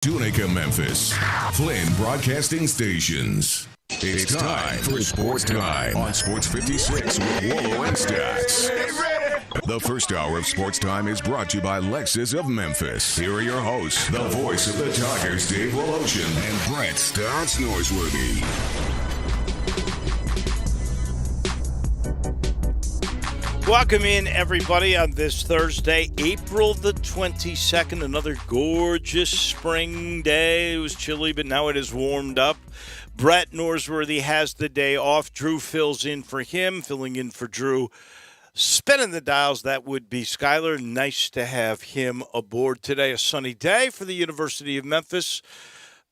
Tunica, Memphis. Flynn Broadcasting Stations. It's time for Sports Time on Sports 56 with Wallow and Stats. The first hour of Sports Time is brought to you by Lexus of Memphis. Here are your hosts, the voice of the Tigers, Dave Woloshin and Brett Stats Norsworthy. Welcome in, everybody, on this Thursday, April the 22nd. Another gorgeous spring day. It was chilly, but now it is warmed up. Brett Norsworthy has the day off. Drew fills in for him, filling in for Drew. Spinning the dials, that would be Skyler. Nice to have him aboard today. A sunny day for the University of Memphis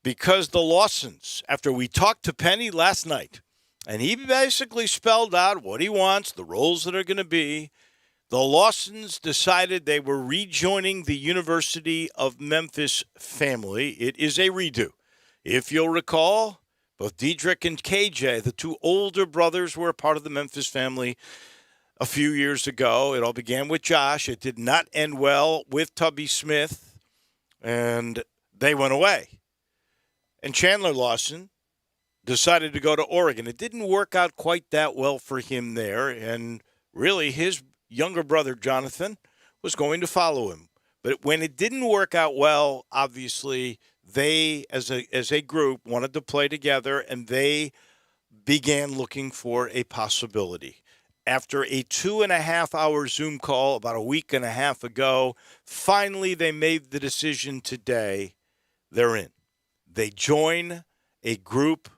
because the Lawsons, after we talked to Penny last night, and he basically spelled out what he wants, the roles that are going to be. The Lawsons decided they were rejoining the University of Memphis family. It is a redo. If you'll recall, both Diedrich and KJ, the two older brothers, were a part of the Memphis family a few years ago. It all began with Josh. It did not end well with Tubby Smith, and they went away. And Chandler Lawson decided to go to Oregon. It didn't work out quite that well for him there, and really his younger brother, Jonathan, was going to follow him. But when it didn't work out well, obviously they, as a group, wanted to play together, and they began looking for a possibility. After a 2.5-hour Zoom call about a week and a half ago, finally they made the decision today. They're in. They join a group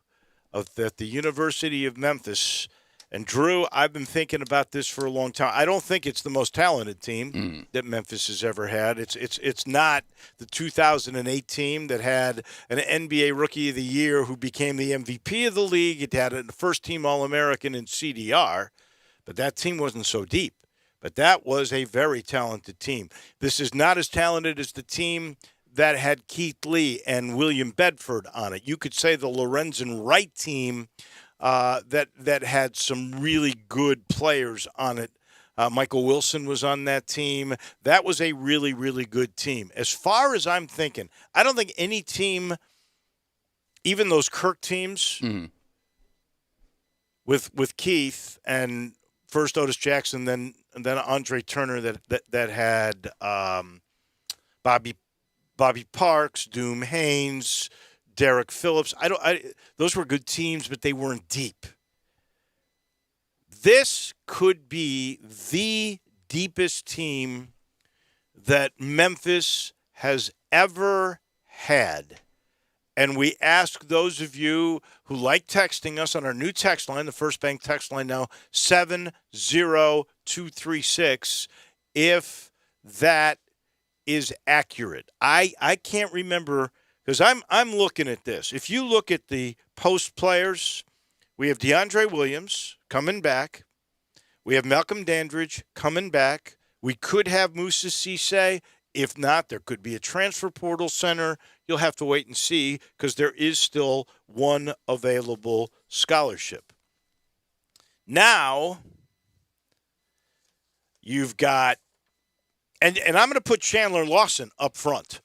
at the University of Memphis. And Drew, I've been thinking about this for a long time. I don't think it's the most talented team that Memphis has ever had. It's not the 2008 team that had an NBA Rookie of the Year who became the MVP of the league. It had a first-team All-American in CDR, but that team wasn't so deep. But that was a very talented team. This is not as talented as the team that had Keith Lee and William Bedford on it. You could say the Lorenzen Wright team that had some really good players on it. Michael Wilson was on that team. That was a really, really good team. As far as I'm thinking, I don't think any team, even those Kirk teams with Keith and first Otis Jackson, then Andre Turner that had Bobby Parks, Doom Haynes, Derek Phillips. Those were good teams, but they weren't deep. This could be the deepest team that Memphis has ever had. And we ask those of you who like texting us on our new text line, the First Bank text line now, 70236, if that is accurate. I can't remember, because I'm looking at this. If you look at the post players, we have DeAndre Williams coming back. We have Malcolm Dandridge coming back. We could have Moussa Cisse. If not, there could be a transfer portal center. You'll have to wait and see, because there is still one available scholarship. Now, you've got And I'm going to put Chandler Lawson up front.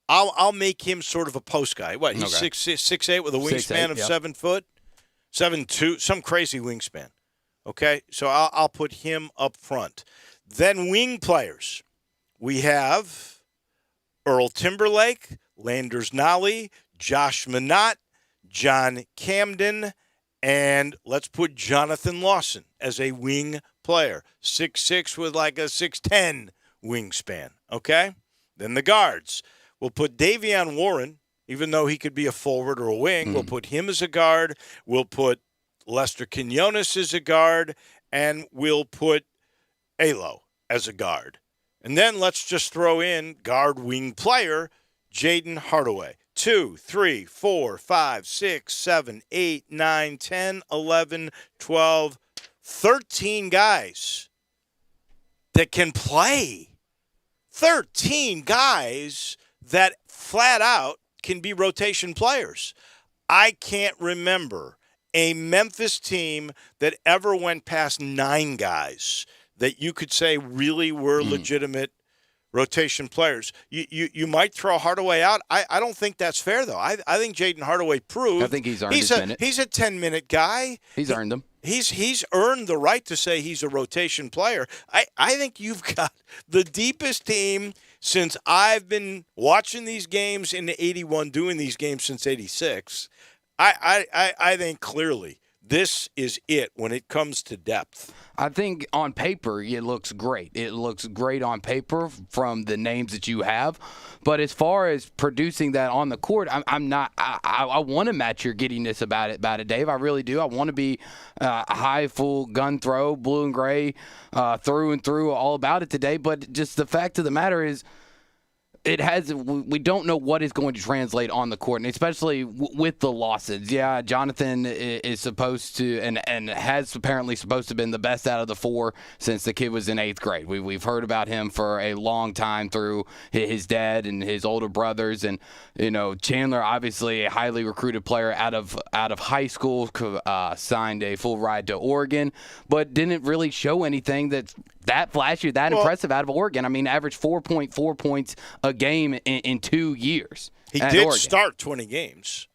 I'll make him sort of a post guy. What, he's 6'8" with a wingspan of 7 foot? 7'2", some crazy wingspan. Okay, so I'll put him up front. Then wing players. We have Earl Timberlake, Landers Nolly, Josh Minott, John Camden, and let's put Jonathan Lawson as a wing player. 6'6" with like a 6'10" wingspan, okay? Then the guards. We'll put Davion Warren, even though he could be a forward or a wing. We'll put him as a guard. We'll put Lester Quinones as a guard. And we'll put Alo as a guard. And then let's just throw in guard wing player Jaden Hardaway. 2, 3, 4, 5, 6, 7, 8, 9, 10, 11, 12, 13 guys that can play. 13 guys that flat out can be rotation players. I can't remember a Memphis team that ever went past 9 guys that you could say really were legitimate rotation players. You might throw Hardaway out. I don't think that's fair, though. I think Jaden Hardaway proved. I think he's earned his minute. He's a 10-minute guy. He's earned them. He's earned the right to say he's a rotation player. I think you've got the deepest team since I've been watching these games in 81, doing these games since 86. I think clearly this is it when it comes to depth. I think on paper it looks great. It looks great on paper from the names that you have. But as far as producing that on the court, I'm not. I want to match your giddiness about it, Dave. I really do. I want to be a high, full gun throw, blue and gray, through and through, all about it today. But just the fact of the matter is, we don't know what is going to translate on the court, and especially with the losses. Yeah, Jonathan is supposed to and has apparently supposed to have been the best out of the four since the kid was in 8th grade. We've heard about him for a long time through his dad and his older brothers, and Chandler, obviously a highly recruited player out of high school, signed a full ride to Oregon, but didn't really show anything that flashy, impressive out of Oregon. I mean, averaged 4.4 points a game in 2 years. He did Oregon. Start 20 games.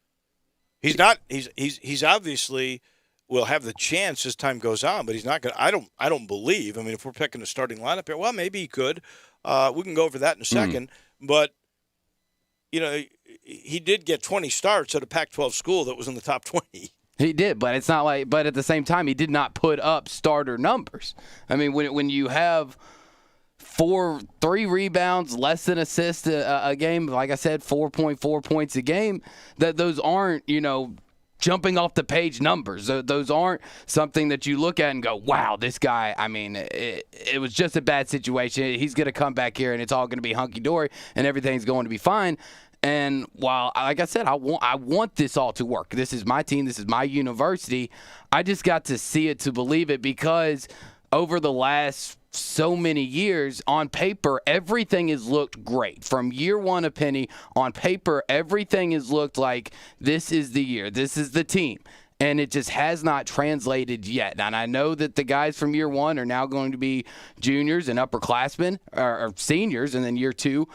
He's not. He's obviously will have the chance as time goes on, but he's not going to. I don't believe. I mean, if we're picking a starting lineup here, well, maybe he could. We can go over that in a second. But he did get 20 starts at a Pac-12 school that was in the top 20. He did, but it's not like. But at the same time, he did not put up starter numbers. I mean, when you have 3 rebounds, less than assists a game, like I said, 4.4 points a game, those aren't jumping off the page numbers. Those aren't something that you look at and go, wow, this guy. I mean, it was just a bad situation. He's going to come back here and it's all going to be hunky dory and everything's going to be fine. And while, like I said, I want this all to work. This is my team. This is my university. I just got to see it to believe it, because over the last so many years, on paper, everything has looked great. From year one of Penny, on paper, everything has looked like this is the year. This is the team. And it just has not translated yet. And I know that the guys from year one are now going to be juniors and upperclassmen, or seniors, and then year two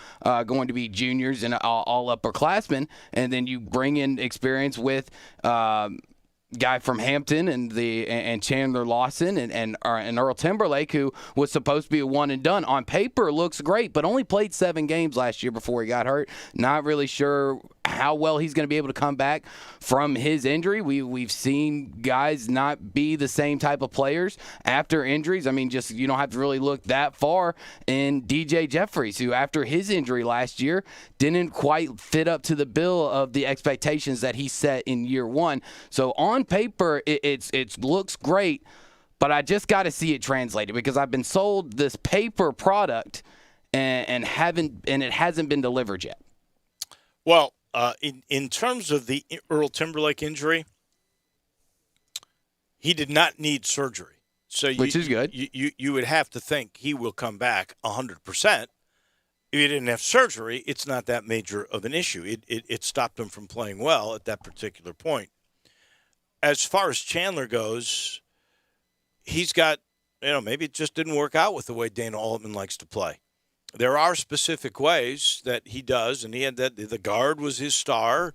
going to be juniors and all upperclassmen. And then you bring in experience with guy from Hampton and Chandler Lawson and Earl Timberlake, who was supposed to be a one and done. On paper, looks great, but only played 7 games last year before he got hurt. Not really sure how well he's going to be able to come back from his injury. We've seen guys not be the same type of players after injuries. I mean, just you don't have to really look that far in DJ Jeffries, who after his injury last year didn't quite fit up to the bill of the expectations that he set in year one. So on paper, it looks great, but I just got to see it translated, because I've been sold this paper product and it hasn't been delivered yet. Well, in terms of the Earl Timberlake injury, he did not need surgery. So which is good. You would have to think he will come back 100%. If he didn't have surgery, it's not that major of an issue. It stopped him from playing well at that particular point. As far as Chandler goes, he's got, maybe it just didn't work out with the way Dana Altman likes to play. There are specific ways that he does, and he had that the guard was his star,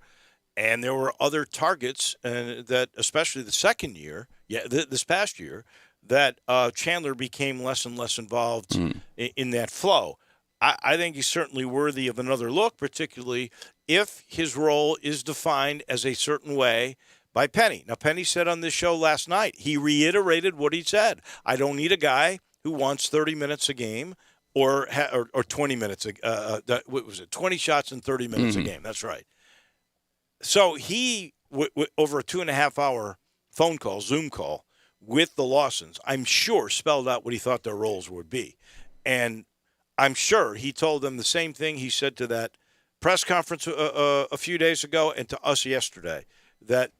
and there were other targets, that especially the second year, this past year, that Chandler became less and less involved in that flow. I think he's certainly worthy of another look, particularly if his role is defined as a certain way by Penny. Now, Penny said on this show last night, he reiterated what he said. I don't need a guy who wants 30 minutes a game. Or 20 minutes, what was it, 20 shots in 30 minutes a game. That's right. So he, over a 2.5-hour phone call, Zoom call, with the Lawsons, I'm sure spelled out what he thought their roles would be. And I'm sure he told them the same thing he said to that press conference a few days ago and to us yesterday, that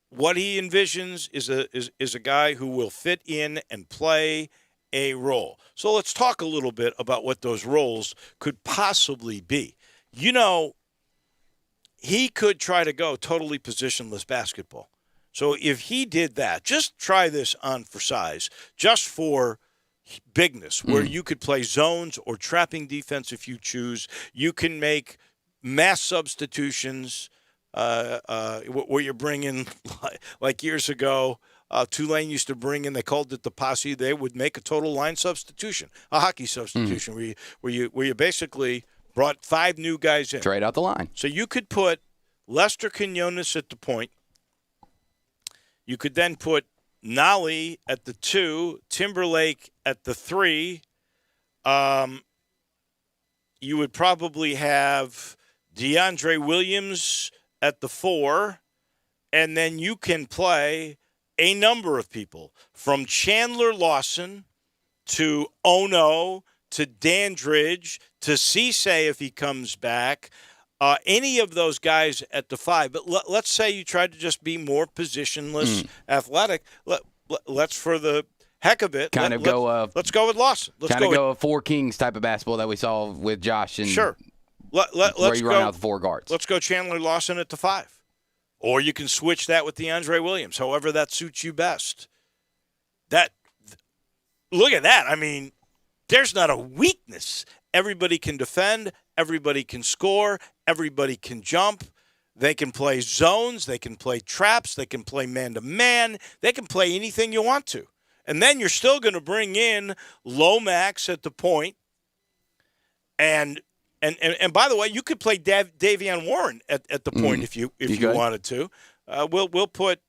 what he envisions is a guy who will fit in and play a role. So let's talk a little bit about what those roles could possibly be. He could try to go totally positionless basketball. So if he did that, just try this on for size, just for bigness, where you could play zones or trapping defense if you choose. You can make mass substitutions where you're bringing, like years ago, Tulane used to bring in, they called it the posse. They would make a total line substitution, a hockey substitution, where you basically brought 5 new guys in. Trade out the line. So you could put Lester Quinones at the point. You could then put Nolly at the 2, Timberlake at the 3. You would probably have DeAndre Williams at the 4, and then you can play a number of people from Chandler Lawson to Ono to Dandridge to Cisse if he comes back. Any of those guys at the 5. But let's say you try to just be more positionless, athletic. Let's, for the heck of it, let's go with Lawson. Let's go a 4 Kings type of basketball that we saw with Josh. And sure. Where you run out the 4 guards. Let's go Chandler Lawson at the 5. Or you can switch that with DeAndre Williams, however that suits you best. Look at that. I mean, there's not a weakness. Everybody can defend. Everybody can score. Everybody can jump. They can play zones. They can play traps. They can play man-to-man. They can play anything you want to. And then you're still going to bring in Lomax at the point. And by the way, you could play Davion Warren at the point if you wanted to. We'll put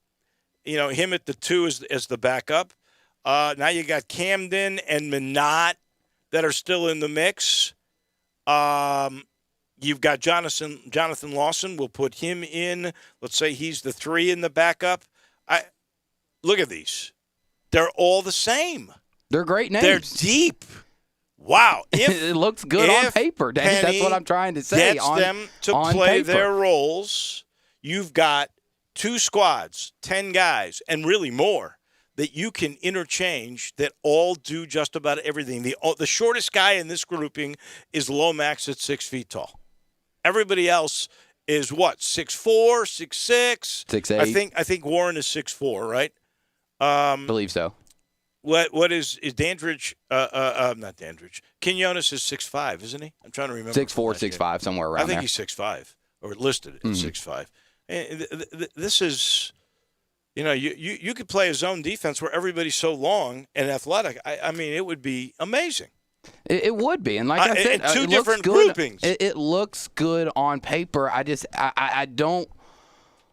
him at the 2 as the backup. Now you got Camden and Minot that are still in the mix. You've got Jonathan Lawson. We'll put him in. Let's say he's the 3 in the backup. Look at these. They're all the same. They're great names. They're deep. Wow. It looks good on paper, Dave. That's what I'm trying to say. Gets them to play their roles. You've got 2 squads, 10 guys, and really more that you can interchange that all do just about everything. The shortest guy in this grouping is Lomax at 6 feet tall. Everybody else is what? 6'4", 6'6", 6'8". I think Warren is 6'4", right? Believe so. What is Dandridge? Not Dandridge. Quinones is 6'5", isn't he? I'm trying to remember. 6'4", 6'5", somewhere around there. I think he's 6'5", or listed at 6'5". And this is, you could play a zone defense where everybody's so long and athletic. I mean, it would be amazing. It would be, and like I said, in 2 different groupings. It looks good on paper. I don't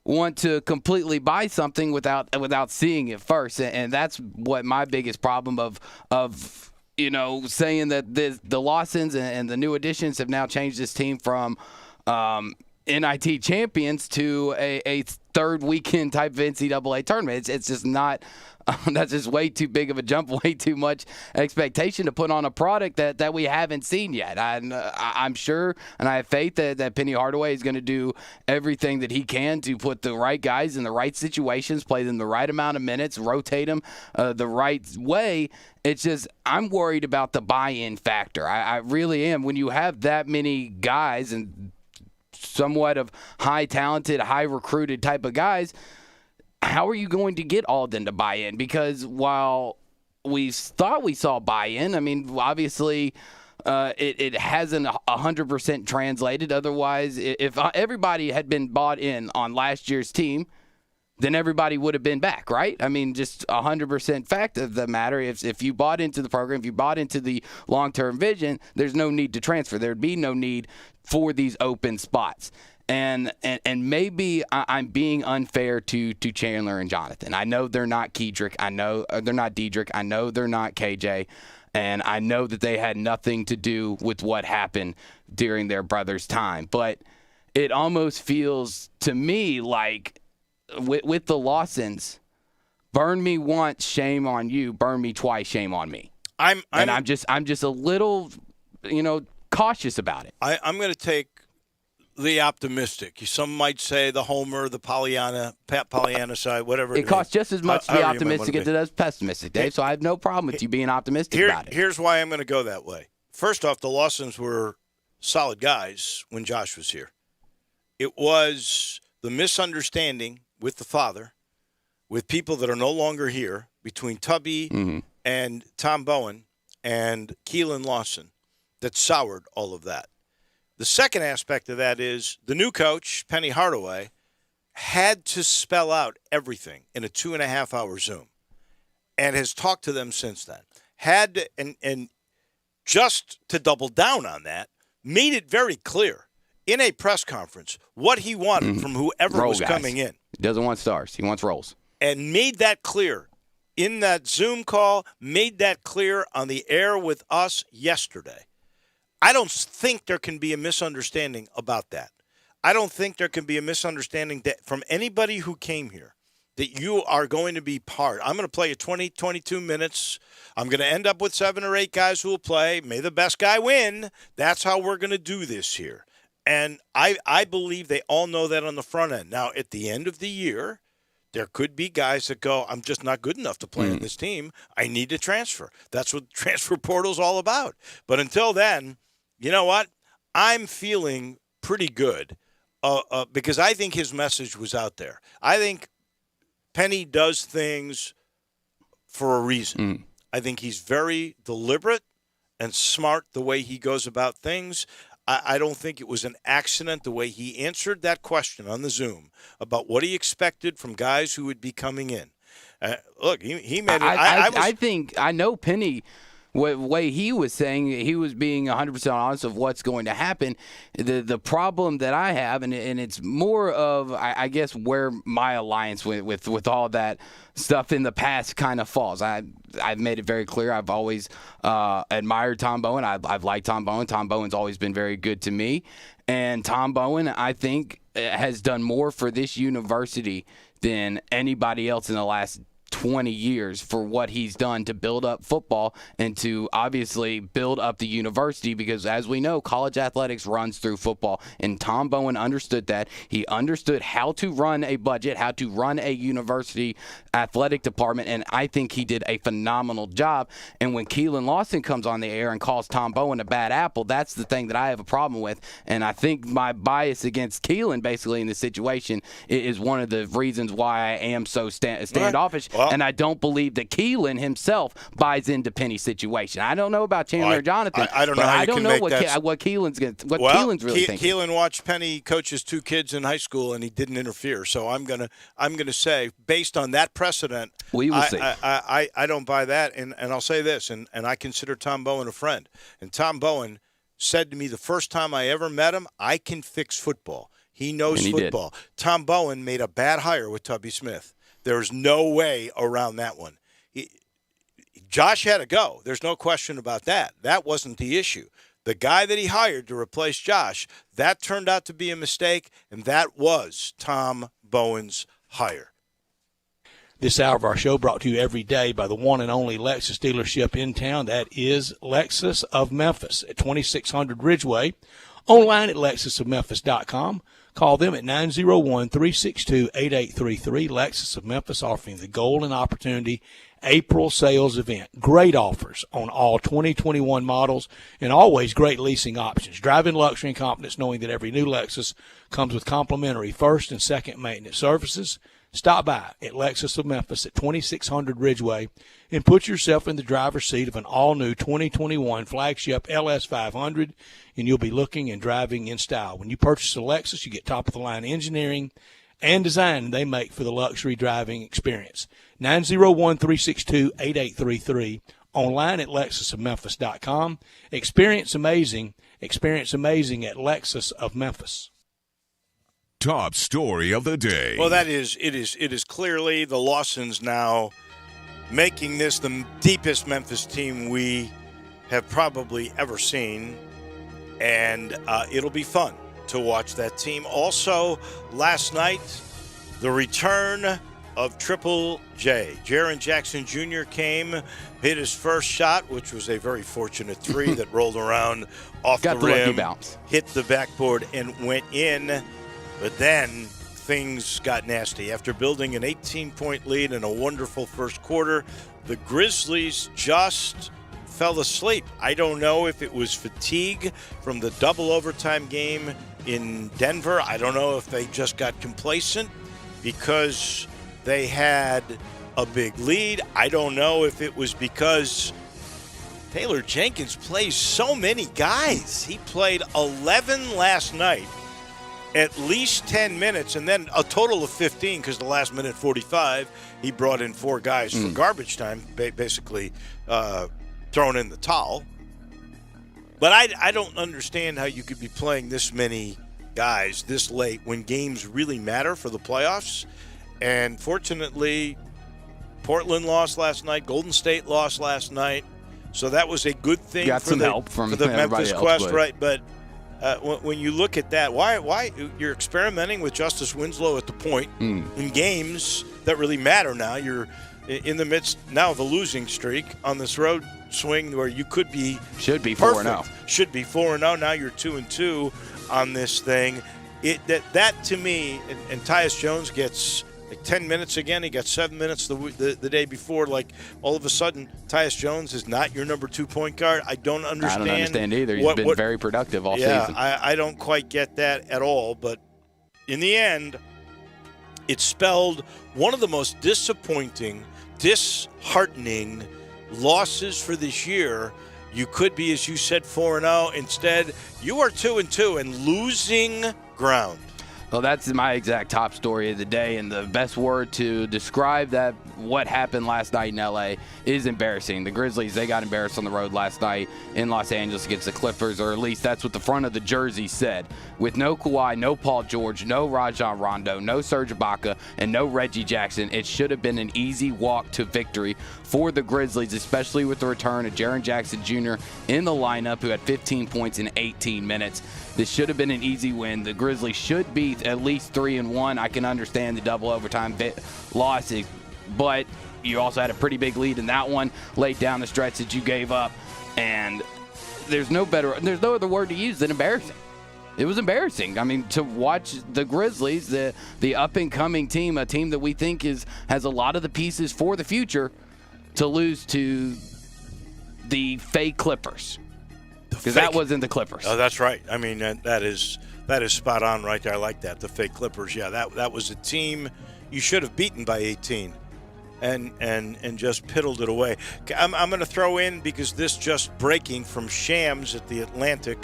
want to completely buy something without seeing it first, and that's what my biggest problem of saying that the Lawsons and the new additions have now changed this team from NIT champions to a third weekend type of NCAA tournament. It's just not. That's just way too big of a jump, way too much expectation to put on a product that we haven't seen yet. I'm sure, and I have faith that Penny Hardaway is going to do everything that he can to put the right guys in the right situations, play them the right amount of minutes, rotate them the right way. It's just I'm worried about the buy-in factor. I really am. When you have that many guys and somewhat of high-talented, high-recruited type of guys, how are you going to get Alden to buy in? Because while we thought we saw buy-in, I mean, obviously it hasn't 100% translated. Otherwise, if everybody had been bought in on last year's team, then everybody would have been back, right? I mean, just 100% fact of the matter. If you bought into the program, if you bought into the long-term vision, there's no need to transfer. There'd be no need for these open spots. And maybe I'm being unfair to Chandler and Jonathan. I know they're not Kedrick. I know they're not Dedrick. I know they're not KJ. And I know that they had nothing to do with what happened during their brother's time. But it almost feels to me like with the Lawsons, burn me once, shame on you. Burn me twice, shame on me. I'm just a little, cautious about it. I'm going to take the optimistic. Some might say the Homer, the Pollyanna side, whatever. It costs just as much to be optimistic as it does pessimistic, Dave. So I have no problem with you being optimistic about it. Here's why I'm going to go that way. First off, the Lawsons were solid guys when Josh was here. It was the misunderstanding with the father, with people that are no longer here, between Tubby and Tom Bowen, and Keelan Lawson that soured all of that. The second aspect of that is the new coach, Penny Hardaway, had to spell out everything in a 2.5-hour Zoom and has talked to them since then. And just to double down on that, made it very clear in a press conference what he wanted from whoever was coming in. He doesn't want stars. He wants roles. And made that clear in that Zoom call, made that clear on the air with us yesterday. I don't think there can be a misunderstanding about that. I don't think there can be a misunderstanding that from anybody who came here that you are going to be part. I'm going to play you 20, 22 minutes. I'm going to end up with 7 or 8 guys who will play. May the best guy win. That's how we're going to do this here. And I believe they all know that on the front end. Now, at the end of the year, there could be guys that go, I'm just not good enough to play on this team. I need to transfer. That's what transfer portal's all about. But until then, you know what? I'm feeling pretty good because I think his message was out there. I think Penny does things for a reason. I think he's very deliberate and smart the way he goes about things. I don't think it was an accident the way he answered that question on the Zoom about what he expected from guys who would be coming in. Look, he made it. I know Penny. The way he was saying, he was being 100% honest of what's going to happen. The problem that I have, and it's more of, I guess, where my alliance with all that stuff in the past kind of falls. I've made it very clear. I've always admired Tom Bowen. I've liked Tom Bowen. Tom Bowen's always been very good to me. And Tom Bowen, I think, has done more for this university than anybody else in the last 20 years for what he's done to build up football and to obviously build up the university, because as we know, college athletics runs through football, and Tom Bowen understood that. He understood how to run a budget, how to run a university athletic department, and I think he did a phenomenal job. And when Keelan Lawson comes on the air and calls Tom Bowen a bad apple, that's the thing that I have a problem with. And I think my bias against Keelan basically in this situation is one of the reasons why I am so standoffish. Well, and I don't believe that Keelan himself buys into Penny's situation. I don't know about Chandler or Jonathan. I don't know. How I you don't can know make what that. what Keelan's really thinking. Keelan watched Penny coach his 2 kids in high school, and he didn't interfere. So I'm gonna say, based on that precedent, we will see. I don't buy that, and I'll say this, and I consider Tom Bowen a friend. And Tom Bowen said to me the first time I ever met him, I can fix football. He knows football. Tom Bowen made a bad hire with Tubby Smith. There's no way around that one. Josh had to go. There's no question about that. That wasn't the issue. The guy that he hired to replace Josh, that turned out to be a mistake, and that was Tom Bowen's hire. This hour of our show brought to you every day by the one and only Lexus dealership in town. That is Lexus of Memphis at 2600 Ridgeway. Online at lexusofmemphis.com. Call them at 901-362-8833. Lexus of Memphis offering the Golden Opportunity April sales event. Great offers on all 2021 models and always great leasing options. Drive in luxury and confidence knowing that every new Lexus comes with complimentary first and second maintenance services. Stop by at Lexus of Memphis at 2600 Ridgeway and put yourself in the driver's seat of an all-new 2021 flagship LS500, and you'll be looking and driving in style. When you purchase a Lexus, you get top-of-the-line engineering and design they make for the luxury driving experience. 901-362-8833. Online at lexusofmemphis.com. Experience amazing at Lexus of Memphis. Top story of the day. Well, it is clearly the Lawsons now making this the deepest Memphis team we have probably ever seen, and it'll be fun to watch that team. Also, last night, the return of Triple J. Jaren Jackson Jr. came, hit his first shot, which was a very fortunate three that rolled around off the rim, hit the backboard, and went in. But then things got nasty. After building an 18-point lead in a wonderful first quarter, the Grizzlies just fell asleep. I don't know if it was fatigue from the double overtime game in Denver. I don't know if they just got complacent because they had a big lead. I don't know if it was because Taylor Jenkins plays so many guys. He played 11 last night, at least 10 minutes, and then a total of 15 because the last minute 45, he brought in 4 guys for garbage time, basically throwing in the towel. But I don't understand how you could be playing this many guys this late when games really matter for the playoffs. And fortunately, Portland lost last night. Golden State lost last night. So that was a good thing Got some help from for the Memphis Quest, else, right? But when you look at that, why you're experimenting with Justice Winslow at the point in games that really matter now? You're in the midst now of a losing streak on this road swing where you should be 4-0. Should be 4-0. Now you're 2-2 on this thing. That to me, and Tyus Jones gets like 10 minutes again. He got 7 minutes the day before. Like, all of a sudden, Tyus Jones is not your number 2 point guard. I don't understand. I don't understand either. He's been very productive all season. I don't quite get that at all. But in the end, it spelled one of the most disappointing, disheartening losses for this year. You could be, as you said, 4-0. Instead, you are 2-2 and losing ground. Well, that's my exact top story of the day, and the best word to describe that, what happened last night in L.A., is embarrassing. The Grizzlies, they got embarrassed on the road last night in Los Angeles against the Clippers, or at least that's what the front of the jersey said. With no Kawhi, no Paul George, no Rajon Rondo, no Serge Ibaka, and no Reggie Jackson, it should have been an easy walk to victory for the Grizzlies, especially with the return of Jaren Jackson Jr. in the lineup, who had 15 points in 18 minutes. This should have been an easy win. The Grizzlies should be at least 3-1. I can understand the double overtime losses, but you also had a pretty big lead in that one late down the stretch that you gave up, and there's no other word to use than embarrassing. It was embarrassing. I mean, to watch the Grizzlies, the up-and-coming team, a team that we think has a lot of the pieces for the future, to lose to the fake Clippers. Because that wasn't the Clippers. Oh, that's right. I mean, that is spot on right there. I like that. The fake Clippers. Yeah, that was a team you should have beaten by 18, and just piddled it away. I'm going to throw in, because this just breaking from Shams at the Atlantic,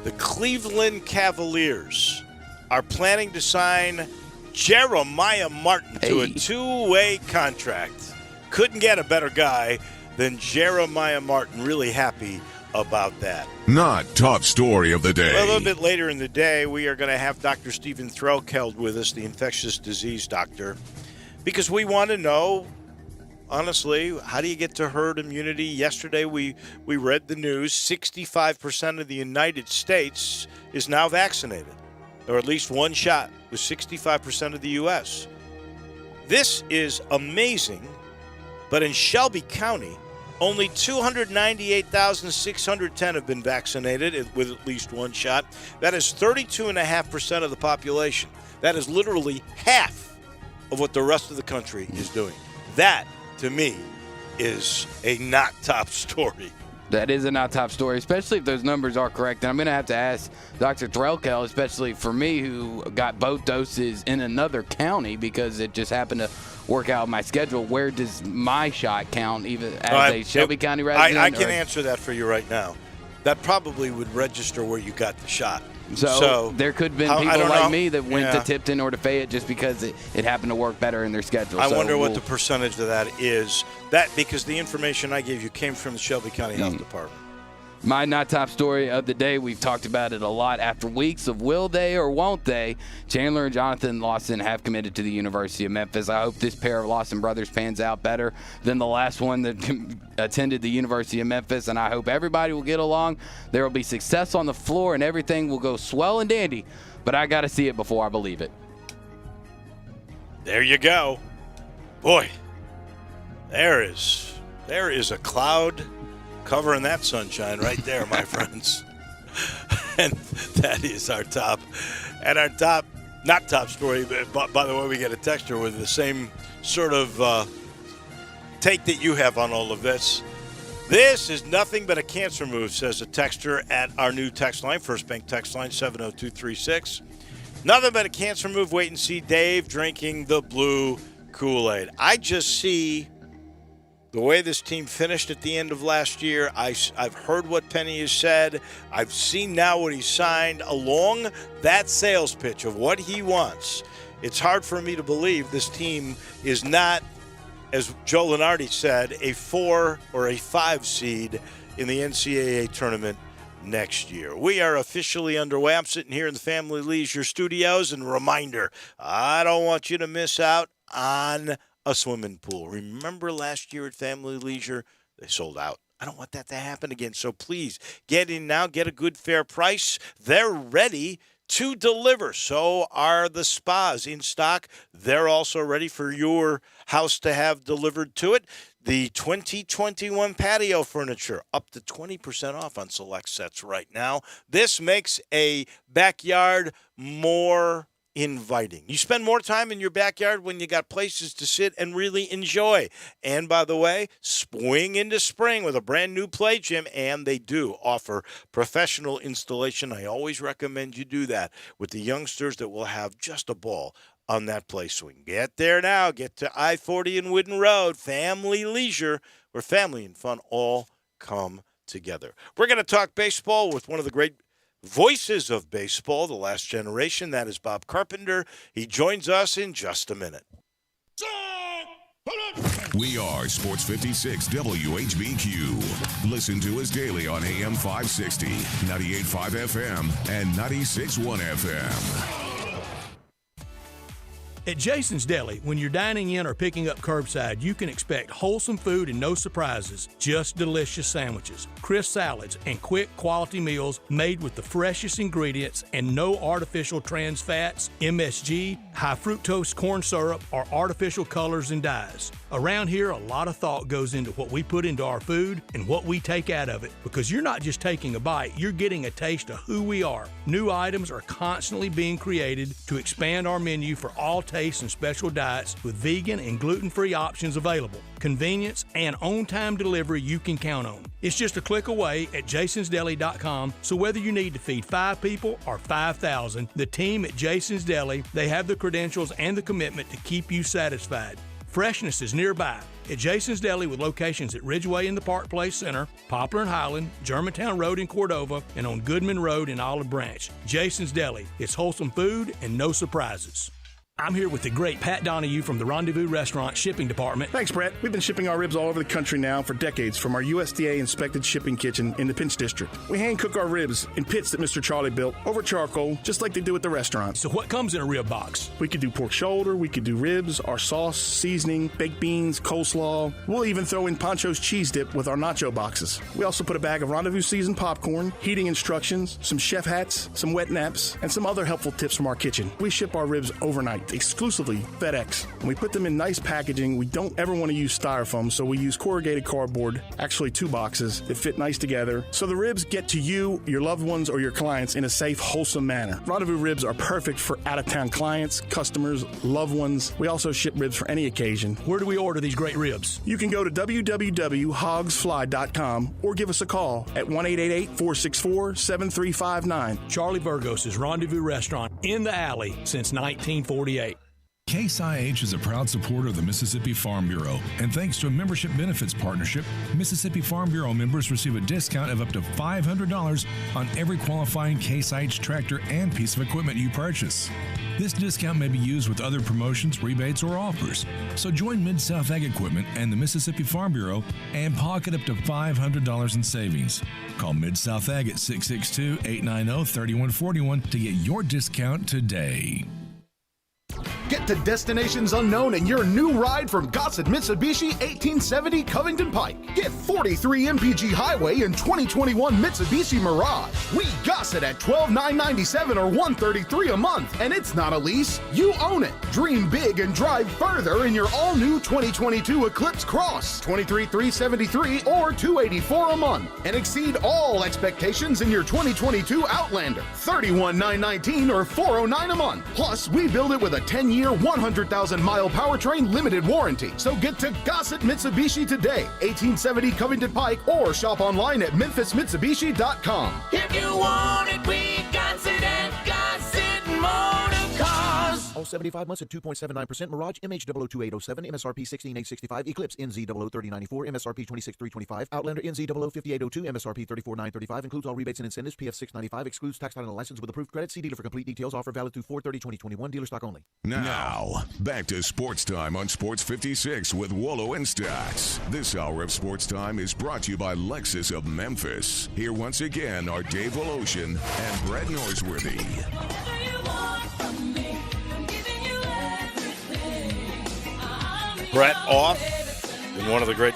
the Cleveland Cavaliers are planning to sign Jeremiah Martin to a 2-way contract. Couldn't get a better guy than Jeremiah Martin. Really happy about that. Not top story of the day. Well, a little bit later in the day, we are going to have Dr. Stephen Threlkeld with us, the infectious disease doctor, because we want to know, honestly, how do you get to herd immunity? Yesterday, we read the news. 65% of the United States is now vaccinated, or at least one shot, with 65% of the U.S. This is amazing, but in Shelby County, only 298,610 have been vaccinated with at least one shot. That is 32.5% of the population. That is literally half of what the rest of the country is doing. That, to me, is a not top story. That is a not top story, especially if those numbers are correct. And I'm going to have to ask Dr. Threlkeld, especially for me, who got both doses in another county because it just happened to work out my schedule. Where does my shot count, even as a Shelby County resident? I can answer that for you right now. That probably would register where you got the shot. So there could have been people like me that went to Tipton or to Fayette just because it happened to work better in their schedule. I wonder what the percentage of that is. That because the information I gave you came from the Shelby County Health Department. My not top story of the day, we've talked about it a lot. After weeks of will they or won't they, Chandler and Jonathan Lawson have committed to the University of Memphis. I hope this pair of Lawson brothers pans out better than the last one that attended the University of Memphis, and I hope everybody will get along. There will be success on the floor, and everything will go swell and dandy, but I got to see it before I believe it. There you go. Boy, there is a cloud covering that sunshine right there, my friends. And that is our top. And our top, not top story, but by the way, we get a texter with the same sort of take that you have on all of this. This is nothing but a cancer move, says a texter at our new text line, First Bank text line 70236. Nothing but a cancer move. Wait and see Dave drinking the blue Kool-Aid. I just see The way this team finished at the end of last year, I've heard what Penny has said. I've seen now what he signed along that sales pitch of what he wants. It's hard for me to believe this team is not, as Joe Lunardi said, a 4 or a 5 seed in the NCAA tournament next year. We are officially underway. I'm sitting here in the Family Leisure Studios, and reminder, I don't want you to miss out on a swimming pool. Remember last year at Family Leisure, they sold out. I don't want that to happen again. So please get in now, get a good fair price. They're ready to deliver. So are the spas in stock. They're also ready for your house to have delivered to it. The 2021 patio furniture up to 20% off on select sets right now. This makes a backyard more inviting. You spend more time in your backyard when you got places to sit and really enjoy. And by the way, swing into spring with a brand new play gym, and they do offer professional installation. I always recommend you do that with the youngsters that will have just a ball on that play swing. Get there now. Get to I-40 and Whidden Road. Family Leisure, where family and fun all come together. We're going to talk baseball with one of the great voices of baseball, the last generation. That is Bob Carpenter. He joins us in just a minute. We are Sports 56 WHBQ. Listen to us daily on AM 560, 98.5 FM, and 96.1 FM. At Jason's Deli, when you're dining in or picking up curbside, you can expect wholesome food and no surprises, just delicious sandwiches, crisp salads, and quick quality meals made with the freshest ingredients and no artificial trans fats, MSG, high fructose corn syrup, or artificial colors and dyes. Around here, a lot of thought goes into what we put into our food and what we take out of it, because you're not just taking a bite, you're getting a taste of who we are. New items are constantly being created to expand our menu for all tastes and special diets with vegan and gluten-free options available. Convenience and on-time delivery you can count on. It's just a click away at jasonsdeli.com, so whether you need to feed 5 people or 5,000, the team at Jason's Deli, they have the credentials and the commitment to keep you satisfied. Freshness is nearby at Jason's Deli, with locations at Ridgeway in the Park Place Center, Poplar and Highland, Germantown Road in Cordova, and on Goodman Road in Olive Branch. Jason's Deli. It's wholesome food and no surprises. I'm here with the great Pat Donahue from the Rendezvous Restaurant Shipping Department. Thanks, Brett. We've been shipping our ribs all over the country now for decades from our USDA-inspected shipping kitchen in the Pinch District. We hand-cook our ribs in pits that Mr. Charlie built over charcoal, just like they do at the restaurant. So what comes in a rib box? We could do pork shoulder, we could do ribs, our sauce, seasoning, baked beans, coleslaw. We'll even throw in Pancho's cheese dip with our nacho boxes. We also put a bag of Rendezvous seasoned popcorn, heating instructions, some chef hats, some wet naps, and some other helpful tips from our kitchen. We ship our ribs overnight, exclusively FedEx. When we put them in nice packaging, we don't ever want to use styrofoam, so we use corrugated cardboard, actually 2 boxes that fit nice together, so the ribs get to you, your loved ones, or your clients in a safe, wholesome manner. Rendezvous ribs are perfect for out-of-town clients, customers, loved ones. We also ship ribs for any occasion. Where do we order these great ribs? You can go to www.hogsfly.com or give us a call at 1-888-464-7359. Charlie Burgos' Rendezvous Restaurant in the alley since 1948. Case IH is a proud supporter of the Mississippi Farm Bureau, and thanks to a membership benefits partnership, Mississippi Farm Bureau members receive a discount of up to $500 on every qualifying Case IH tractor and piece of equipment you purchase. This discount may be used with other promotions, rebates, or offers. So join Mid-South Ag Equipment and the Mississippi Farm Bureau and pocket up to $500 in savings. Call Mid-South Ag at 662-890-3141 to get your discount today. Get to destinations unknown in your new ride from Gossett Mitsubishi 1870 Covington Pike. Get 43 MPG Highway and 2021 Mitsubishi Mirage. We Gossett at $12,997 or $133 a month, and it's not a lease. You own it. Dream big and drive further in your all-new 2022 Eclipse Cross, $23,373 or $284 a month, and exceed all expectations in your 2022 Outlander, $31,919 or $409 a month. Plus, we build it with a 10-year, 100,000-mile powertrain limited warranty. So get to Gossett Mitsubishi today, 1870 Covington Pike, or shop online at memphismitsubishi.com. If you want it, we got it at Gossett Motor Cars. All 75 months at 2.79%. Mirage MH02807, MSRP 16865. Eclipse NZ03094, MSRP 26325. Outlander NZ05802, MSRP 34935. Includes all rebates and incentives. PF 695. Excludes tax title and license with approved credit. See dealer for complete details. Offer valid through 4/30/2021. Dealer stock only. Now, back to Sports Time on Sports 56 with Wolo and Stats. This hour of Sports Time is brought to you by Lexus of Memphis. Here once again are Dave Voloshin and Brett Norsworthy. Brett off, and one of the great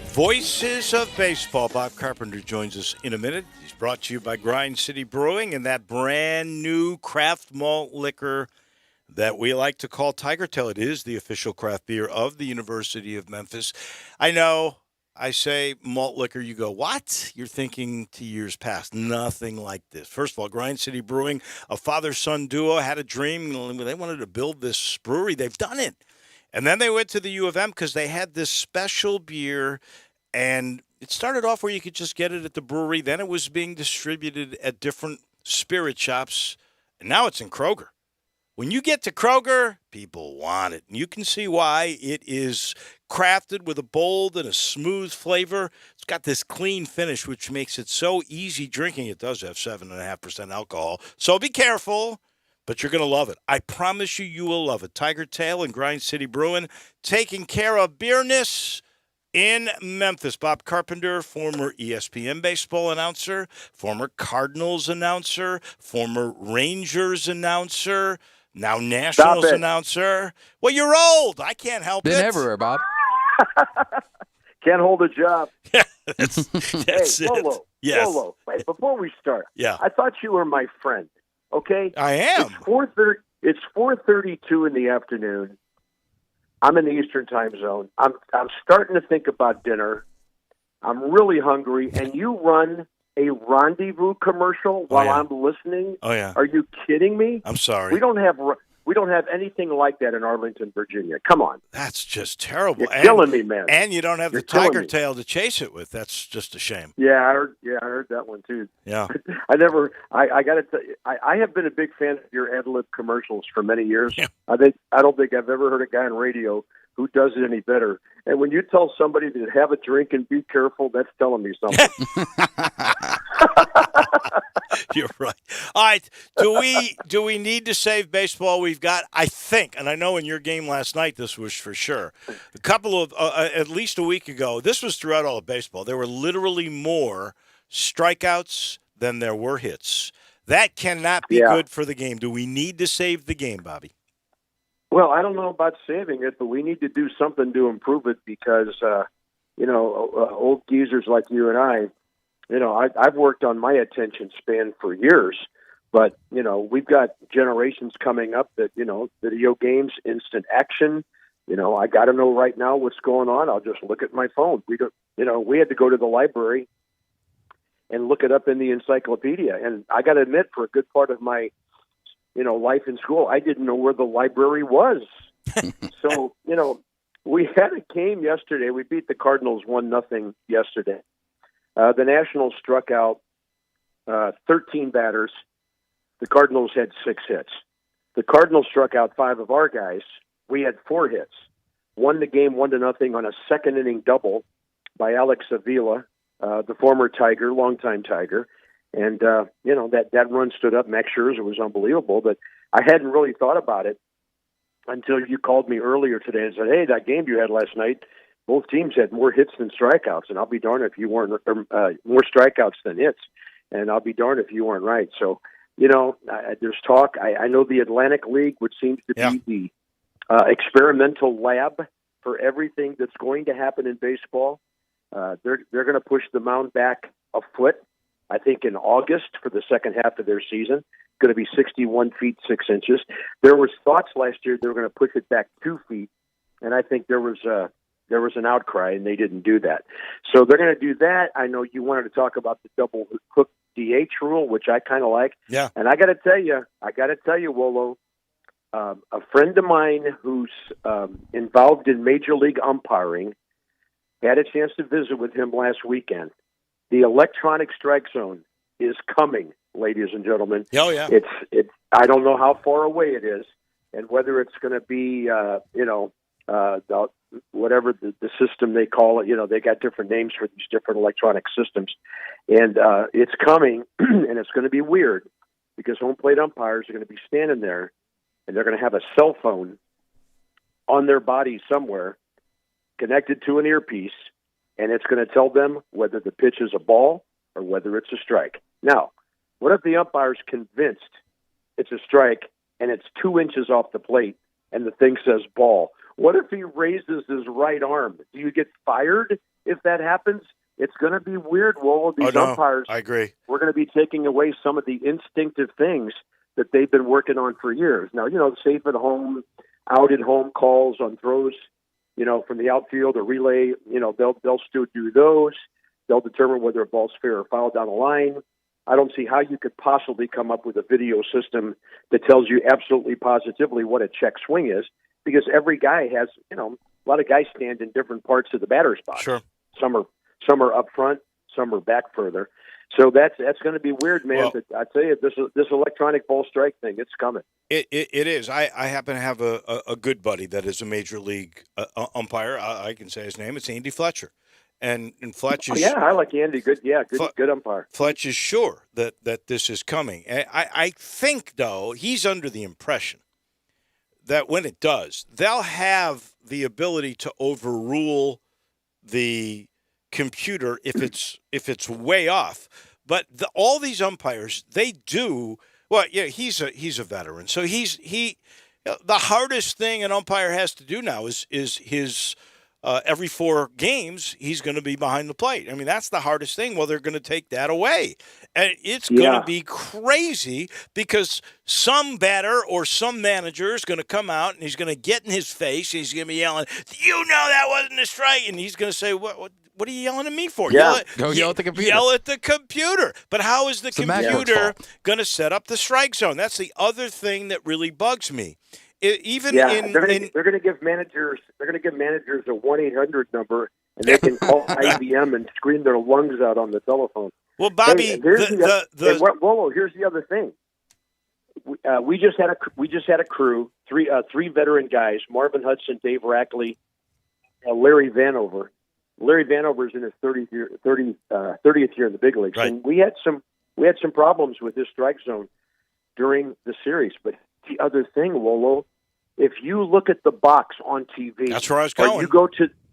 voices of baseball, Bob Carpenter, joins us in a minute. He's brought to you by Grind City Brewing and that brand new craft malt liquor that we like to call Tiger Tail. It is the official craft beer of the University of Memphis. I know I say malt liquor, you go, what? You're thinking to years past. Nothing like this. First of all, Grind City Brewing, a father-son duo, had a dream. They wanted to build this brewery. They've done it. And then they went to the U of M because they had this special beer, and it started off where you could just get it at the brewery. Then it was being distributed at different spirit shops, and now it's in Kroger. When you get to Kroger, people want it. And you can see why. It is crafted with a bold and a smooth flavor. It's got this clean finish, which makes it so easy drinking. It does have 7.5% alcohol, so be careful. But you're going to love it. I promise you will love it. Tiger Tail and Grind City Brewing, taking care of beerness in Memphis. Bob Carpenter, former ESPN baseball announcer, former Cardinals announcer, former Rangers announcer, now Nationals announcer. Well, you're old. I can't help it. Been everywhere, Bob. Can't hold a job. That's hey, Wolo, yes. Wolo, wait, before we start, yeah. I thought you were my friend. Okay, I am. It's 4:32 in the afternoon. I'm in the Eastern Time Zone. I'm starting to think about dinner. I'm really hungry, and you run a rendezvous commercial while I'm listening. Oh yeah. Are you kidding me? I'm sorry. We don't have anything like that in Arlington, Virginia. Come on. That's just terrible. You're killing me, man. And you don't have the Tiger Tail to chase it with. That's just a shame. Yeah, I heard that one too. Yeah. I got to tell you, I have been a big fan of your ad-lib commercials for many years. Yeah. I don't think I've ever heard a guy on radio who does it any better. And when you tell somebody to have a drink and be careful, that's telling me something. You're right. All right. Do we need to save baseball? We've got, I think, and I know in your game last night this was for sure. A couple of at least a week ago, this was throughout all of baseball. There were literally more strikeouts than there were hits. That cannot be good for the game. Do we need to save the game, Bobby? Well, I don't know about saving it, but we need to do something to improve it because, old geezers like you and I, I've worked on my attention span for years, but, we've got generations coming up that, video games, instant action, I got to know right now what's going on. I'll just look at my phone. We had to go to the library and look it up in the encyclopedia. And I got to admit, for a good part of my life in school, I didn't know where the library was. So, we had a game yesterday. We beat the Cardinals 1-0 yesterday. The Nationals struck out 13 batters. The Cardinals had 6 hits. The Cardinals struck out 5 of our guys. We had 4 hits. Won the game 1-0 on a second-inning double by Alex Avila, the former Tiger, longtime Tiger. And, that run stood up. Max Scherzer was unbelievable, but I hadn't really thought about it until you called me earlier today and said, hey, that game you had last night, both teams had more hits than strikeouts, and I'll be darned if you weren't more strikeouts than hits, and I'll be darned if you weren't right. So, there's talk. I know the Atlantic League, which seems to be the experimental lab for everything that's going to happen in baseball. They're going to push the mound back a foot. I think in August for the second half of their season, going to be 61 feet 6 inches. There was thoughts last year they were going to push it back 2 feet, and I think there was an outcry, and they didn't do that. So they're going to do that. I know you wanted to talk about the double hook DH rule, which I kind of like. Yeah. And I got to tell you, Wolo, a friend of mine who's involved in Major League umpiring had a chance to visit with him last weekend. The electronic strike zone is coming, ladies and gentlemen. Oh, yeah. It's I don't know how far away it is, and whether it's going to be, whatever the system they call it, they got different names for these different electronic systems. And it's coming, and it's going to be weird because home plate umpires are going to be standing there, and they're going to have a cell phone on their body somewhere connected to an earpiece, and it's going to tell them whether the pitch is a ball or whether it's a strike. Now, what if the umpire's convinced it's a strike and it's 2 inches off the plate and the thing says ball? What if he raises his right arm? Do you get fired if that happens? It's going to be weird. Well, these umpires, I agree. We're going to be taking away some of the instinctive things that they've been working on for years. Now, safe at home, out at home calls on throws, from the outfield or relay, they'll still do those. They'll determine whether a ball's fair or foul down the line. I don't see how you could possibly come up with a video system that tells you absolutely positively what a check swing is, because every guy has, a lot of guys stand in different parts of the batter's box. Sure. Some are up front, some are back further. So that's going to be weird, man. Well, but I tell you, this electronic ball strike thing, it's coming. It is. I happen to have a good buddy that is a major league umpire. I can say his name. It's Andy Fletcher. And Fletch is I like Andy. Good umpire. Fletch is sure that this is coming. I think, though, he's under the impression that when it does, they'll have the ability to overrule the computer if it's way off. But all these umpires, they do well. Yeah, he's a veteran, so the hardest thing an umpire has to do now is his. Every 4 games, he's going to be behind the plate. I mean, that's the hardest thing. Well, they're going to take that away. And it's going to be crazy because some batter or some manager is going to come out and he's going to get in his face. He's going to be yelling, that wasn't a strike. And he's going to say, what are you yelling at me for? Yeah. Yell at the computer. Yell at the computer. But how is the computer going to set up the strike zone? That's the other thing that really bugs me. They're going to give managers a 1-800 number, and they can call IBM and scream their lungs out on the telephone. Well, Bobby, here's the other thing. We just had a crew, three veteran guys: Marvin Hudson, Dave Rackley, Larry Vanover. Larry Vanover's in his 30th year in the big leagues, right. And we had some problems with this strike zone during the series, but. The other thing, Lolo, if you look at the box on TV, that's where I was going.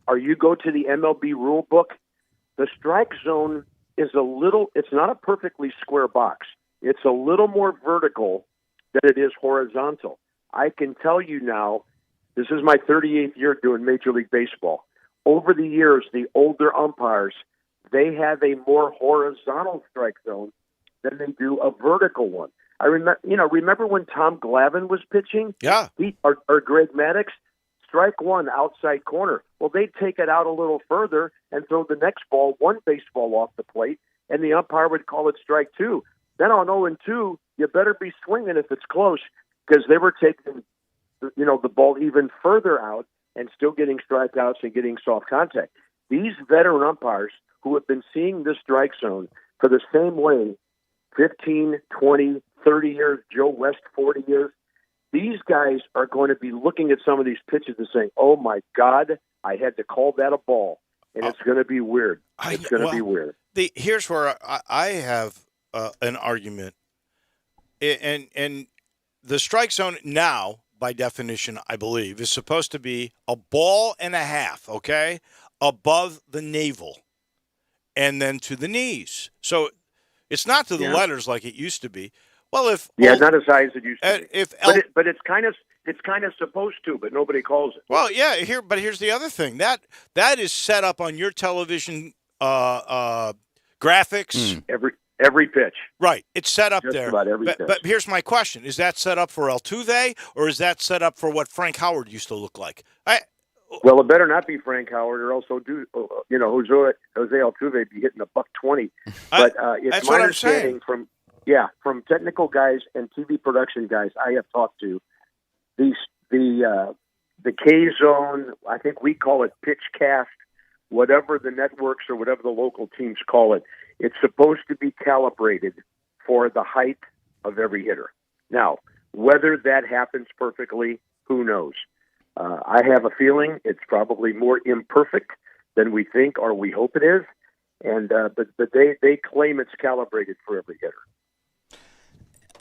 Or you go to the MLB rule book, the strike zone is it's not a perfectly square box. It's a little more vertical than it is horizontal. I can tell you now, this is my 38th year doing Major League Baseball. Over the years, the older umpires, they have a more horizontal strike zone than they do a vertical one. I remember when Tom Glavine was pitching? Yeah. Or Greg Maddux, strike one, outside corner. Well, they'd take it out a little further and throw the next ball 1 baseball off the plate, and the umpire would call it strike 2. Then on 0-2, you better be swinging if it's close, because they were taking, the ball even further out and still getting strikeouts and getting soft contact. These veteran umpires who have been seeing this strike zone for the same way 15, 20, 30 years, Joe West 40 years, these guys are going to be looking at some of these pitches and saying, oh, my God, I had to call that a ball. And it's going to be weird. It's going to be weird. Here's where I have an argument. And the strike zone now, by definition, I believe, is supposed to be a ball and a half, okay, above the navel and then to the knees. So it's not to the letters like it used to be. Well, not as high as it used to be. But it's kind of supposed to, but nobody calls it. Well, yeah. Here's the other thing that is set up on your television graphics. Every pitch. Right, it's set up Just there. About every pitch. But here's my question: is that set up for Altuve, or is that set up for what Frank Howard used to look like? Well, it better not be Frank Howard, or else Jose Altuve be hitting $120. But it's my understanding from technical guys and TV production guys I have talked to, the K zone, I think we call it pitch cast, whatever the networks or whatever the local teams call it, it's supposed to be calibrated for the height of every hitter. Now, Whether that happens perfectly, who knows? I have a feeling it's probably more imperfect than we think or we hope it is, and but they claim it's calibrated for every hitter.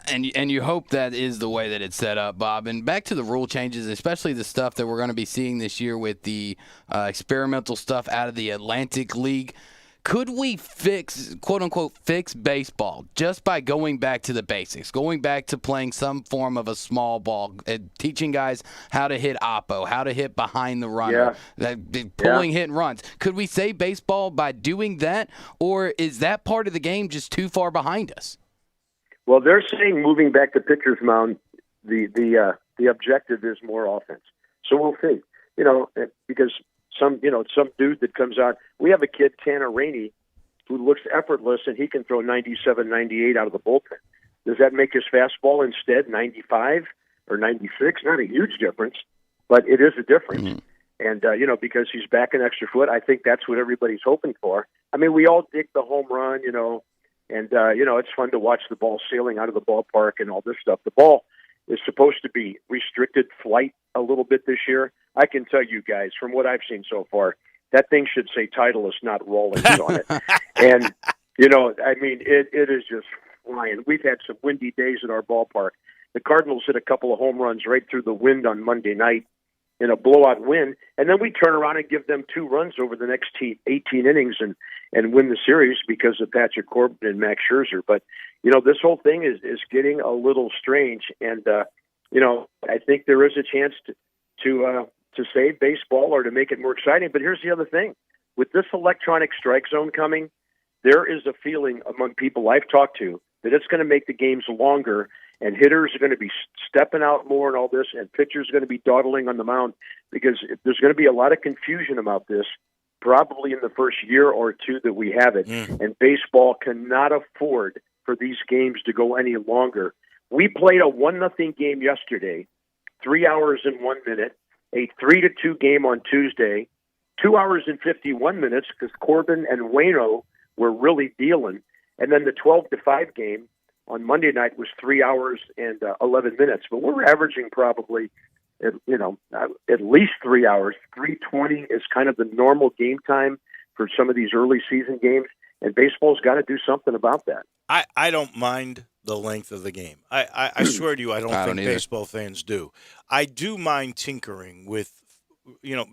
And you hope that is the way that it's set up, Bob. And back to the rule changes, especially the stuff that we're going to be seeing this year with the experimental stuff out of the Atlantic League. Could we fix, quote-unquote, fix baseball just by going back to the basics, going back to playing some form of a small ball, teaching guys how to hit oppo, how to hit behind the runner, pulling hit and runs? Could we save baseball by doing that, or is that part of the game just too far behind us? Well, they're saying moving back to pitcher's mound, the objective is more offense. So we'll see. Because some dude that comes out. We have a kid, Tanner Rainey, who looks effortless, and he can throw 97, 98 out of the bullpen. Does that make his fastball instead 95 or 96? Not a huge difference, but it is a difference. Mm-hmm. And, because he's back an extra foot, I think that's what everybody's hoping for. I mean, we all dig the home run, and, it's fun to watch the ball sailing out of the ballpark and all this stuff. The ball is supposed to be restricted flight a little bit this year. I can tell you guys, from what I've seen so far, that thing should say Titleist, not Rollins on it. And, it is just flying. We've had some windy days at our ballpark. The Cardinals hit a couple of home runs right through the wind on Monday night in a blowout win, and then we turn around and give them 2 runs over the next 18 innings and win the series because of Patrick Corbin and Max Scherzer. But, this whole thing is getting a little strange, and, I think there is a chance to save baseball or to make it more exciting. But here's the other thing. With this electronic strike zone coming, there is a feeling among people I've talked to that it's going to make the games longer, and hitters are going to be stepping out more and all this, and pitchers are going to be dawdling on the mound, because there's going to be a lot of confusion about this probably in the first year or two that we have it. And baseball cannot afford for these games to go any longer. We played a 1-0 game yesterday, 3 hours and 1 minute, a 3-2 game on Tuesday, 2 hours and 51 minutes because Corbin and Waino were really dealing. And then the 12-5 game on Monday night was 3 hours and 11 minutes. But we're averaging probably, at least 3 hours. 3:20 is kind of the normal game time for some of these early season games. And baseball's got to do something about that. I don't mind the length of the game. I swear to you, I don't think baseball fans do. I do mind tinkering with,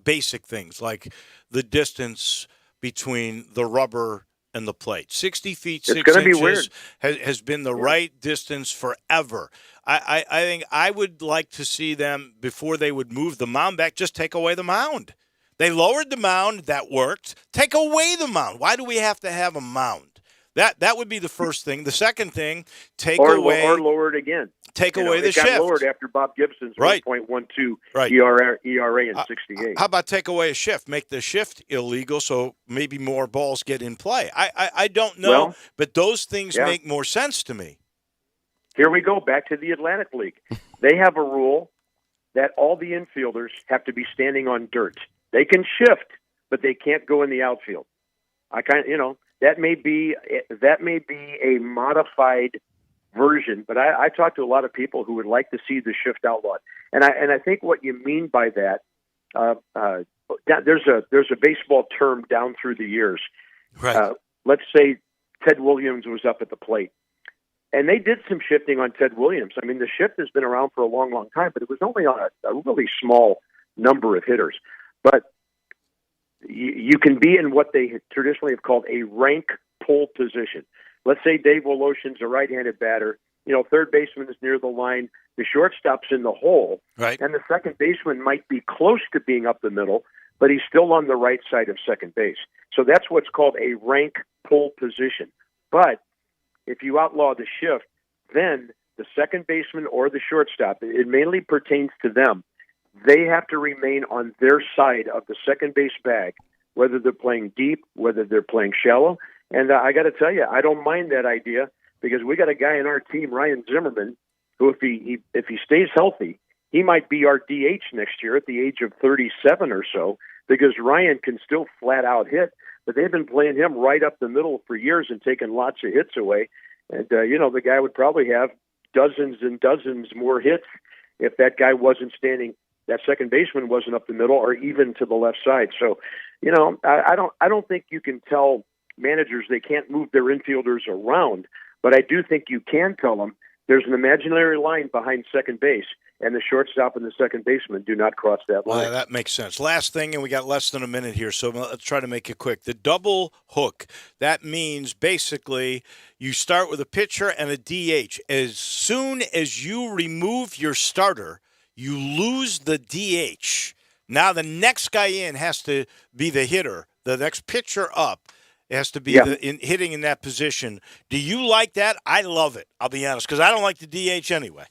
basic things like the distance between the rubber and the plate. 60 feet, 6 inches has been the right distance forever. I think I would like to see them, before they would move the mound back, just take away the mound. They lowered the mound. That worked. Take away the mound. Why do we have to have a mound? That would be the first thing. The second thing, or lower it again. Take away the shift. It got lowered after Bob Gibson's 1.12 ERA in 68. How about take away a shift? Make the shift illegal so maybe more balls get in play. I don't know, but those things make more sense to me. Here we go, back to the Atlantic League. They have a rule that all the infielders have to be standing on dirt. They can shift, but they can't go in the outfield. That may be a modified version, but I talked to a lot of people who would like to see the shift outlawed, and I think what you mean by that, there's a baseball term down through the years. Right. Let's say Ted Williams was up at the plate, and they did some shifting on Ted Williams. I mean, the shift has been around for a long, long time, but it was only on a really small number of hitters. But you can be in what they traditionally have called a rank pull position. Let's say Dave Woloshin's a right-handed batter. Third baseman is near the line. The shortstop's in the hole. Right. And the second baseman might be close to being up the middle, but he's still on the right side of second base. So that's what's called a rank pull position. But if you outlaw the shift, then the second baseman or the shortstop, it mainly pertains to them, they have to remain on their side of the second base bag, whether they're playing deep, whether they're playing shallow. And I got to tell you, I don't mind that idea, because we got a guy in our team, Ryan Zimmerman, who if he stays healthy, he might be our DH next year at the age of 37 or so, because Ryan can still flat out hit. But they've been playing him right up the middle for years and taking lots of hits away. And, the guy would probably have dozens and dozens more hits if that guy wasn't standing, that second baseman wasn't up the middle or even to the left side. So, I don't think you can tell managers they can't move their infielders around, but I do think you can tell them there's an imaginary line behind second base, and the shortstop and the second baseman do not cross that line. Well, that makes sense. Last thing, and we got less than a minute here, so let's try to make it quick. The double hook, that means basically you start with a pitcher and a DH. As soon as you remove your starter, you lose the DH. Now the next guy in has to be the hitter. The next pitcher up has to be hitting in that position. Do you like that? I love it, I'll be honest, because I don't like the DH anyway.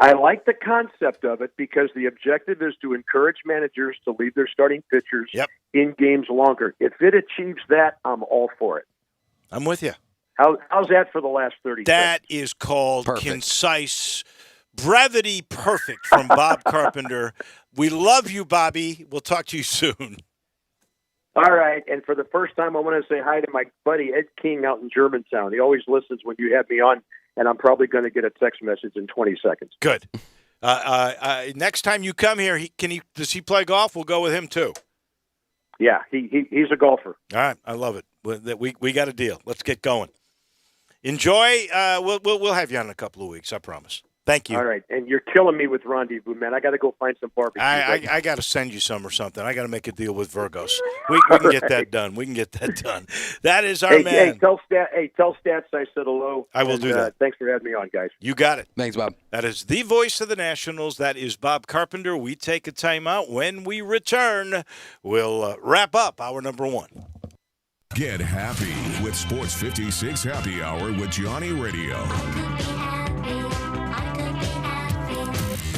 I like the concept of it because the objective is to encourage managers to leave their starting pitchers in games longer. If it achieves that, I'm all for it. I'm with you. How's that for the last 30 That seconds? is called concise, brevity perfect from Bob Carpenter. We love you, Bobby. We'll talk to you soon. All right, and for the first time, I want to say hi to my buddy Ed King out in Germantown. He always listens when you have me on, and I'm probably going to get a text message in 20 seconds. Good. Next time you come here, does he play golf? We'll go with him too. Yeah, he's a golfer. All right, I love it. We got a deal. Let's get going. Enjoy. We'll have you on in a couple of weeks. I promise. Thank you. All right, and you're killing me with Rendezvous, man. I got to go find some barbecue. I got to send you some or something. I got to make a deal with Virgos. We can get that done. We can get that done. That is our man. Hey, tell Stats I said hello. I will do that. Thanks for having me on, guys. You got it. Thanks, Bob. That is the voice of the Nationals. That is Bob Carpenter. We take a timeout. When we return, we'll wrap up hour number one. Get happy with Sports 56 Happy Hour with Johnny Radio.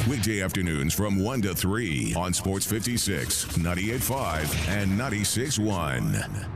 Weekday afternoons from 1 to 3 on Sports 56, 98.5, and 96.1.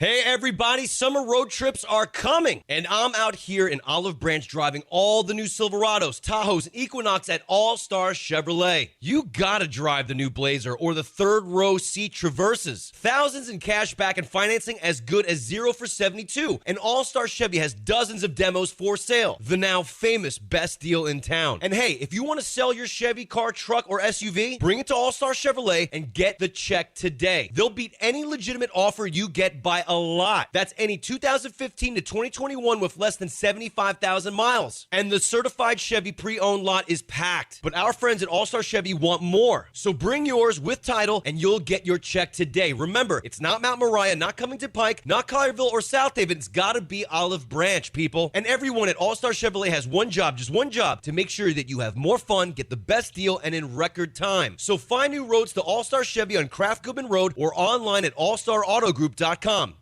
Hey everybody, summer road trips are coming, and I'm out here in Olive Branch driving all the new Silverados, Tahoes, and Equinox at All Star Chevrolet. You gotta drive the new Blazer or the third row seat Traverses. Thousands in cash back and financing as good as 0 for 72, and All Star Chevy has dozens of demos for sale. The now famous best deal in town. And hey, if you want to sell your Chevy, car, truck, or SUV, bring it to All Star Chevrolet and get the check today. They'll beat any legitimate offer you get by a lot. That's any 2015 to 2021 with less than 75,000 miles. And the certified Chevy pre-owned lot is packed. But our friends at All-Star Chevy want more. So bring yours with title and you'll get your check today. Remember, it's not Mount Moriah, not Covington Pike, not Collierville or South Haven. It's gotta be Olive Branch, people. And everyone at All-Star Chevrolet has one job, just one job, to make sure that you have more fun, get the best deal, and in record time. So find new roads to All-Star Chevy on Kraft Goodman Road or online at allstarautogroup.com.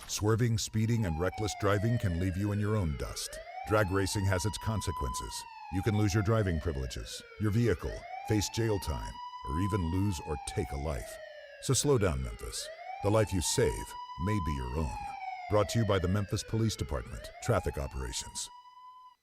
Swerving, speeding, and reckless driving can leave you in your own dust. Drag racing has its consequences. You can lose your driving privileges, your vehicle, face jail time, or even lose or take a life. So slow down, Memphis. The life you save may be your own. Brought to you by the Memphis Police Department, Traffic Operations.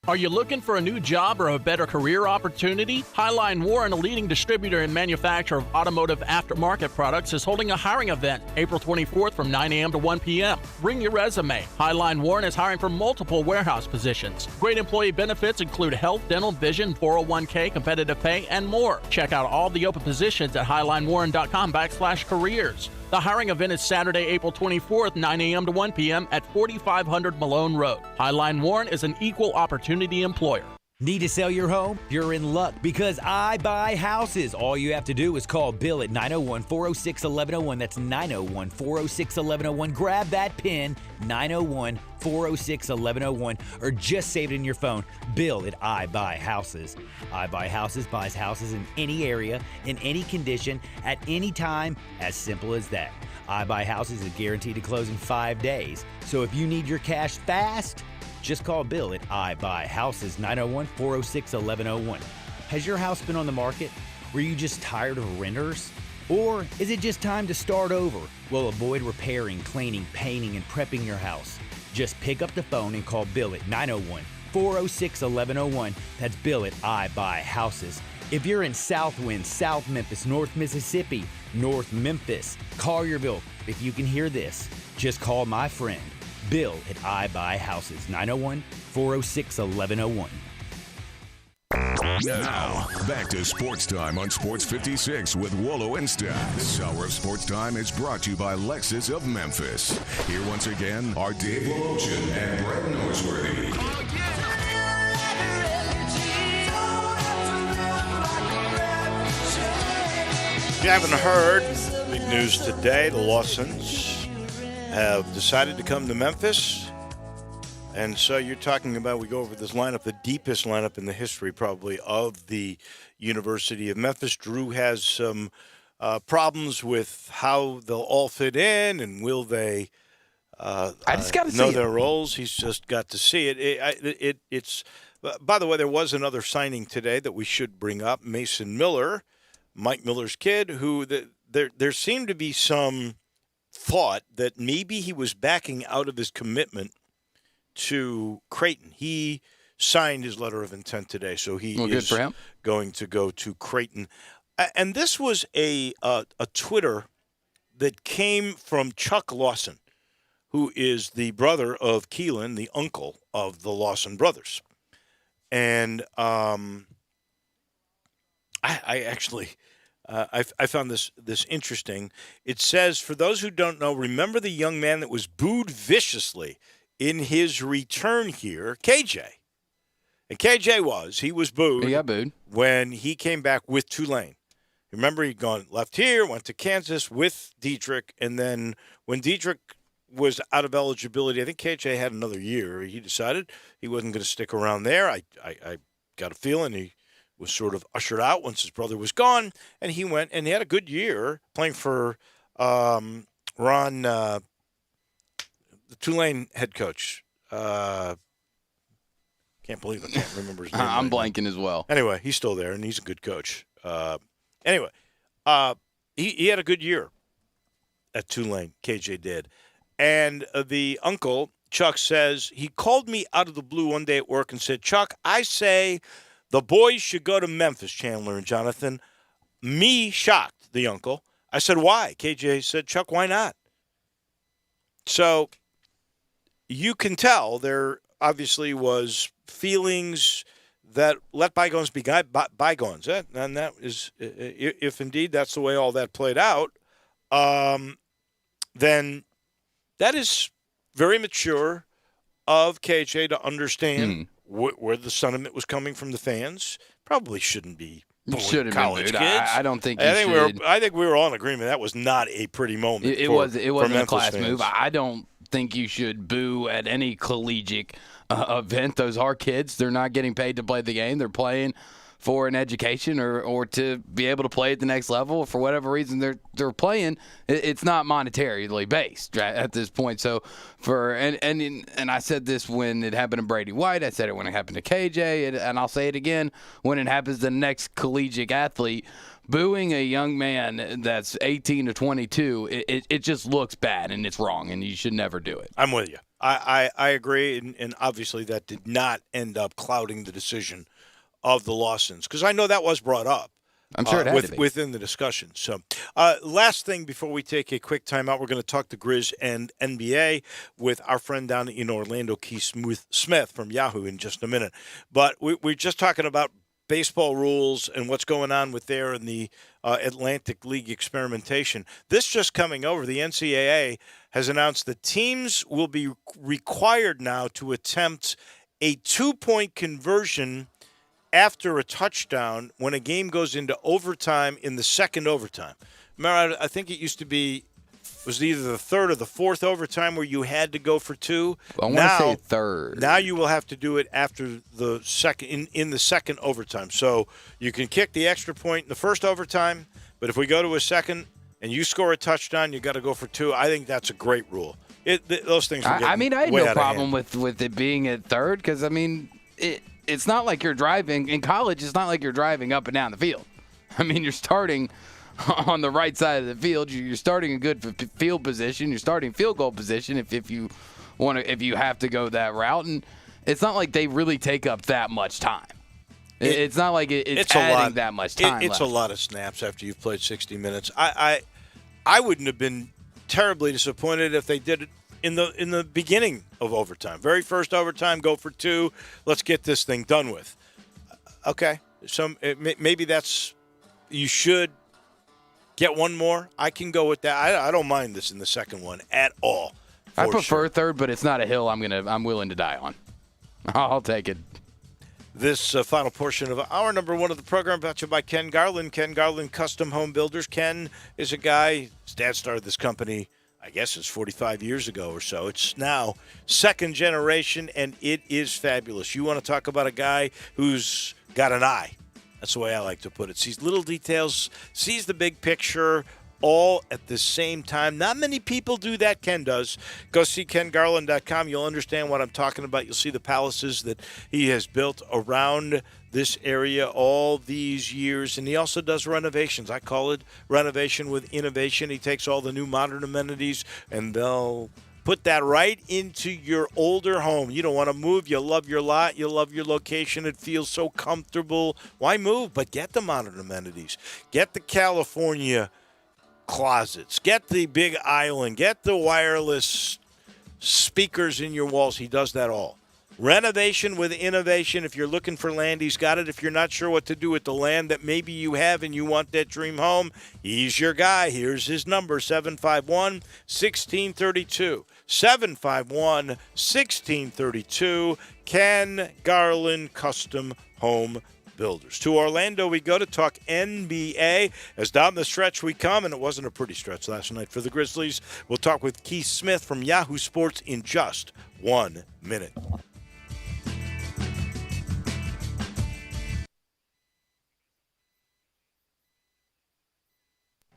Are you looking for a new job or a better career opportunity? Highline Warren, a leading distributor and manufacturer of automotive aftermarket products, is holding a hiring event April 24th from 9 a.m. to 1 p.m. Bring your resume. Highline Warren is hiring for multiple warehouse positions. Great employee benefits include health, dental, vision, 401k, competitive pay, and more. Check out all the open positions at highlinewarren.com/careers. The hiring event is Saturday, April 24th, 9 a.m. to 1 p.m. at 4500 Malone Road. Highline Warren is an equal opportunity employer. Need to sell your home? You're in luck because I buy houses. All you have to do is call Bill at 901-406-1101. That's 901-406-1101. Grab that PIN, 901-406-1101, or just save it in your phone. Bill at I Buy Houses. I Buy Houses buys houses in any area, in any condition, at any time. As simple as that. I Buy Houses is guaranteed to close in 5 days. So if you need your cash fast, just call Bill at I Buy Houses, 901-406-1101. Has your house been on the market? Were you just tired of renters? Or is it just time to start over? Well, avoid repairing, cleaning, painting, and prepping your house. Just pick up the phone and call Bill at 901-406-1101. That's Bill at I Buy Houses. If you're in Southwind, South Memphis, North Mississippi, North Memphis, Collierville, if you can hear this, just call my friend Bill at iBuyHouses, 901-406-1101. Now, back to Sports Time on Sports 56 with Wolo and Stats. This hour of Sports Time is brought to you by Lexus of Memphis. Here once again are Dave Wolochin and Brett Norsworthy. If you haven't heard, big news today, the Lawsons have decided to come to Memphis. And so you're talking about, we go over this lineup, the deepest lineup in the history probably of the University of Memphis. Drew has some problems with how they'll all fit in, and will they I just got to know see their roles. He's just got to see it. It's by the way, there was another signing today that we should bring up, Mason Miller, Mike Miller's kid, who there seemed to be some thought that maybe he was backing out of his commitment to Creighton. He signed his letter of intent today, so he is going to go to Creighton. And this was a Twitter that came from Chuck Lawson, who is the brother of Keelan, the uncle of the Lawson brothers. And I actually I found this interesting. It says, for those who don't know, remember the young man that was booed viciously in his return here, KJ. And KJ he was booed. He got booed when he came back with Tulane. Remember, he'd gone left here, went to Kansas with Dietrich, and then when Dietrich was out of eligibility, I think KJ had another year. He decided he wasn't going to stick around there. I got a feeling he was sort of ushered out once his brother was gone, and he went and he had a good year playing for Ron, the Tulane head coach. Can't believe I can't remember his name. I'm blanking as well. Anyway, he's still there, and he's a good coach. He had a good year at Tulane, KJ did. And the uncle, Chuck, says, he called me out of the blue one day at work and said, Chuck, I say the boys should go to Memphis, Chandler and Jonathan. Me shocked, the uncle. I said, why? KJ said, Chuck, why not? So you can tell there obviously was feelings that let bygones be bygones. And that is, if indeed that's the way all that played out, then that is very mature of KJ to understand where the sentiment was coming from the fans. Probably shouldn't be college kids. I don't think I think we were all in agreement that was not a pretty moment. It wasn't a class move. I don't think you should boo at any collegiate event. Those are kids. They're not getting paid to play the game. They're playing for an education or to be able to play at the next level. For whatever reason they're playing, it's not monetarily based at this point. So and I said this when it happened to Brady White. I said it when it happened to KJ, and I'll say it again when it happens to the next collegiate athlete. Booing a young man that's 18 to 22, it just looks bad, and it's wrong, and you should never do it. I'm with you. I agree, and obviously that did not end up clouding the decision of the Lawsons, because I know that was brought up. I'm sure it had to be within the discussion. So, last thing before we take a quick timeout, we're going to talk to Grizz and NBA with our friend down in Orlando, Keith Smith from Yahoo, in just a minute. But we're just talking about baseball rules and what's going on with there in the Atlantic League experimentation. This just coming over, the NCAA has announced that teams will be required now to attempt a 2-point conversion after a touchdown when a game goes into overtime in the second overtime. Remember, I think it used to be, was either the third or the fourth overtime where you had to go for two. I want to say third. Now you will have to do it after the second, in the second overtime. So you can kick the extra point in the first overtime, but if we go to a second and you score a touchdown, you got to go for two. I think that's a great rule. Those things. I had no problem with it being at third, because it's not like you're driving in college. It's not like you're driving up and down the field. I mean, you're starting on the right side of the field. You're starting a good field position. You're starting field goal position if you have to go that route. And it's not like they really take up that much time. It's not like it's adding that much time. It's a lot of snaps after you've played 60 minutes. I wouldn't have been terribly disappointed if they did it in the beginning of overtime. Very first overtime, go for 2. Let's get this thing done with. Okay, maybe that's you should get one more. I can go with that. I don't mind this in the second one at all. I prefer third, but it's not a hill I'm willing to die on. I'll take it. This final portion of hour number 1 of the program brought to you by Ken Garland. Ken Garland Custom Home Builders. Ken is a guy, his dad started this company, I guess it's 45 years ago or so. It's now second generation, and it is fabulous. You want to talk about a guy who's got an eye. That's the way I like to put it. Sees little details, sees the big picture, all at the same time. Not many people do that. Ken does. Go see KenGarland.com. You'll understand what I'm talking about. You'll see the palaces that he has built around this area all these years. And he also does renovations. I call it renovation with innovation. He takes all the new modern amenities and they'll put that right into your older home. You don't want to move. You love your lot. You love your location. It feels so comfortable. Why move? But get the modern amenities. Get the California closets. Get the big island. Get the wireless speakers in your walls. He does that all. Renovation with innovation. If you're looking for land, he's got it. If you're not sure what to do with the land that maybe you have and you want that dream home, he's your guy. Here's his number, 751-1632. 751-1632. Ken Garland Custom Home Builders. To Orlando we go to talk NBA. As down the stretch we come, and it wasn't a pretty stretch last night for the Grizzlies. We'll talk with Keith Smith from Yahoo Sports in just 1 minute.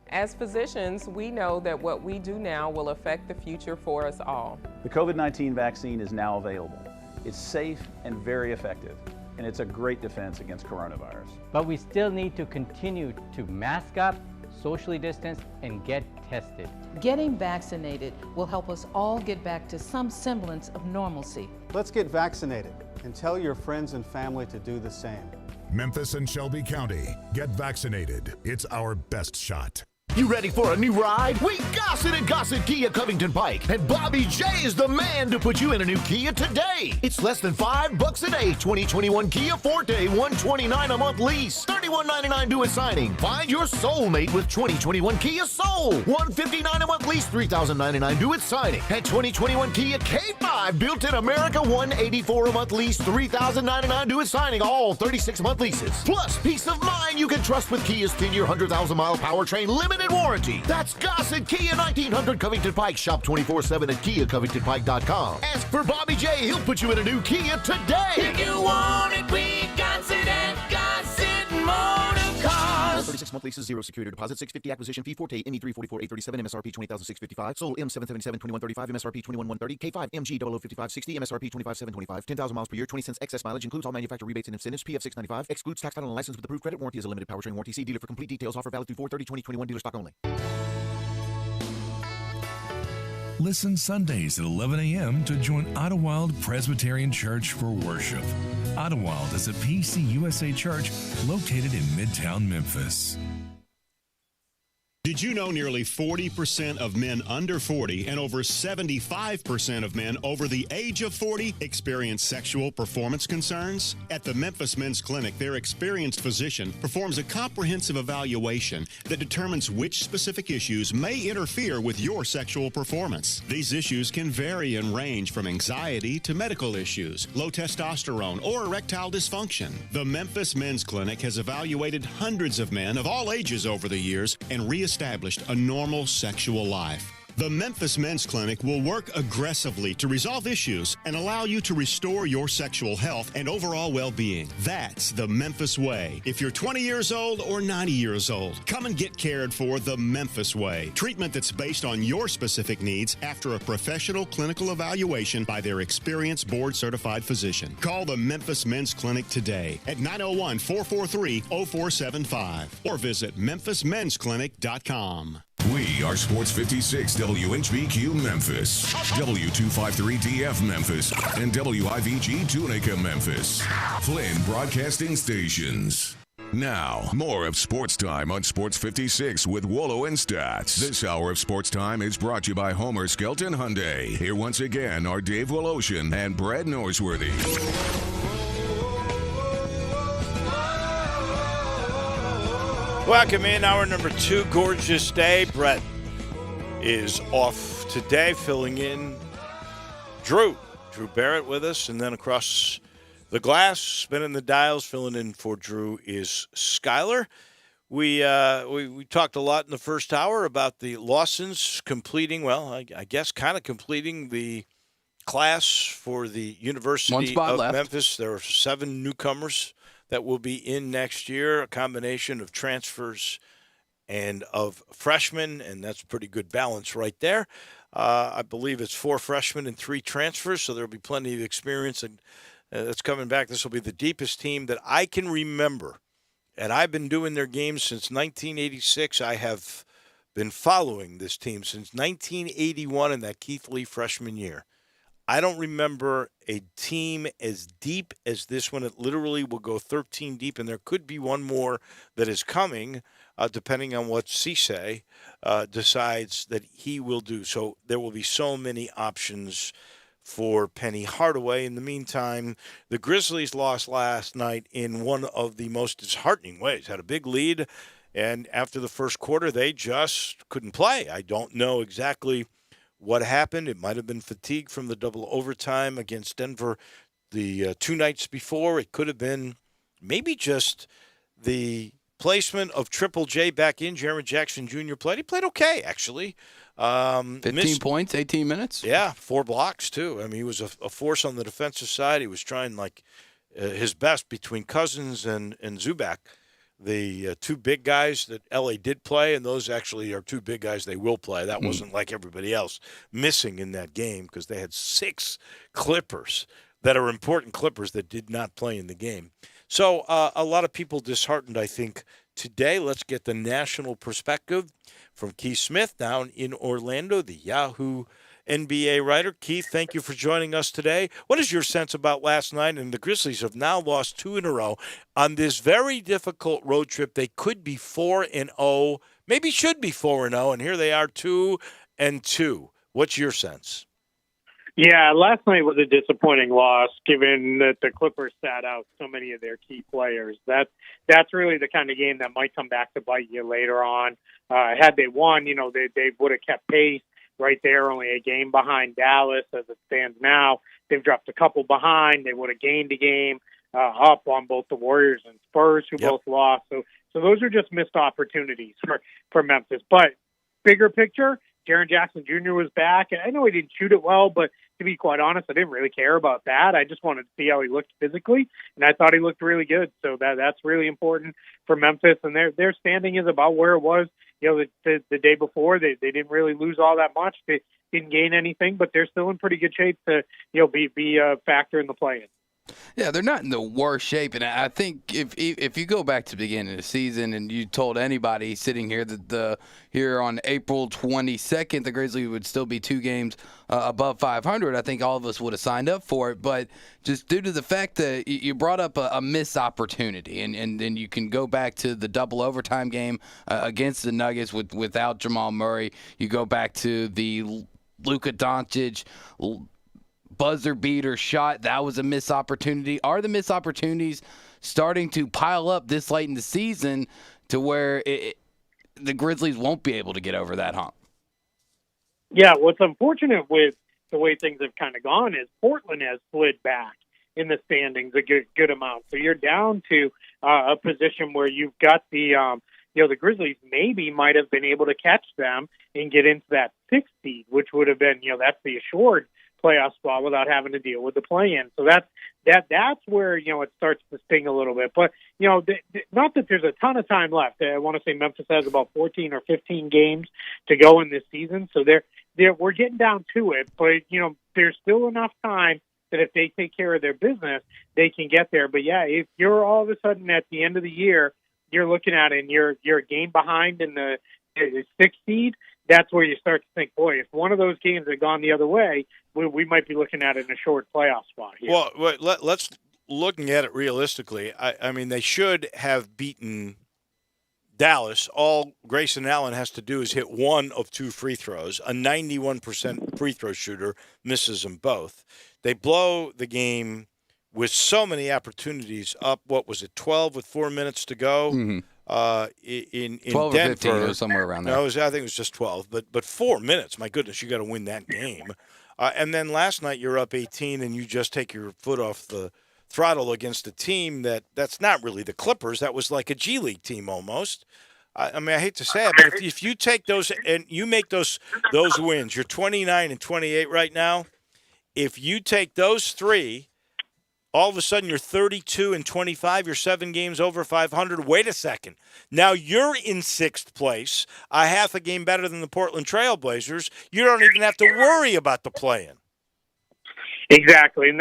As physicians, we know that what we do now will affect the future for us all. The COVID-19 vaccine is now available. It's safe and very effective, and it's a great defense against coronavirus. But we still need to continue to mask up, socially distance, and get tested. Getting vaccinated will help us all get back to some semblance of normalcy. Let's get vaccinated and tell your friends and family to do the same. Memphis and Shelby County, get vaccinated. It's our best shot. You ready for a new ride? We Gossett and Gossett Kia Covington Pike. And Bobby J is the man to put you in a new Kia today. It's less than $5 a day. 2021 Kia Forte, $129 a month lease. $31.99 due at signing. Find your soulmate with 2021 Kia Soul. $159 a month lease, $3,099 due at signing. And 2021 Kia K5 built in America, $184 a month lease, $3,099 due at signing. All 36-month leases. Plus, peace of mind you can trust with Kia's 10-year, 100,000-mile powertrain limited warranty. That's Gossett Kia 1900 Covington Pike. Shop 24/7 at KiaCovingtonPike.com. Ask for Bobby J. He'll put you in a new Kia today. If you want it, we Gossett and Gossett Motor Cars. 36-month leases, 0 security deposit, $650 acquisition fee, Forte, ME344-837, MSRP $20,655. Sold M777-2135, MSRP $21,130. K5 MG 005560, MSRP $25,725. 10,000 miles per year, 20 cents excess mileage, includes all manufacturer rebates and incentives, PF $695. Excludes tax title and license with approved credit. Warranty is a limited powertrain warranty. See dealer for complete details. Offer valid through 4/30/2021. Dealer stock only. Listen Sundays at 11 a.m. to join Idlewild Presbyterian Church for worship. Idlewild is a PCUSA church located in Midtown Memphis. Did you know nearly 40% of men under 40 and over 75% of men over the age of 40 experience sexual performance concerns? At the Memphis Men's Clinic, their experienced physician performs a comprehensive evaluation that determines which specific issues may interfere with your sexual performance. These issues can vary and range from anxiety to medical issues, low testosterone, or erectile dysfunction. The Memphis Men's Clinic has evaluated hundreds of men of all ages over the years and reestablished a normal sexual life. The Memphis Men's Clinic will work aggressively to resolve issues and allow you to restore your sexual health and overall well-being. That's the Memphis way. If you're 20 years old or 90 years old, come and get cared for the Memphis way. Treatment that's based on your specific needs after a professional clinical evaluation by their experienced board-certified physician. Call the Memphis Men's Clinic today at 901-443-0475 or visit memphismensclinic.com. We are Sports 56 WHBQ Memphis, W253DF Memphis, and WIVG Tunica Memphis. Flynn Broadcasting Stations. Now, more of Sports Time on Sports 56 with Wolo and Stats. This hour of Sports Time is brought to you by Homer Skelton Hyundai. Here once again are Dave Woloshin and Brad Norsworthy. Welcome in, hour number 2, gorgeous day. Brett is off today, filling in Drew Barrett with us, and then across the glass, spinning the dials, filling in for Drew is Skyler. We talked a lot in the first hour about the Lawsons completing, well, I guess kind of completing the class for the University of Memphis. There are 7 newcomers that will be in next year, a combination of transfers and of freshmen, and that's a pretty good balance right there. I believe it's 4 freshmen and 3 transfers, so there'll be plenty of experience and that's coming back. This will be the deepest team that I can remember. And I've been doing their games since 1986. I have been following this team since 1981 in that Keith Lee freshman year. I don't remember a team as deep as this one. It literally will go 13 deep, and there could be one more that is coming, depending on what Cisse decides that he will do. So there will be so many options for Penny Hardaway. In the meantime, the Grizzlies lost last night in one of the most disheartening ways. Had a big lead, and after the first quarter, they just couldn't play. I don't know exactly what happened. It might have been fatigue from the double overtime against Denver the 2 nights before. It could have been maybe just the placement of Triple J back in. Jaren Jackson Jr. played. He played okay, actually. 15 points, 18 minutes? Yeah, 4 blocks, too. I mean, he was a force on the defensive side. He was trying, his best between Cousins and Zubac, the 2 big guys that L.A. did play, and those actually are 2 big guys they will play. That wasn't like everybody else missing in that game because they had 6 Clippers that are important Clippers that did not play in the game. So a lot of people disheartened, I think, today. Let's get the national perspective from Keith Smith down in Orlando, the Yahoo NBA writer. Keith, thank you for joining us today. What is your sense about last night? And the Grizzlies have now lost 2 in a row on this very difficult road trip. They could be 4-0, maybe should be 4-0, and here they are 2-2. What's your sense? Yeah, last night was a disappointing loss, given that the Clippers sat out so many of their key players. That's really the kind of game that might come back to bite you later on. Had they won, they would have kept pace right there, only a game behind Dallas as it stands now. They've dropped a couple behind. They would have gained a game up on both the Warriors and Spurs, who both lost. So those are just missed opportunities for Memphis. But bigger picture, Jaren Jackson Jr. was back. And I know he didn't shoot it well, but to be quite honest, I didn't really care about that. I just wanted to see how he looked physically, and I thought he looked really good. So that's really important for Memphis, and their standing is about where it was. The day before, they didn't really lose all that much. They didn't gain anything, but they're still in pretty good shape to be a factor in the play-in. Yeah, they're not in the worst shape, and I think if you go back to the beginning of the season and you told anybody sitting here that here on April 22nd the Grizzlies would still be 2 games above 500, I think all of us would have signed up for it. But just due to the fact that you brought up a missed opportunity, and then you can go back to the double overtime game against the Nuggets without Jamal Murray. You go back to the Luka Doncic buzzer beater shot. That was a missed opportunity. Are the missed opportunities starting to pile up this late in the season to where the Grizzlies won't be able to get over that hump? Yeah, what's unfortunate with the way things have kind of gone is Portland has slid back in the standings a good amount. So you're down to a position where you've got the Grizzlies maybe might have been able to catch them and get into that 6th seed, which would have been, that's the assured playoff spot without having to deal with the play-in. So that's where, it starts to sting a little bit. But, not that there's a ton of time left. I want to say Memphis has about 14 or 15 games to go in this season. So we're getting down to it. But, there's still enough time that if they take care of their business, they can get there. But, yeah, if you're all of a sudden at the end of the year, you're looking at it and you're a game behind in the a 6 seed, that's where you start to think, boy, if one of those games had gone the other way, we might be looking at it in a short playoff spot here. Well, let's looking at it realistically. I mean, they should have beaten Dallas. All Grayson Allen has to do is hit one of two free throws. A 91% free throw shooter misses them both. They blow the game with so many opportunities up. What was it, 12 with 4 minutes to go? Mm-hmm. In 12 Denver, or 15, it was somewhere around there. No, I think it was just 12. But 4 minutes, my goodness, you got to win that game. And then last night you're up 18 and you just take your foot off the throttle against a team that's not really the Clippers. That was like a G League team almost. I mean, I hate to say it, but if you take those and you make those wins, you're 29 and 28 right now. If you take those three, all of a sudden you're 32 and 25. You're 7 games over 500. Wait a second. Now you're in 6th place, a half a game better than the Portland Trail Blazers. You don't even have to worry about the play-in. Exactly, and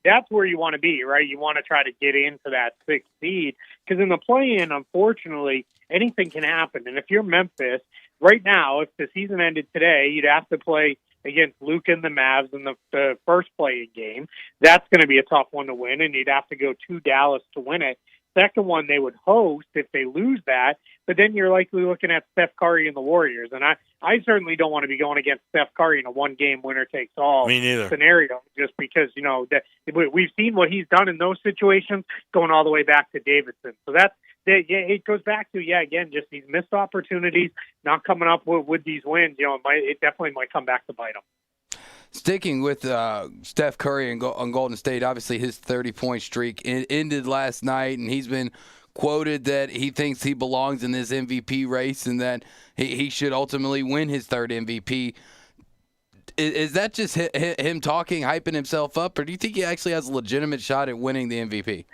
that's where you want to be, right? You want to try to get into that 6th seed because in the play-in, unfortunately, anything can happen. And if you're Memphis, right now, if the season ended today, you'd have to play against Luka and the Mavs in the first play-in game. That's going to be a tough one to win, and you'd have to go to Dallas to win it. Second one, they would host if they lose that, but then you're likely looking at Steph Curry and the Warriors. And I certainly don't want to be going against Steph Curry in a one-game winner-takes-all scenario just because, that we've seen what he's done in those situations going all the way back to Davidson. So it goes back to, again, just these missed opportunities, not coming up with these wins. It definitely might come back to bite them. Sticking with Steph Curry on Golden State, obviously his 30-point streak ended last night, and he's been quoted that he thinks he belongs in this MVP race and that he should ultimately win his third MVP. Is that just him talking, hyping himself up, or do you think he actually has a legitimate shot at winning the MVP?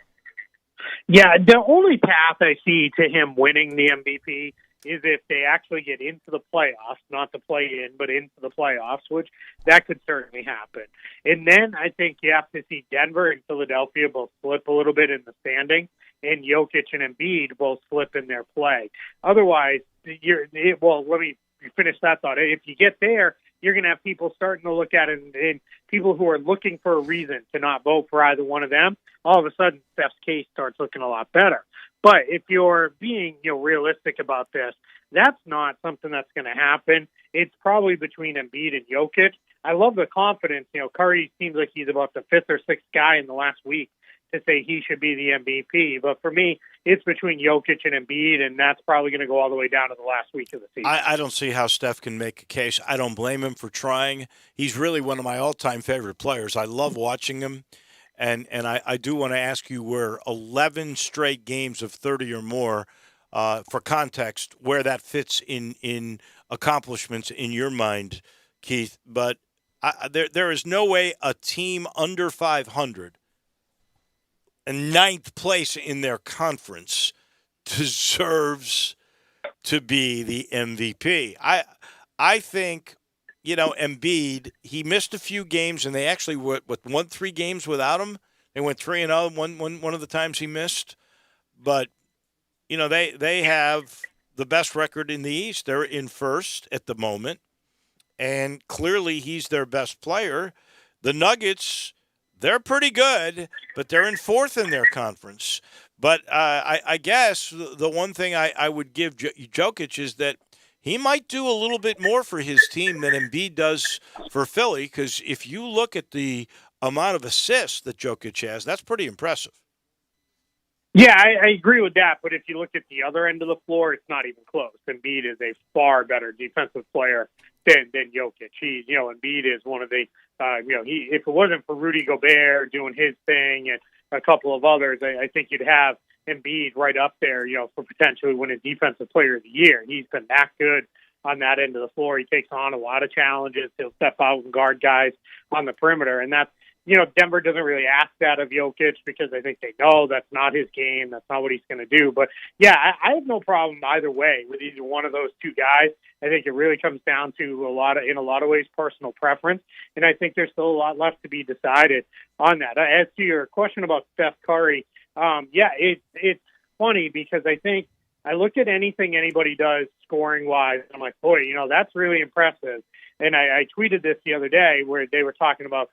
Yeah, the only path I see to him winning the MVP is if they actually get into the playoffs, not the play-in, but into the playoffs, which that could certainly happen. And then I think you have to see Denver and Philadelphia both slip a little bit in the standing, and Jokic and Embiid both slip in their play. Otherwise, let me finish that thought. If you get there, you're going to have people starting to look at it, and people who are looking for a reason to not vote for either one of them, all of a sudden Steph's case starts looking a lot better. But if you're being realistic about this, that's not something that's going to happen. It's probably between Embiid and Jokic. I love the confidence. Curry seems like he's about the 5th or 6th guy in the last week to say he should be the MVP. But for me, it's between Jokic and Embiid, and that's probably going to go all the way down to the last week of the season. I don't see how Steph can make a case. I don't blame him for trying. He's really one of my all-time favorite players. I love watching him. And I do want to ask you where 11 straight games of 30 or more, for context, where that fits in accomplishments in your mind, Keith. But there is no way a team under 500 and 9th place in their conference deserves to be the MVP. I think, Embiid, he missed a few games, and they actually won 3 games without him. They went 3-0 one of the times he missed. But, they have the best record in the East. They're in first at the moment, and clearly he's their best player. The Nuggets, they're pretty good, but they're in 4th in their conference. But I guess the one thing I would give Jokic is that he might do a little bit more for his team than Embiid does for Philly, because if you look at the amount of assists that Jokic has, that's pretty impressive. Yeah, I agree with that. But if you look at the other end of the floor, it's not even close. Embiid is a far better defensive player than Jokic. Embiid is one of the, if it wasn't for Rudy Gobert doing his thing and a couple of others, I think you'd have Embiid right up there, for potentially winning Defensive Player of the Year. He's been that good on that end of the floor. He takes on a lot of challenges. He'll step out and guard guys on the perimeter. And that's, Denver doesn't really ask that of Jokic because I think they know that's not his game. That's not what he's going to do. But, yeah, I have no problem either way with either one of those two guys. I think it really comes down to in a lot of ways, personal preference. And I think there's still a lot left to be decided on that. As to your question about Steph Curry, it's funny because I think I look at anything anybody does scoring-wise. I'm like, boy, that's really impressive. And I tweeted this the other day where they were talking about,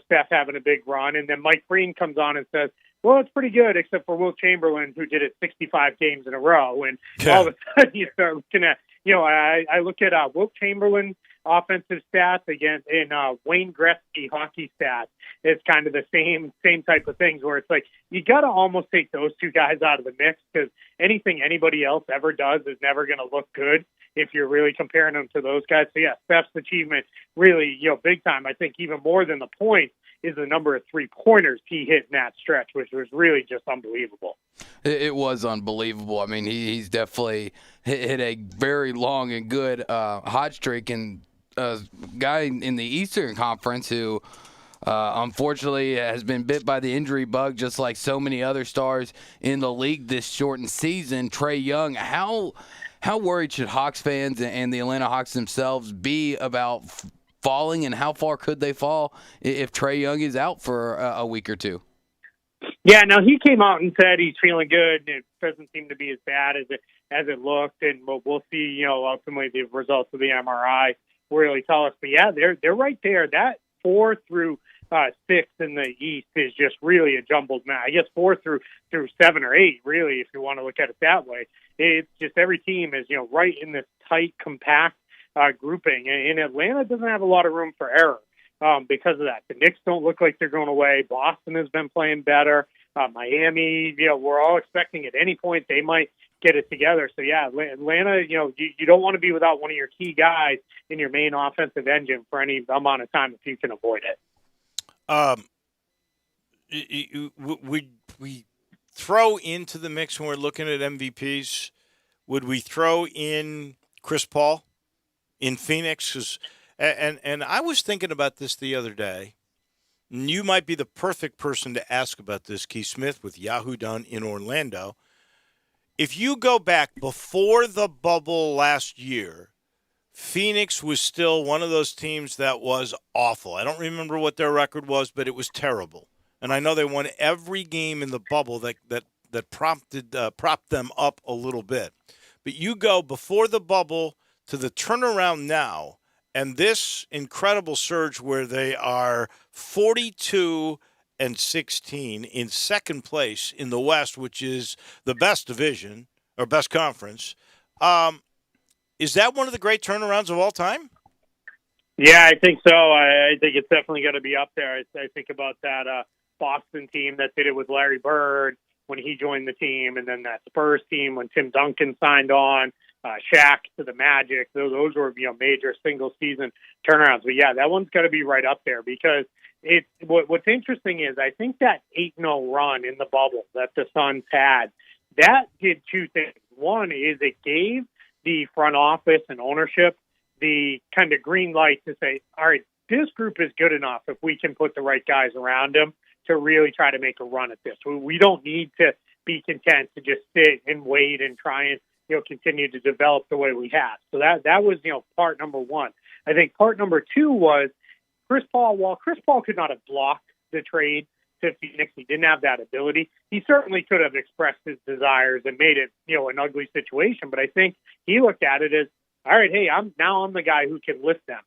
Steph having a big run, and then Mike Breen comes on and says, well, it's pretty good, except for Wilt Chamberlain, who did it 65 games in a row. And all of a sudden you start looking at, I look at Wilt Chamberlain's offensive stats against in Wayne Gretzky hockey stats. It's kind of the same type of things where it's like you got to almost take those two guys out of the mix, because anything anybody else ever does is never going to look good if you're really comparing them to those guys. So, yeah, Steph's achievement really, big time. I think even more than the points is the number of three-pointers he hit in that stretch, which was really just unbelievable. It was unbelievable. I mean, he's definitely hit a very long and good hot streak, and a guy in the Eastern Conference who unfortunately has been bit by the injury bug, just like so many other stars in the league this shortened season. Trae Young, how worried should Hawks fans and the Atlanta Hawks themselves be about falling, and how far could they fall if Trae Young is out for a week or two? Yeah, no, he came out and said he's feeling good. It doesn't seem to be as bad as it looked, and we'll see. Ultimately the results of the MRI will really tell us. But yeah, they're right there. That 4 through 6 in the East is just really a jumbled mess. I guess 4 through 7 or 8, really, if you want to look at it that way. It's just every team is right in this tight, compact grouping, and Atlanta doesn't have a lot of room for error because of that. The Knicks don't look like they're going away. Boston has been playing better. Miami, we're all expecting at any point they might get it together. So yeah, Atlanta, you don't want to be without one of your key guys in your main offensive engine for any amount of time if you can avoid it. We throw into the mix when we're looking at MVPs. Would we throw in Chris Paul in Phoenix? And I was thinking about this the other day. And you might be the perfect person to ask about this, Keith Smith with Yahoo Done in Orlando. If you go back before the bubble last year, Phoenix was still one of those teams that was awful. I don't remember what their record was, but it was terrible. And I know they won every game in the bubble that propped them up a little bit. But you go before the bubble to the turnaround now, and this incredible surge where they are 42-16 in second place in the West, which is the best division or best conference. Is that one of the great turnarounds of all time? Yeah, I think so. I think it's definitely going to be up there. I think about that Boston team that did it with Larry Bird when he joined the team, and then that Spurs team when Tim Duncan signed on, Shaq to the Magic. Those were major single-season turnarounds. But, yeah, that one's got to be right up there because what's interesting is I think that 8-0 run in the bubble that the Suns had, that did two things. One is it gave the front office and ownership the kind of green light to say, all right, this group is good enough if we can put the right guys around them to really try to make a run at this. We don't need to be content to just sit and wait and try and continue to develop the way we have. So that was part number one. I think part number two was Chris Paul. While Chris Paul could not have blocked the trade to Phoenix, he didn't have that ability. He certainly could have expressed his desires and made it an ugly situation. But I think he looked at it as, all right, hey, I'm the guy who can lift them.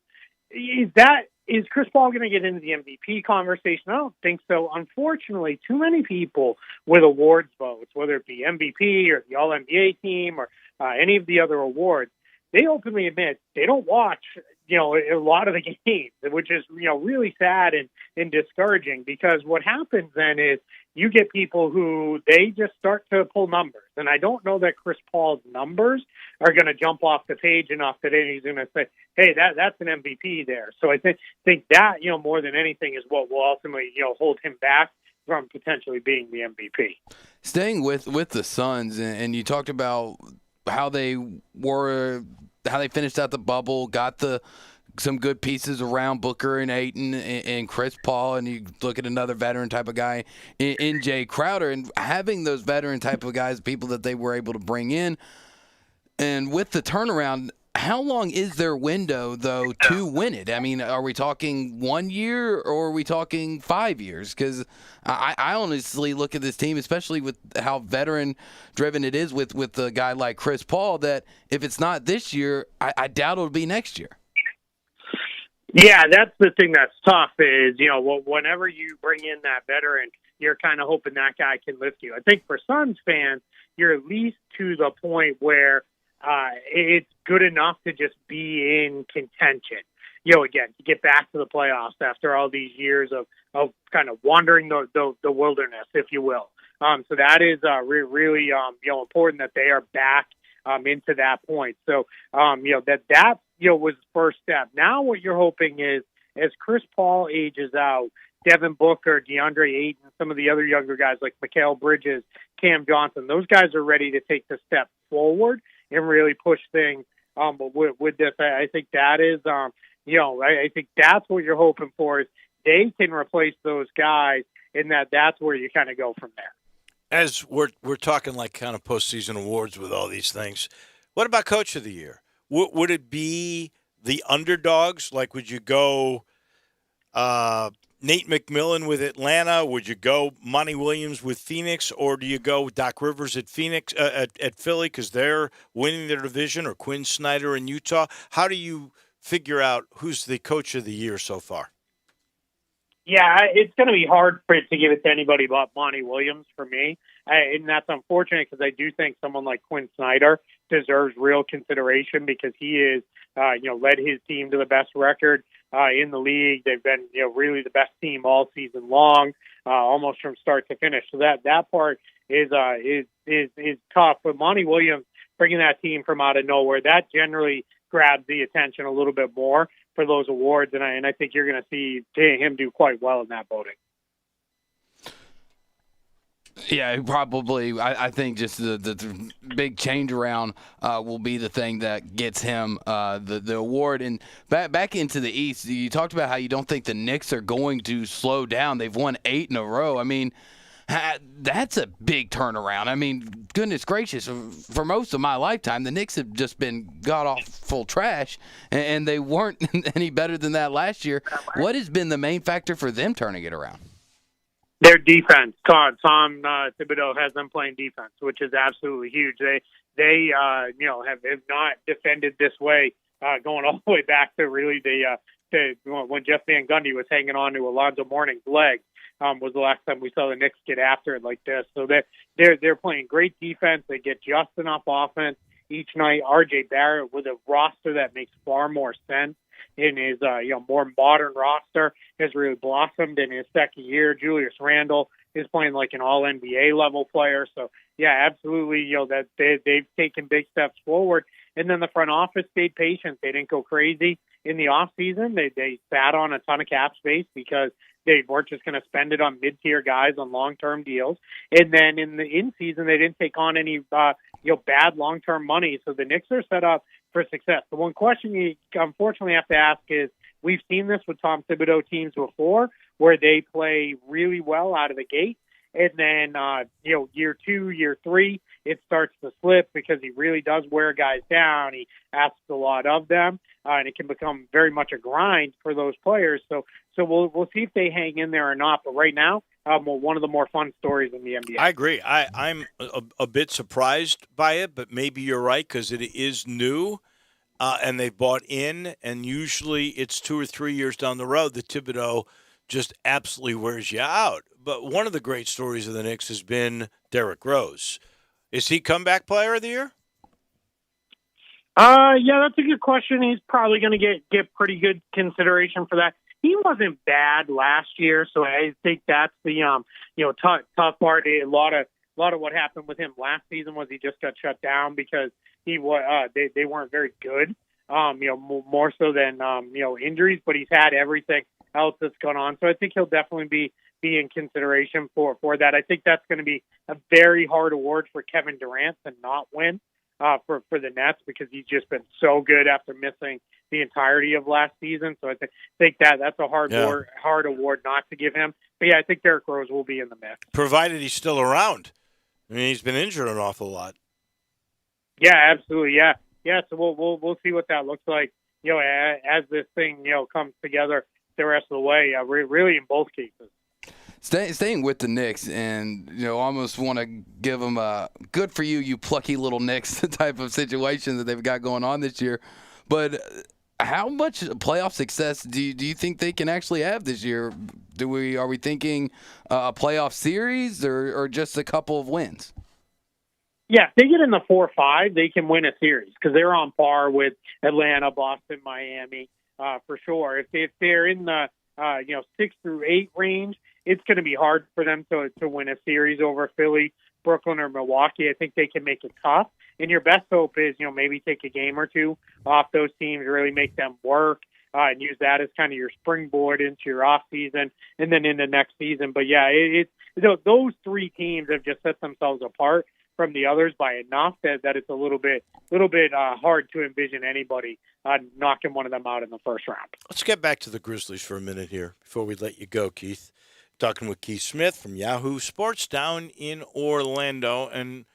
Is Chris Paul going to get into the MVP conversation? I don't think so. Unfortunately, too many people with awards votes, whether it be MVP or the All-NBA team or any of the other awards, they openly admit they don't watch, a lot of the games, which is, really sad and discouraging because what happens then is you get people who they just start to pull numbers. And I don't know that Chris Paul's numbers are going to jump off the page enough that he's going to say, hey, that's an MVP there. So I think that, more than anything is what will ultimately, hold him back from potentially being the MVP. Staying with the Suns, and you talked about how they finished out the bubble, got some good pieces around Booker and Ayton and Chris Paul, and you look at another veteran type of guy in Jay Crowder, and having those veteran type of guys, people that they were able to bring in. And with the turnaround, How long is their window, though, to win it? I mean, are we talking 1 year or are we talking 5 years? Because I honestly look at this team, especially with how veteran-driven it is with a guy like Chris Paul, that if it's not this year, I doubt it'll be next year. Yeah, that's the thing that's tough is, whenever you bring in that veteran, you're kind of hoping that guy can lift you. I think for Suns fans, you're at least to the point where it's good enough to just be in contention. Again, to get back to the playoffs after all these years of kind of wandering the wilderness, if you will. So that is really important that they are back into that point. So that was first step. Now what you're hoping is, as Chris Paul ages out, Devin Booker, DeAndre Ayton, some of the other younger guys like Mikal Bridges, Cam Johnson, those guys are ready to take the step forward and really push things. But with this, I think that is, I think that's what you're hoping for is they can replace those guys, and that's where you kind of go from there. As we're talking like kind of postseason awards with all these things, what about Coach of the Year? Would it be the underdogs? Like, would you go Nate McMillan with Atlanta? Would you go Monty Williams with Phoenix, or do you go Doc Rivers at Phoenix at Philly because they're winning their division, or Quinn Snyder in Utah? How do you figure out who's the Coach of the Year so far? Yeah, it's going to be hard for it to give it to anybody but Monty Williams for me. And that's unfortunate because I do think someone like Quinn Snyder deserves real consideration because he is, led his team to the best record in the league. They've been, really the best team all season long, almost from start to finish. So that part is tough. But Monty Williams bringing that team from out of nowhere, that generally grabs the attention a little bit more for those awards, and I think you're going to see him do quite well in that voting. Yeah, probably. I think just the big change around will be the thing that gets him the award. And back into the East, you talked about how you don't think the Knicks are going to slow down. They've won 8 in a row. I mean, that's a big turnaround. I mean, goodness gracious, for most of my lifetime, the Knicks have just been god-awful trash, and they weren't any better than that last year. What has been the main factor for them turning it around? Their defense. Tom Thibodeau has them playing defense, which is absolutely huge. They have not defended this way going all the way back to really when Jeff Van Gundy was hanging on to Alonzo Mourning's leg. Was the last time we saw the Knicks get after it like this. So they're playing great defense. They get just enough offense each night. RJ Barrett with a roster that makes far more sense in his more modern roster has really blossomed in his second year. Julius Randle is playing like an all NBA level player. So yeah, absolutely. That they've taken big steps forward. And then the front office stayed patient. They didn't go crazy in the off season. They sat on a ton of cap space because they weren't just going to spend it on mid-tier guys on long-term deals. And then in the in-season, they didn't take on any bad long-term money. So the Knicks are set up for success. The one question you unfortunately have to ask is, we've seen this with Tom Thibodeau teams before where they play really well out of the gate. And then, year 2, year 3, it starts to slip because he really does wear guys down. He asks a lot of them, and it can become very much a grind for those players. So we'll see if they hang in there or not. But right now, one of the more fun stories in the NBA. I agree. I'm a bit surprised by it, but maybe you're right because it is new, and they bought in, and usually it's 2 or 3 years down the road that Thibodeau just absolutely wears you out. But one of the great stories of the Knicks has been Derrick Rose. Is he comeback player of the year? Yeah, that's a good question. He's probably going to get pretty good consideration for that. He wasn't bad last year, so I think that's the tough part. A lot of what happened with him last season was he just got shut down because they weren't very good. More so than injuries, but he's had everything else that's gone on. So I think he'll definitely be in consideration for that. I think that's going to be a very hard award for Kevin Durant to not win for the Nets because he's just been so good after missing the entirety of last season. So I think that's a hard award not to give him. But yeah, I think Derrick Rose will be in the mix. Provided he's still around. I mean, he's been injured an awful lot. Yeah, absolutely. Yeah. So we'll see what that looks like. As this thing comes together the rest of the way. Really in both cases. Staying with the Knicks, and almost want to give them a good for you, you plucky little Knicks type of situation that they've got going on this year. But how much playoff success do you think they can actually have this year? Are we thinking a playoff series or just a couple of wins? Yeah, if they get in the 4-5, they can win a series because they're on par with Atlanta, Boston, Miami, for sure. If they're in the 6 through 8 range, it's going to be hard for them to win a series over Philly, Brooklyn, or Milwaukee. I think they can make it tough. And your best hope is, maybe take a game or two off those teams, really make them work, and use that as kind of your springboard into your off season and then into next season. But yeah, those three teams have just set themselves apart from the others by enough that it's a little bit hard to envision anybody knocking one of them out in the first round. Let's get back to the Grizzlies for a minute here before we let you go, Keith. Talking with Keith Smith from Yahoo Sports down in Orlando, and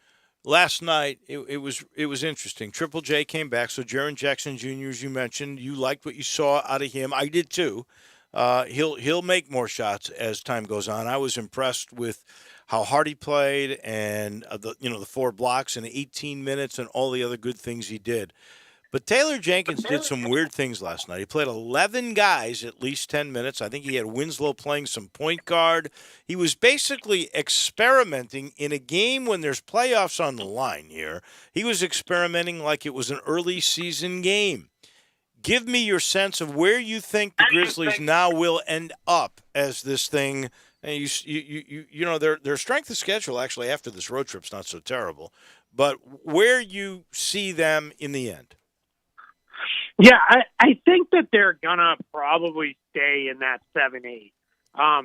last night it was interesting. Triple J came back, so Jaren Jackson Jr., as you mentioned, you liked what you saw out of him. I did too. He'll make more shots as time goes on. I was impressed with how hard he played and the 4 blocks in 18 minutes and all the other good things he did. But Taylor Jenkins did some weird things last night. He played 11 guys at least 10 minutes. I think he had Winslow playing some point guard. He was basically experimenting in a game when there's playoffs on the line here. He was experimenting like it was an early season game. Give me your sense of where you think the Grizzlies now will end up as this thing. And their strength of schedule actually after this road trip's not so terrible, but where you see them in the end. Yeah, I think that they're gonna probably stay in that 7-8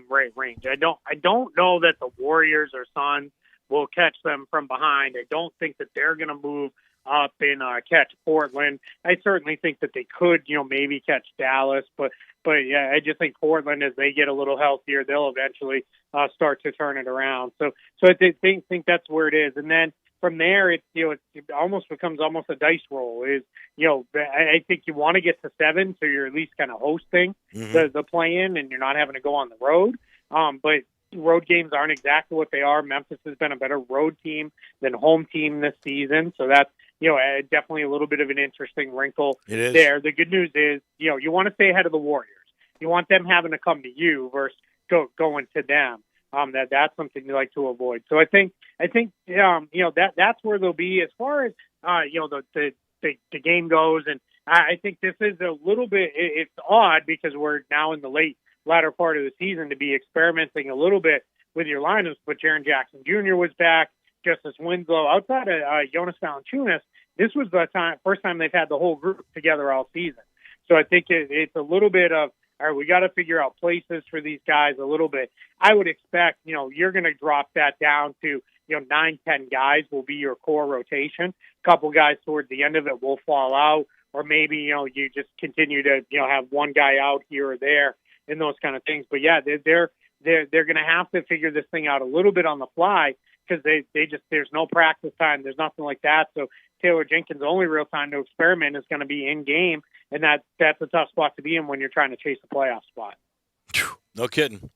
range. I don't know that the Warriors or Suns will catch them from behind. I don't think that they're gonna move up and catch Portland. I certainly think that they could, maybe catch Dallas, but yeah, I just think Portland, as they get a little healthier, they'll eventually start to turn it around. So I think that's where it is, and then from there, it almost becomes almost a dice roll. I think you want to get to 7, so you're at least kind of hosting the play-in, and you're not having to go on the road. But road games aren't exactly what they are. Memphis has been a better road team than home team this season, so that's definitely a little bit of an interesting wrinkle there. The good news is you want to stay ahead of the Warriors. You want them having to come to you versus going to them. That's something you like to avoid. So I think that's where they'll be as far as the game goes. And I think this is a little bit, it's odd because we're now in the latter part of the season to be experimenting a little bit with your lineups. But Jaren Jackson Jr. was back, Justice Winslow, outside of Jonas Valanciunas. This was the first time they've had the whole group together all season. So I think it's a little bit of, all right, we got to figure out places for these guys a little bit. I would expect, you're going to drop that down to, 9, 10 guys will be your core rotation. A couple guys towards the end of it will fall out, or maybe, you just continue to, have one guy out here or there and those kind of things. But yeah, they're going to have to figure this thing out a little bit on the fly because there's no practice time. There's nothing like that. So Taylor Jenkins' only real time to experiment is going to be in game. And that's a tough spot to be in when you're trying to chase a playoff spot. No kidding.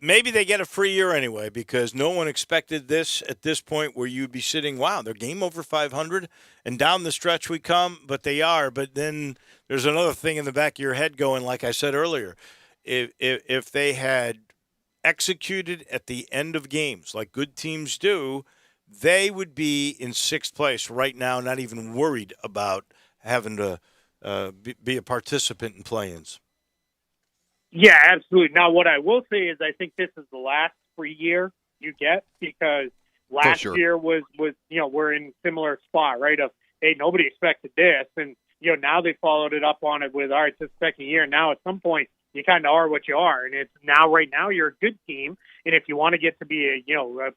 Maybe they get a free year anyway because no one expected this at this point where you'd be sitting, wow, they're game over 500 and down the stretch we come, but they are. But then there's another thing in the back of your head going, like I said earlier, if they had executed at the end of games like good teams do, they would be in 6th place right now, not even worried about having to be a participant in play-ins. Yeah, absolutely. Now, what I will say is I think this is the last free year you get because last year was we're in a similar spot, right? Of, hey, nobody expected this. And, now they followed it up on it with, all right, it's the second year. Now, at some point, you kind of are what you are. And it's now, right now, you're a good team. And if you want to get to be a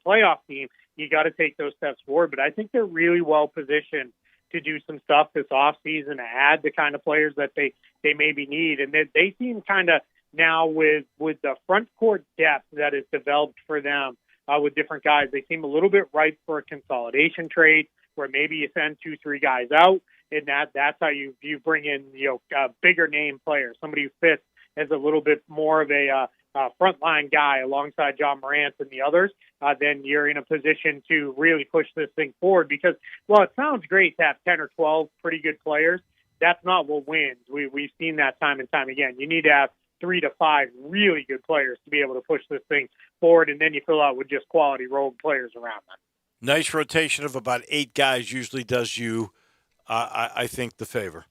playoff team, you got to take those steps forward. But I think they're really well positioned to do some stuff this offseason to add the kind of players that they maybe need. And they seem kind of now with the front court depth that is developed for them with different guys, they seem a little bit ripe for a consolidation trade. where maybe you send 2-3 guys out, and that's how you bring in bigger name players, somebody who fits as a little bit more of a frontline guy alongside John Morant and the others. Then you're in a position to really push this thing forward. Because while it sounds great to have 10 or 12 pretty good players, that's not what wins. We've seen that time and time again. You need to have 3 to 5 really good players to be able to push this thing forward, and then you fill out with just quality role players around them. Nice rotation of about 8 guys usually does you, I think, the favor.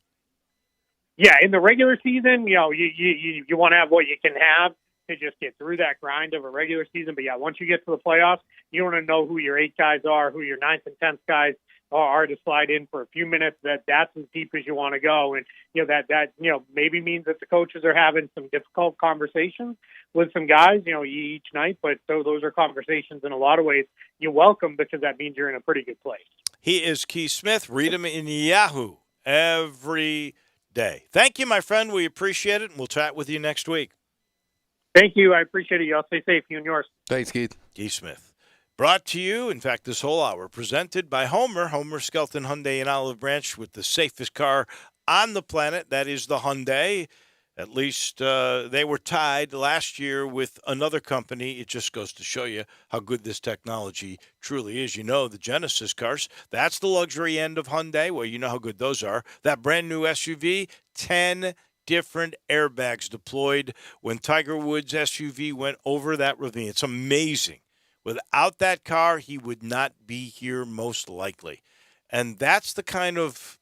Yeah, in the regular season, you want to have what you can have to just get through that grind of a regular season. But, yeah, once you get to the playoffs, you want to know who your 8 guys are, who your 9th and 10th guys are to slide in for a few minutes. That's as deep as you want to go. And, that maybe means that the coaches are having some difficult conversations with some guys, each night. But those are conversations in a lot of ways you welcome, because that means you're in a pretty good place. He is Keith Smith. Read him in Yahoo every day. Thank you, my friend. We appreciate it, and we'll chat with you next week. Thank you. I appreciate it. Y'all stay safe, you and yours. Thanks, Keith. Keith Smith. Brought to you, in fact, this whole hour, presented by Homer Skelton Hyundai in Olive Branch, with the safest car on the planet. That is the Hyundai. At least they were tied last year with another company. It just goes to show you how good this technology truly is. The Genesis cars, that's the luxury end of Hyundai. Well, you know how good those are. That brand new SUV, 10 different airbags deployed when Tiger Woods' SUV went over that ravine. It's amazing. Without that car, he would not be here most likely. And that's the kind of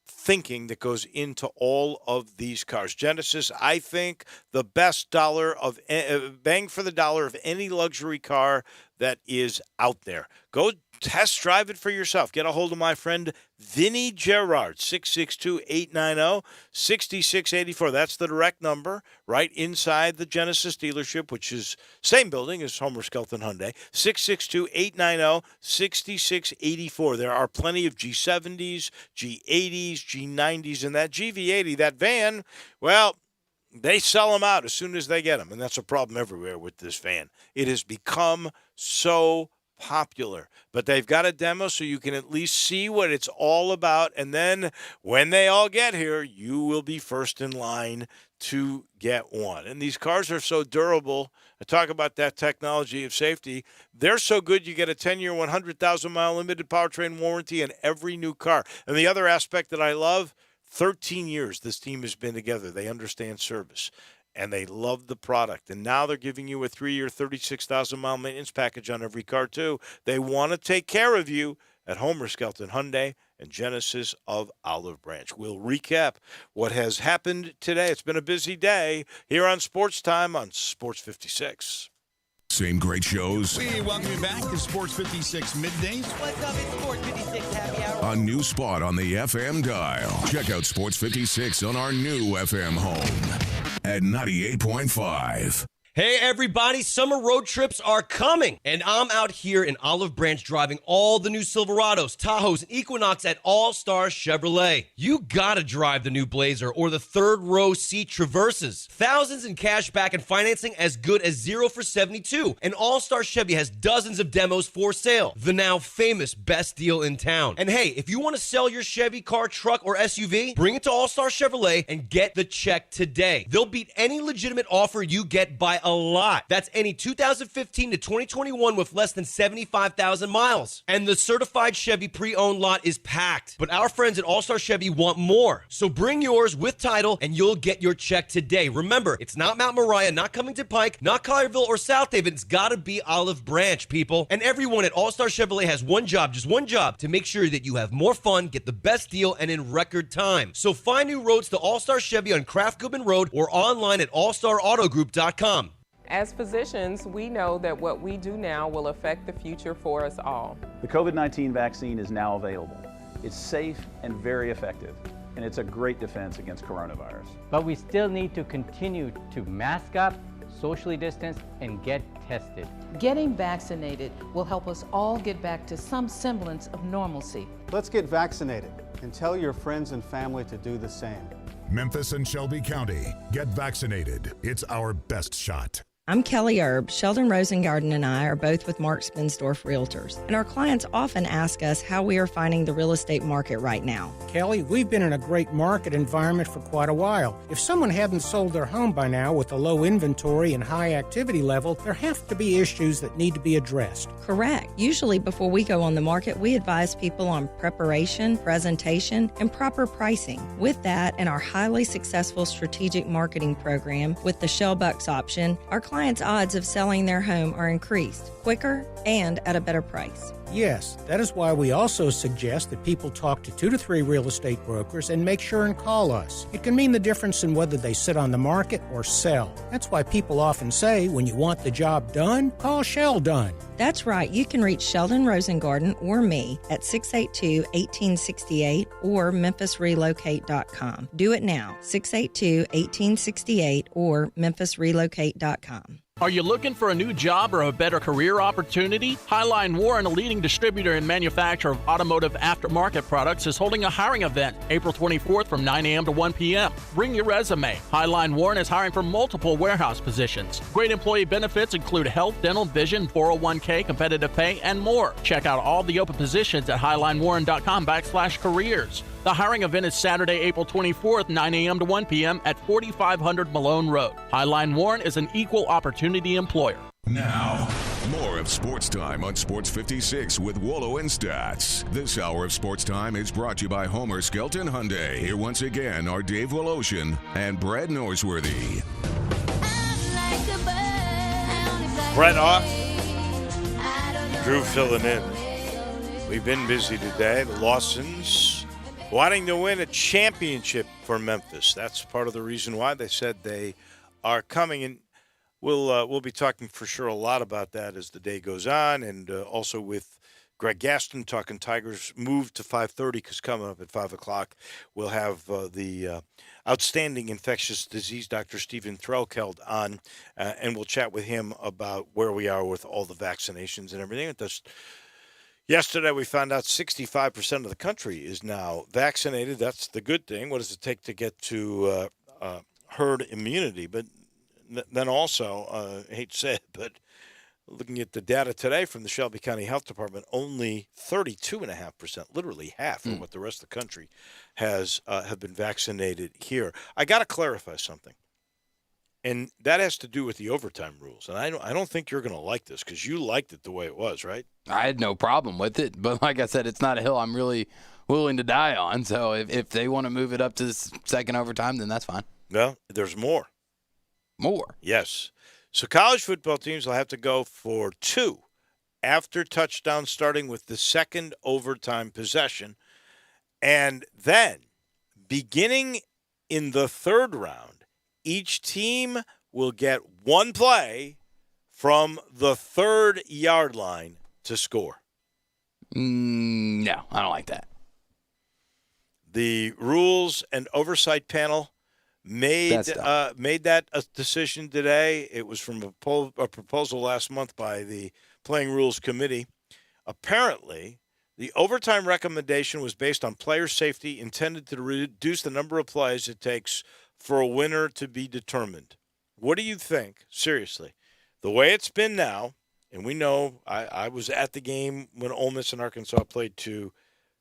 thinking that goes into all of these cars. Genesis, I think, the best bang for the dollar of any luxury car that is out there. Go test drive it for yourself. Get a hold of my friend Vinny Gerard, 662-890-6684. That's the direct number right inside the Genesis dealership, which is same building as Homer Skelton Hyundai, 662-890-6684. There are plenty of G70s, G80s, G90s, and that GV80, that van, well, they sell them out as soon as they get them, and that's a problem everywhere with this van. It has become so popular, but they've got a demo so you can at least see what it's all about, and then when they all get here, you will be first in line to get one. And these cars are so durable. I talk about that technology of safety. They're so good you get a 10-year, 100,000-mile limited powertrain warranty on every new car. And the other aspect that I love, 13 years this team has been together. They understand service, and they love the product. And now they're giving you a 3-year, 36,000-mile maintenance package on every car, too. They want to take care of you at Homer Skelton Hyundai and Genesis of Olive Branch. We'll recap what has happened today. It's been a busy day here on Sports Time on Sports 56. Same great shows. We welcome you back to Sports 56 Middays. What's up? It's Sports 56 Happy Hour. A new spot on the FM dial. Check out Sports 56 on our new FM home at 98.5. Hey everybody, summer road trips are coming, and I'm out here in Olive Branch driving all the new Silverados, Tahoes, and Equinox at All Star Chevrolet. You gotta drive the new Blazer or the third row seat Traverses. Thousands in cash back and financing as good as 0 for 72. And All Star Chevy has dozens of demos for sale. The now famous best deal in town. And hey, if you want to sell your Chevy, car, truck, or SUV, bring it to All Star Chevrolet and get the check today. They'll beat any legitimate offer you get by a lot. That's any 2015 to 2021 with less than 75,000 miles. And the certified Chevy pre-owned lot is packed. But our friends at All-Star Chevy want more. So bring yours with title and you'll get your check today. Remember, it's not Mount Moriah, not Covington Pike, not Collierville or South Haven. It's gotta be Olive Branch, people. And everyone at All-Star Chevrolet has one job, just one job, to make sure that you have more fun, get the best deal, and in record time. So find new roads to All-Star Chevy on Kraft Goodman Road or online at allstarautogroup.com. As physicians, we know that what we do now will affect the future for us all. The COVID-19 vaccine is now available. It's safe and very effective, and it's a great defense against coronavirus. But we still need to continue to mask up, socially distance, and get tested. Getting vaccinated will help us all get back to some semblance of normalcy. Let's get vaccinated and tell your friends and family to do the same. Memphis and Shelby County, get vaccinated. It's our best shot. I'm Kelly Erb. Sheldon Rosengarten and I are both with Mark Spensdorf Realtors, and our clients often ask us how we are finding the real estate market right now. Kelly, we've been in a great market environment for quite a while. If someone hadn't sold their home by now with a low inventory and high activity level, there have to be issues that need to be addressed. Correct. Usually before we go on the market, we advise people on preparation, presentation, and proper pricing. With that and our highly successful strategic marketing program with the Shellbucks option, our clients' odds of selling their home are increased quicker and at a better price. Yes, that is why we also suggest that people talk to 2 to 3 real estate brokers and make sure and call us. It can mean the difference in whether they sit on the market or sell. That's why people often say, when you want the job done, call Sheldon. That's right. You can reach Sheldon Rosengarten or me at 682-1868 or memphisrelocate.com. Do it now, 682-1868 or memphisrelocate.com. Are you looking for a new job or a better career opportunity? Highline Warren, a leading distributor and manufacturer of automotive aftermarket products, is holding a hiring event April 24th from 9 a.m. to 1 p.m. Bring your resume. Highline Warren is hiring for multiple warehouse positions. Great employee benefits include health, dental, vision, 401k, competitive pay, and more. Check out all the open positions at highlinewarren.com/careers. The hiring event is Saturday, April 24th, 9 a.m. to 1 p.m. at 4500 Malone Road. Highline Warren is an equal opportunity employer. Now, more of Sports Time on Sports 56 with Wolo and Stats. This hour of Sports Time is brought to you by Homer Skelton Hyundai. Here once again are Dave Woloshin and Brad Norsworthy. Brett off. Drew filling in. We've been busy today. The Lawsons wanting to win a championship for Memphis. That's part of the reason why they said they are coming. And we'll be talking for sure a lot about that as the day goes on, and also with Greg Gaston talking Tigers move to 5:30 because coming up at 5 o'clock we'll have the outstanding infectious disease Dr. Stephen Threlkeld on, and we'll chat with him about where we are with all the vaccinations and everything. Yesterday, we found out 65% of the country is now vaccinated. That's the good thing. What does it take to get to herd immunity? But then also, I hate to say it, but looking at the data today from the Shelby County Health Department, only 32.5%, literally half of what the rest of the country have been vaccinated here. I got to clarify something. And that has to do with the overtime rules. And I don't think you're going to like this because you liked it the way it was, right? I had no problem with it. But like I said, it's not a hill I'm really willing to die on. So if they want to move it up to the second overtime, then that's fine. Well, there's more. More? Yes. So college football teams will have to go for 2 after touchdowns starting with the second overtime possession. And then beginning in the third round, each team will get 1 play from the 3rd-yard line to score. No, I don't like that. The Rules and Oversight Panel made that a decision today. It was from a proposal last month by the Playing Rules Committee. Apparently, the overtime recommendation was based on player safety intended to reduce the number of plays it takes for a winner to be determined. What do you think, seriously? The way it's been now, and we know I was at the game when Ole Miss and Arkansas played to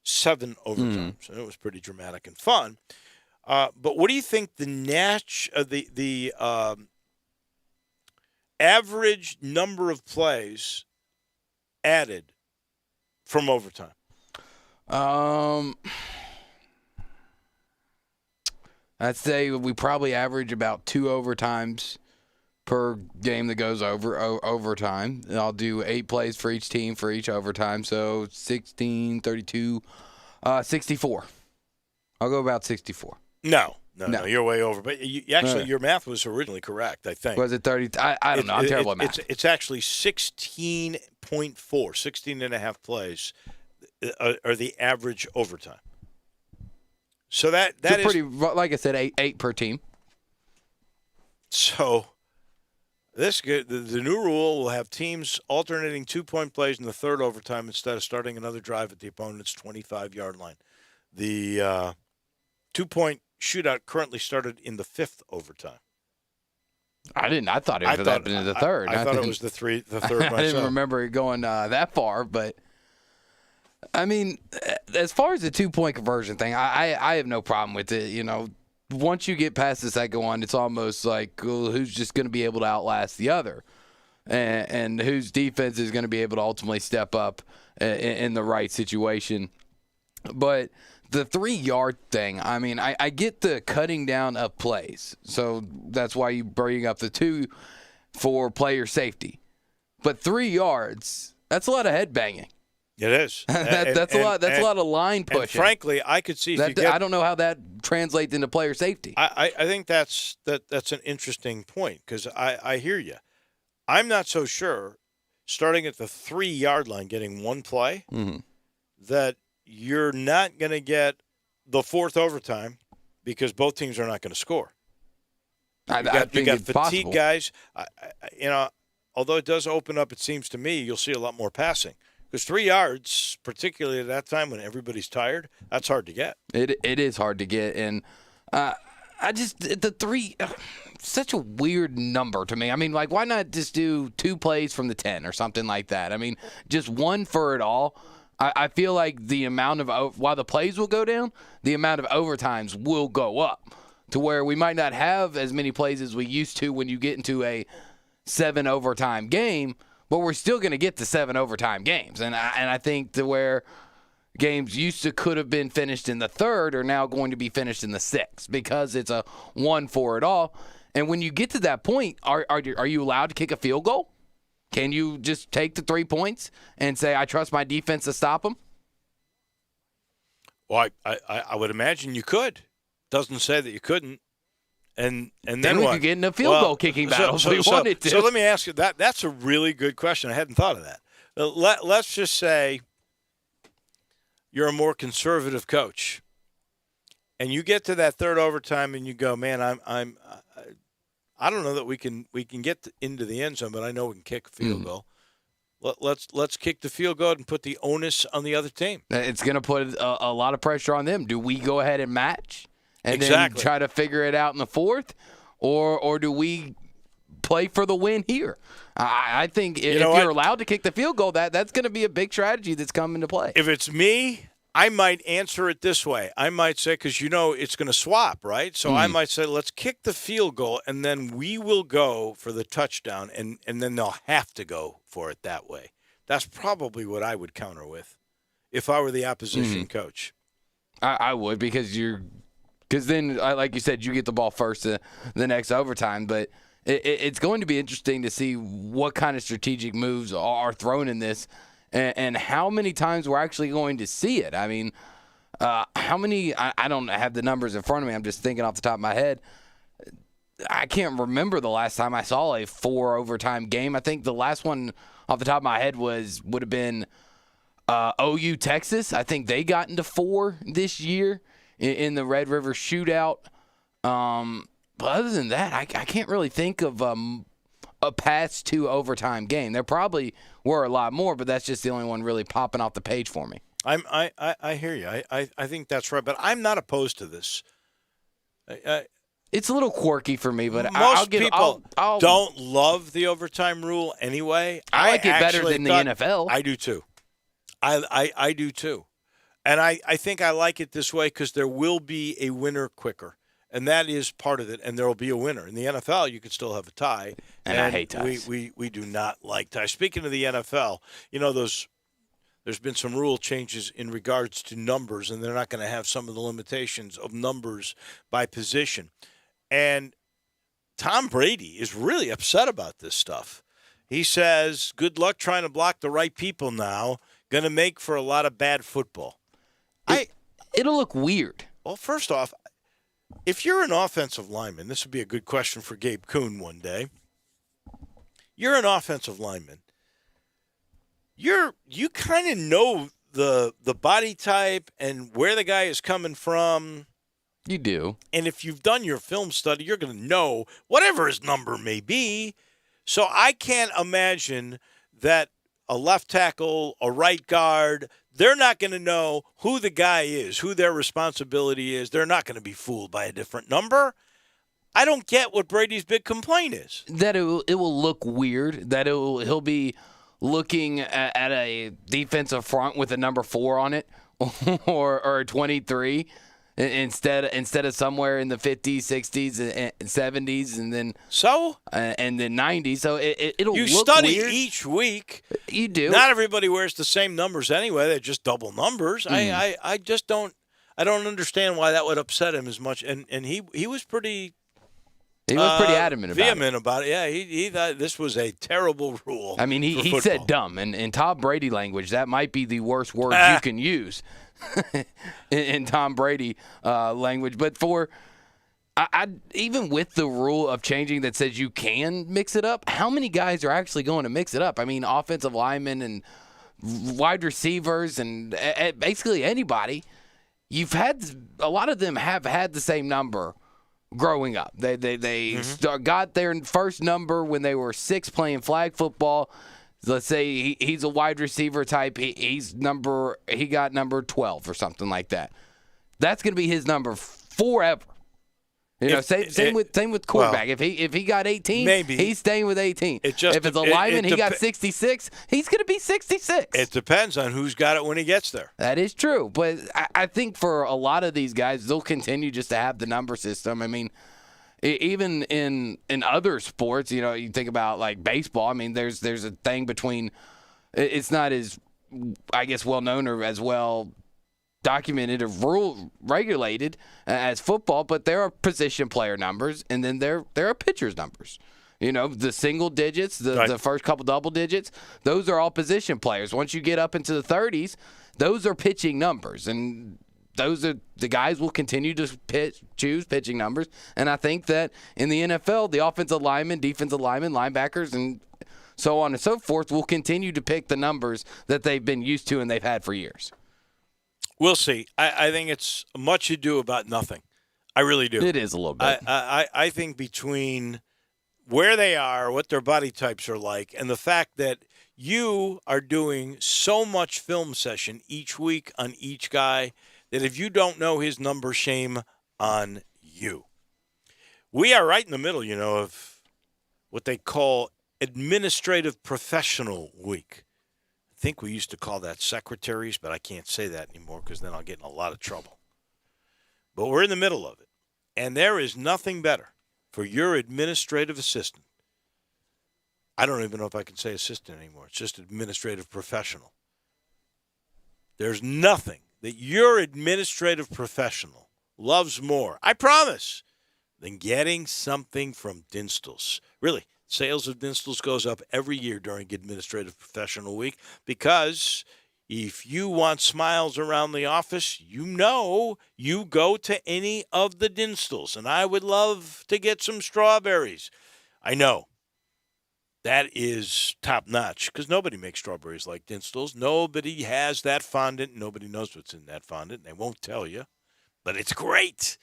7 overtimes, and it was pretty dramatic and fun. But what do you think the average number of plays added from overtime? I'd say we probably average about 2 overtimes per game that goes overtime. I'll do 8 plays for each team for each overtime. So 16, 32, 64. I'll go about 64. No, you're way over. But your math was originally correct, I think. Was it 30? I don't know. I'm terrible at math. It's actually 16.4, 16 and a half plays are the average overtime. So that is pretty, like I said, 8 per team. So the new rule will have teams alternating 2-point plays in the 3rd overtime instead of starting another drive at the opponent's 25-yard line. The 2-point shootout currently started in the 5th overtime. I didn't. I thought it was happening in the third. I thought it was the third myself. I didn't remember it going that far, but I mean, as far as the 2-point conversion thing, I have no problem with it. You know, once you get past the second one, it's almost like who's just going to be able to outlast the other, and whose defense is going to be able to ultimately step up in the right situation. But the 3-yard thing, I mean, I get the cutting down of plays. So that's why you bring up the 2 for player safety. But 3 yards, that's a lot of head banging. It is. That's a lot. That's a lot of line pushing. And frankly, I could see I don't know how that translates into player safety. I think that's an interesting point because I hear you. I'm not so sure, starting at the 3-yard line, getting one play, that you're not going to get the 4th overtime because both teams are not going to score. I think it's fatigue possible. Guys. Although it does open up, it seems to me, you'll see a lot more passing. Because 3 yards, particularly at that time when everybody's tired, that's hard to get. It is hard to get. And the 3, such a weird number to me. I mean, like, why not just do 2 plays from the 10 or something like that? I mean, just one for it all. I feel like the amount of, while the plays will go down, the amount of overtimes will go up to where we might not have as many plays as we used to when you get into a 7 overtime game, but we're still going to get to 7 overtime games. And I think to where games could have been finished in the 3rd are now going to be finished in the 6th because it's a 1 for it all. And when you get to that point, are you allowed to kick a field goal? Can you just take the 3 points and say, I trust my defense to stop them? Well, I would imagine you could. Doesn't say that you couldn't. And then we what? could get in a field goal kicking battle if we wanted to. So let me ask you, that's a really good question. I hadn't thought of that. Let's just say you're a more conservative coach, and you get to that 3rd overtime and you go, man, I don't know that we can get into the end zone, but I know we can kick a field goal. Let's kick the field goal and put the onus on the other team. It's going to put a lot of pressure on them. Do we go ahead and match and then try to figure it out in the 4th, or do we play for the win here? I think if you're allowed to kick the field goal, that's going to be a big strategy that's coming into play. If it's me, I might answer it this way. I might say, because it's going to swap, right? So I might say, let's kick the field goal, and then we will go for the touchdown, and then they'll have to go for it that way. That's probably what I would counter with if I were the opposition coach. I would because then, like you said, you get the ball first the next overtime. But it's going to be interesting to see what kind of strategic moves are thrown in this. And how many times we're actually going to see it. I mean, how many – I don't have the numbers in front of me. I'm just thinking off the top of my head. I can't remember the last time I saw a 4 overtime game. I think the last one off the top of my head would have been OU Texas. I think they got into 4 this year in the Red River Shootout. But other than that, I can't really think of a past 2 overtime game. There probably were a lot more, but that's just the only one really popping off the page for me. I hear you. I think that's right, but I'm not opposed to this. It's a little quirky for me, but most people don't love the overtime rule anyway. I like it better than the NFL. I do too. I do too, and I think I like it this way because there will be a winner quicker. And that is part of it, and there will be a winner. In the NFL, you could still have a tie. And I hate ties. We do not like ties. Speaking of the NFL, there's been some rule changes in regards to numbers, and they're not going to have some of the limitations of numbers by position. And Tom Brady is really upset about this stuff. He says, good luck trying to block the right people now. Going to make for a lot of bad football. It'll look weird. Well, first off, if you're an offensive lineman, this would be a good question for Gabe Kuhn one day. You're an offensive lineman. You kind of know the body type and where the guy is coming from. You do. And if you've done your film study, you're going to know whatever his number may be. So I can't imagine that a left tackle, a right guard, they're not going to know who the guy is, who their responsibility is. They're not going to be fooled by a different number. I don't get what Brady's big complaint is. That it will look weird. That he'll be looking at a defensive front with a number 4 on it, or a 23. Instead of somewhere in the 50s, 60s, and 70s, and then and then 90s. So it'll you look study weird. each week. You do. Not everybody wears the same numbers anyway. They're just double numbers. I just don't. I don't understand why that would upset him as much. And he was pretty. He was pretty adamant about vehement about it. Yeah, he thought this was a terrible rule. I mean, he said dumb, and in Tom Brady language, that might be the worst word you can use. in Tom Brady language, but I even with the rule of changing that says you can mix it up, how many guys are actually going to mix it up? I mean, offensive linemen and wide receivers and basically anybody. You've had a lot of them have had the same number growing up. They got their first number when they were 6 playing flag football. Let's say he's a wide receiver type. He got number 12 or something like that. That's going to be his number forever. Same with quarterback. Well, if he got 18, maybe he's staying with 18. If it's a lineman, he got 66. He's going to be 66. It depends on who's got it when he gets there. That is true, but I think for a lot of these guys, they'll continue just to have the number system. I mean, even in other sports, you think about like baseball. I mean, there's a thing between. It's not as, I guess, well known or as well documented or rule regulated as football, but there are position player numbers, and then there are pitchers numbers. The single digits, the first couple double digits, those are all position players. Once you get up into the 30s, those are pitching numbers, and those are the guys will continue to choose pitching numbers. And I think that in the NFL, the offensive linemen, defensive linemen, linebackers, and so on and so forth will continue to pick the numbers that they've been used to and they've had for years. We'll see. I think it's much ado about nothing. I really do. It is a little bit. I think between where they are, what their body types are like, and the fact that you are doing so much film session each week on each guy that if you don't know his number, shame on you. We are right in the middle, of what they call Administrative Professional Week. I think we used to call that secretaries, but I can't say that anymore because then I'll get in a lot of trouble. But we're in the middle of it. And there is nothing better for your administrative assistant. I don't even know if I can say assistant anymore. It's just administrative professional. There's nothing that your administrative professional loves more, I promise, than getting something from Dinstall's. Really. Sales of Dinstall's goes up every year during Administrative Professional Week because if you want smiles around the office, you go to any of the Dinstall's. And I would love to get some strawberries. I know. That is top-notch because nobody makes strawberries like Dinstall's. Nobody has that fondant. Nobody knows what's in that fondant. They won't tell you, but it's great.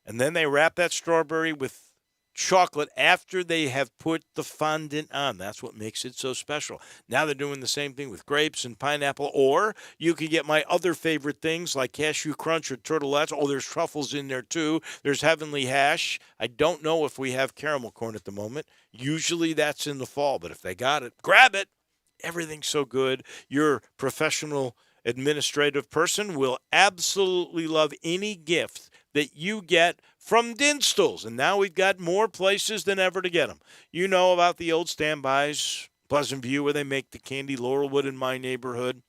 And then they wrap that strawberry with chocolate after they have put the fondant on. That's what makes it so special. Now they're doing the same thing with grapes and pineapple, or you can get my other favorite things like cashew crunch or turtlettes. Oh, there's truffles in there too. There's heavenly hash. I don't know if we have caramel corn at the moment. Usually that's in the fall, but if they got it, grab it. Everything's so good. Your professional administrative person will absolutely love any gift that you get from Dinstall's. And now we've got more places than ever to get them. You know about the old standbys, Pleasant View, where they make the candy, Laurelwood in my neighborhood.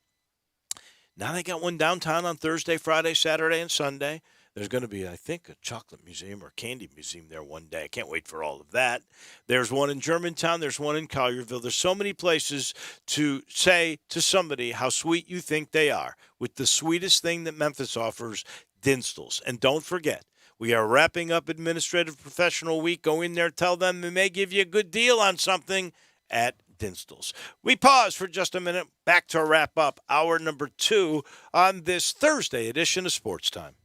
Now they got one downtown on Thursday, Friday, Saturday, and Sunday. There's going to be, I think, a chocolate museum or candy museum there one day. I can't wait for all of that. There's one in Germantown. There's one in Collierville. There's so many places to say to somebody how sweet you think they are with the sweetest thing that Memphis offers, Dinstall's. And don't forget, we are wrapping up Administrative Professional Week. Go in there, tell them they may give you a good deal on something at Dinstall's. We pause for just a minute. Back to wrap up hour number 2 on this Thursday edition of Sports Time.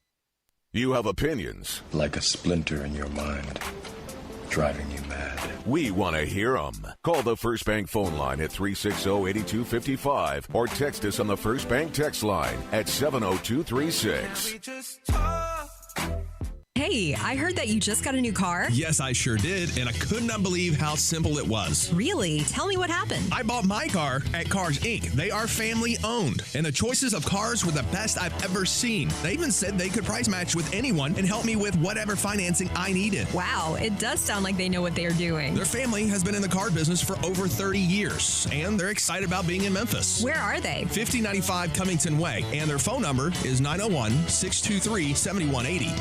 You have opinions. Like a splinter in your mind, driving you mad. We want to hear them. Call the First Bank phone line at 360-8255 or text us on the First Bank text line at 70236. Hey Hey, I heard that you just got a new car. Yes, I sure did, and I could not believe how simple it was. Really? Tell me what happened. I bought my car at Cars Inc. They are family owned, and the choices of cars were the best I've ever seen. They even said they could price match with anyone and help me with whatever financing I needed. Wow, it does sound like they know what they are doing. Their family has been in the car business for over 30 years, and they're excited about being in Memphis. Where are they? 5095 Cummington Way, and their phone number is 901-623-7180.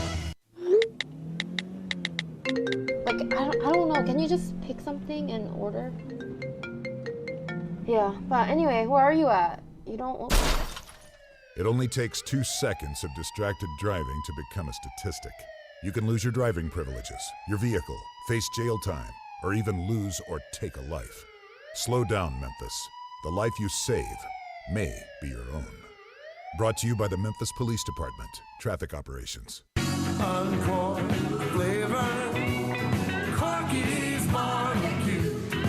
Like, I don't know. Can you just pick something and order? Yeah, but anyway, where are you at? You don't... It only takes 2 seconds of distracted driving to become a statistic. You can lose your driving privileges, your vehicle, face jail time, or even lose or take a life. Slow down, Memphis. The life you save may be your own. Brought to you by the Memphis Police Department, Traffic Operations.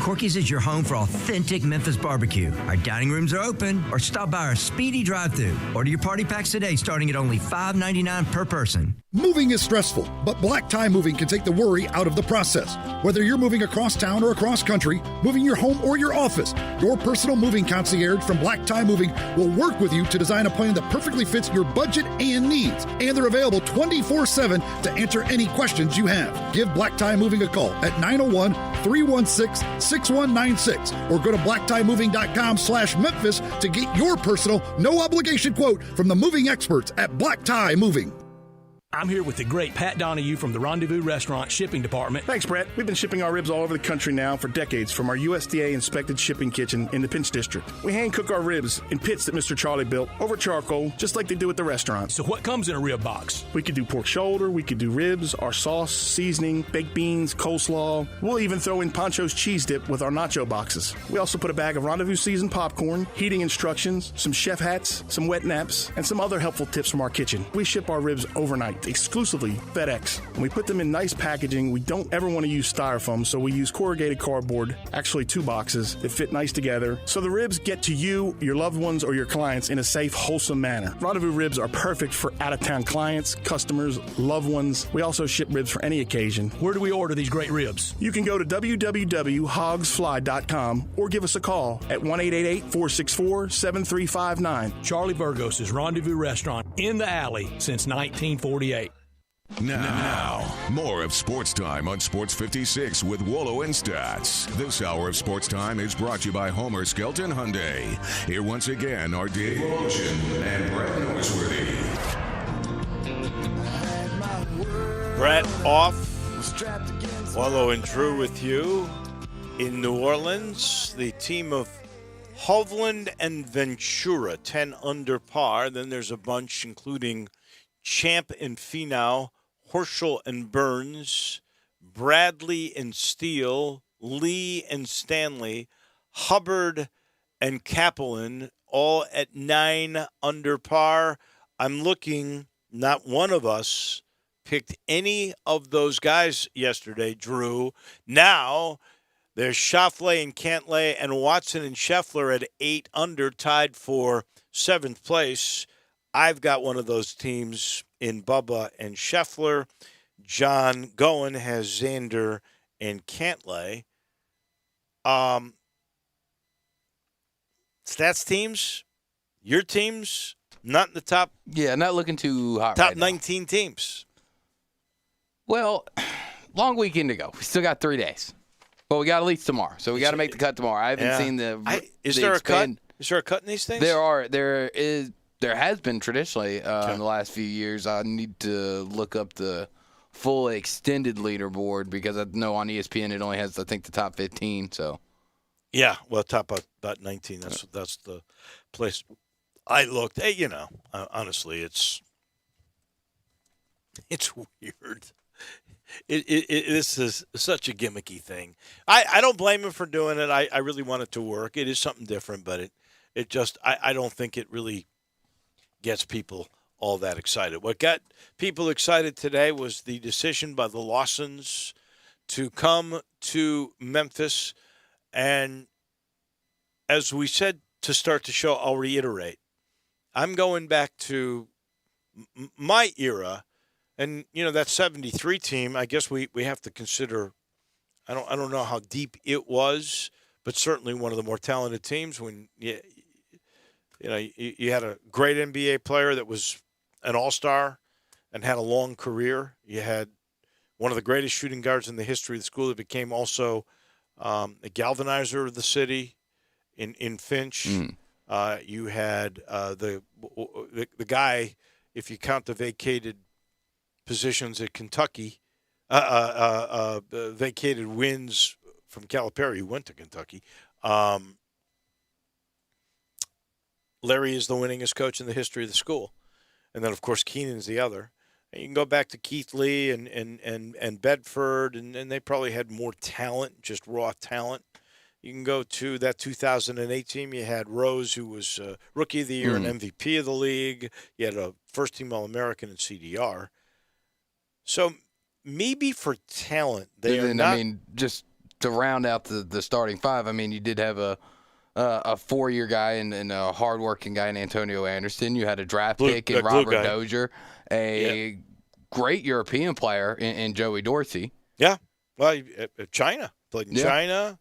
Corky's is your home for authentic Memphis barbecue. Our dining rooms are open, or stop by our speedy drive-thru. Order your party packs today starting at only $5.99 per person. Moving is stressful, but Black Tie Moving can take the worry out of the process. Whether you're moving across town or across country, moving your home or your office, your personal moving concierge from Black Tie Moving will work with you to design a plan that perfectly fits your budget and needs. And they're available 24/7 to answer any questions you have. Give Black Tie Moving a call at 901-316-6196 or go to blacktiemoving.com/Memphis to get your personal, no obligation quote from the moving experts at Black Tie Moving. I'm here with the great Pat Donahue from the Rendezvous Restaurant Shipping Department. Thanks, Brett. We've been shipping our ribs all over the country now for decades from our USDA-inspected shipping kitchen in the Pinch District. We hand-cook our ribs in pits that Mr. Charlie built over charcoal, just like they do at the restaurant. So what comes in a rib box? We could do pork shoulder, we could do ribs, our sauce, seasoning, baked beans, coleslaw. We'll even throw in Pancho's cheese dip with our nacho boxes. We also put a bag of Rendezvous seasoned popcorn, heating instructions, some chef hats, some wet naps, and some other helpful tips from our kitchen. We ship our ribs overnight, exclusively FedEx. And we put them in nice packaging. We don't ever want to use styrofoam, so we use corrugated cardboard, actually 2 boxes that fit nice together, so the ribs get to you, your loved ones, or your clients in a safe, wholesome manner. Rendezvous ribs are perfect for out-of-town clients, customers, loved ones. We also ship ribs for any occasion. Where do we order these great ribs? You can go to www.hogsfly.com or give us a call at 1-888-464-7359. Charlie Burgos' Rendezvous Restaurant in the alley since 1948. Now, more of Sports Time on Sports 56 with Wolo and Stats. This hour of Sports Time is brought to you by Homer Skelton Hyundai. Here once again are Dave Woloshyn and Brett Norsworthy. Brett off. Wolo and Drew with you in New Orleans. The team of Hovland and Ventura, 10 under par. Then there's a bunch including Champ and Finau, Horschel and Burns, Bradley and Steele, Lee and Stanley, Hubbard and Kaplan, all at 9 under par. I'm looking, not one of us picked any of those guys yesterday, Drew. Now there's Schauffele and Cantlay and Watson and Scheffler at 8 under, tied for 7th place. I've got one of those teams in Bubba and Scheffler. John Goen has Xander and Cantlay. Stats teams, your teams, not in the top. Yeah, not looking too hot. Top right 19 teams. Well, long weekend to go. We still got 3 days. But we got at least tomorrow. So we got to make the cut tomorrow. I haven't seen the. Is there a cut? Is there a cut in these things? There has been traditionally in the last few years. I need to look up the full extended leaderboard because I know on ESPN it only has, I think, the top 15. So, yeah, well, top about 19. That's the place I looked. Hey, honestly, it's weird. This is such a gimmicky thing. I don't blame him for doing it. I really want it to work. It is something different, but it just I don't think it really gets people all that excited. What got people excited today was the decision by the Lawsons to come to Memphis. And as we said to start the show, I'll reiterate, I'm going back to my era And, that 73 team, I guess we have to consider, I don't know how deep it was, but certainly one of the more talented teams when you had a great NBA player that was an all-star and had a long career. You had one of the greatest shooting guards in the history of the school that became also a galvanizer of the city in Finch. You had the guy, if you count the vacated positions at Kentucky, vacated wins from Calipari, who went to Kentucky. Larry is the winningest coach in the history of the school. And then, of course, Keenan's the other. And you can go back to Keith Lee and Bedford, and they probably had more talent, just raw talent. You can go to that 2008 team. You had Rose, who was Rookie of the Year and MVP of the league. You had a first-team All-American in CDR. So maybe for talent, they are not. I mean, just to round out the starting five, I mean, you did have a 4-year guy and a hard-working guy in Antonio Anderson. You had a draft pick in Robert Dozier, great European player in Joey Dorsey. Yeah, well, China. Played in China.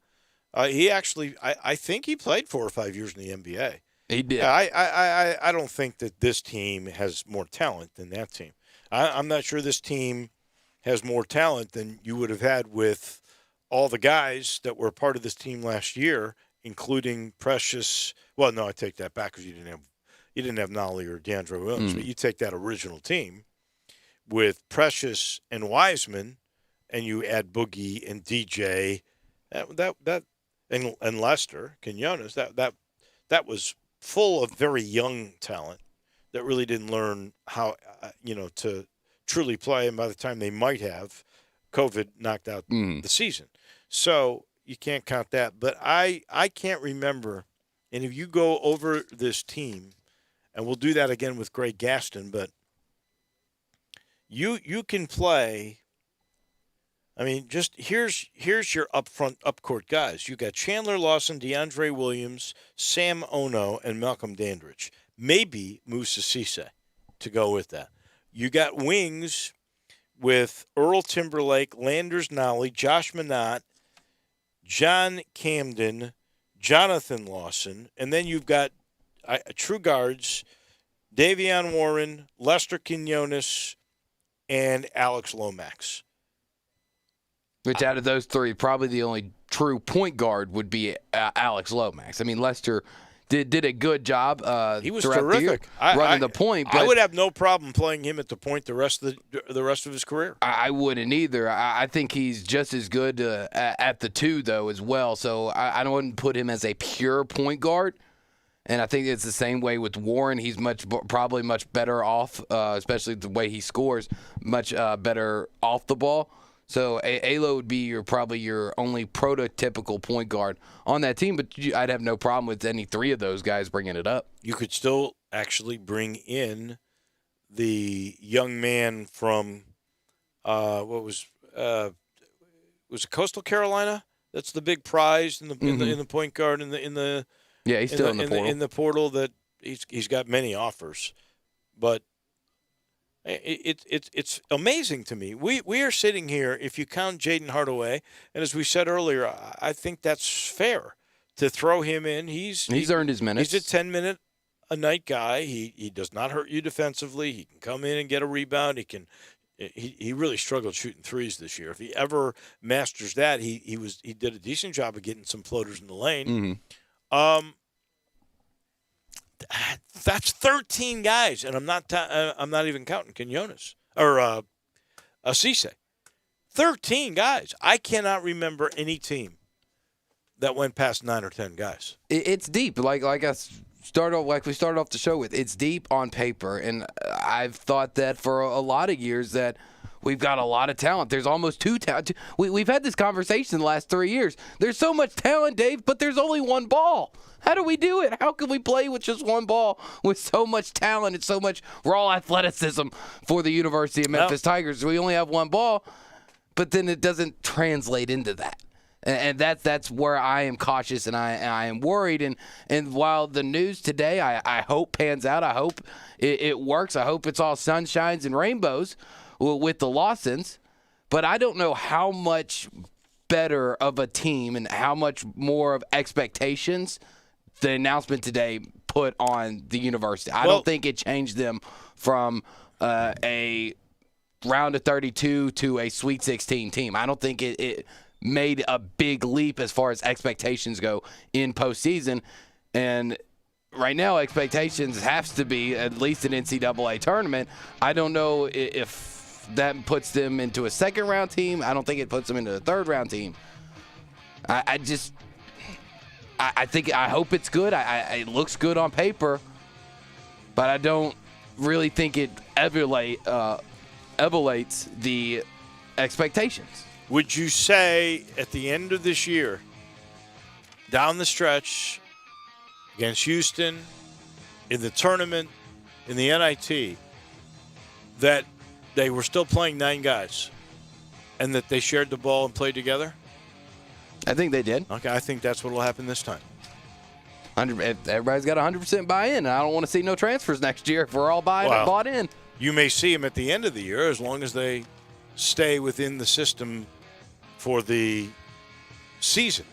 He actually, I think he played 4 or 5 years in the NBA. He did. I don't think that this team has more talent than that team. I'm not sure this team has more talent than you would have had with all the guys that were part of this team last year, including Precious. Well, no, I take that back because you didn't have Nolly or DeAndre Williams, but you take that original team with Precious and Wiseman, and you add Boogie and DJ, and Lester Quinones. That was full of very young talent that really didn't learn how to truly play, and by the time they might have, COVID knocked out the season. So you can't count that. But I can't remember, and if you go over this team, and we'll do that again with Greg Gaston, but you can play. I mean, just here's your upcourt guys. You got Chandler Lawson, DeAndre Williams, Sam Ono, and Malcolm Dandridge. Maybe Moussa Cisse to go with that. You got wings with Earl Timberlake, Landers Nolly, Josh Minott, John Camden, Jonathan Lawson, and then you've got true guards, Davion Warren, Lester Quinones, and Alex Lomax. Which out of those three, probably the only true point guard would be Alex Lomax. I mean, Lester did a good job. He was terrific running the point. But I would have no problem playing him at the point the rest of his career. I wouldn't either. I think he's just as good at the two though as well. So I wouldn't put him as a pure point guard. And I think it's the same way with Warren. He's probably much better off, especially the way he scores, much better off the ball. So Alo would be probably your only prototypical point guard on that team, but I'd have no problem with any three of those guys bringing it up. You could still actually bring in the young man from was it Coastal Carolina? That's the big prize in the point guard in the yeah, he's still in the portal. In the portal that he's got many offers, but. It's amazing to me. We are sitting here, if you count Jaden Hardaway, and as we said earlier, I think that's fair to throw him in. He's earned his minutes. He's a 10-minute-a-night guy. He does not hurt you defensively. He can come in and get a rebound. He really struggled shooting threes this year. If he ever masters that, he did a decent job of getting some floaters in the lane. That's 13 guys, and I'm not even counting Quinones or Cisse. 13 guys. I cannot remember any team that went past 9 or 10 guys. It's deep, like we started off the show with. It's deep on paper, and I've thought that for a lot of years that we've got a lot of talent. There's almost two talent. We've had this conversation the last 3 years. There's so much talent, Dave, but there's only one ball. How do we do it? How can we play with just one ball with so much talent and so much raw athleticism for the University of Memphis Tigers? We only have one ball, but then it doesn't translate into that. And that's where I am cautious and I am worried. And while the news today, I hope pans out. I hope it works. I hope it's all sunshines and rainbows. with the Lawsons, but I don't know how much better of a team and how much more of expectations the announcement today put on the university. I don't think it changed them from a round of 32 to a Sweet 16 team. I don't think it made a big leap as far as expectations go in postseason. And right now, expectations has to be at least an NCAA tournament. I don't know if that puts them into a second-round team. I don't think it puts them into a third-round team. I hope it's good. It looks good on paper, but I don't really think it elevates the expectations. Would you say at the end of this year, down the stretch, against Houston, in the tournament, in the NIT, that they were still playing 9 guys and that they shared the ball and played together? I think they did. Okay, I think that's what will happen this time. Everybody's got 100% buy-in, and I don't want to see no transfers next year if we're all bought in. You may see them at the end of the year as long as they stay within the system for the season.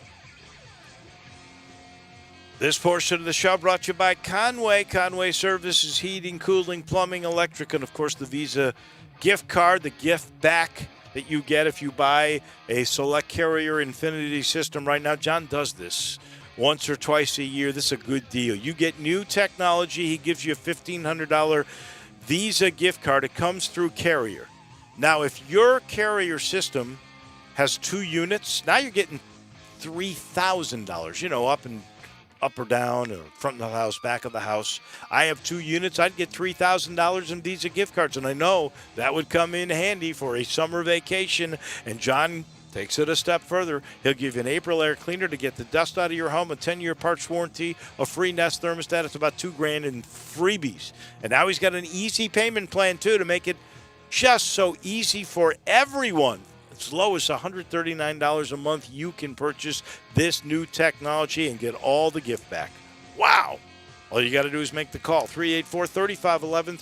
This portion of the show brought to you by Conway. Conway Services, heating, cooling, plumbing, electric, and, of course, the Visa gift card, the gift back that you get if you buy a select carrier Infinity system. Right now, John does this once or twice a year. This is a good deal. You get new technology. He gives you a $1,500 Visa gift card. It comes through carrier. Now, if your carrier system has 2 units, now you're getting $3,000, up or down, or front of the house, back of the house. I have 2 units. I'd get $3,000 in Visa gift cards, and I know that would come in handy for a summer vacation. And John takes it a step further. He'll give you an April air cleaner to get the dust out of your home, a 10-year parts warranty, a free Nest thermostat. It's about $2,000 in freebies. And now he's got an easy payment plan, too, to make it just so easy for everyone. As low as $139 a month, you can purchase this new technology and get all the gift back. Wow. All you got to do is make the call, 384-3511,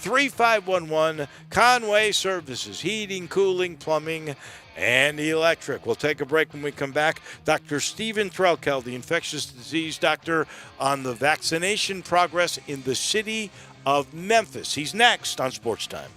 384-3511. Conway Services, heating, cooling, plumbing, and electric. We'll take a break. When we come back, Dr. Stephen Trelkel, the infectious disease doctor, on the vaccination progress in the city of Memphis. He's next on Sportstime.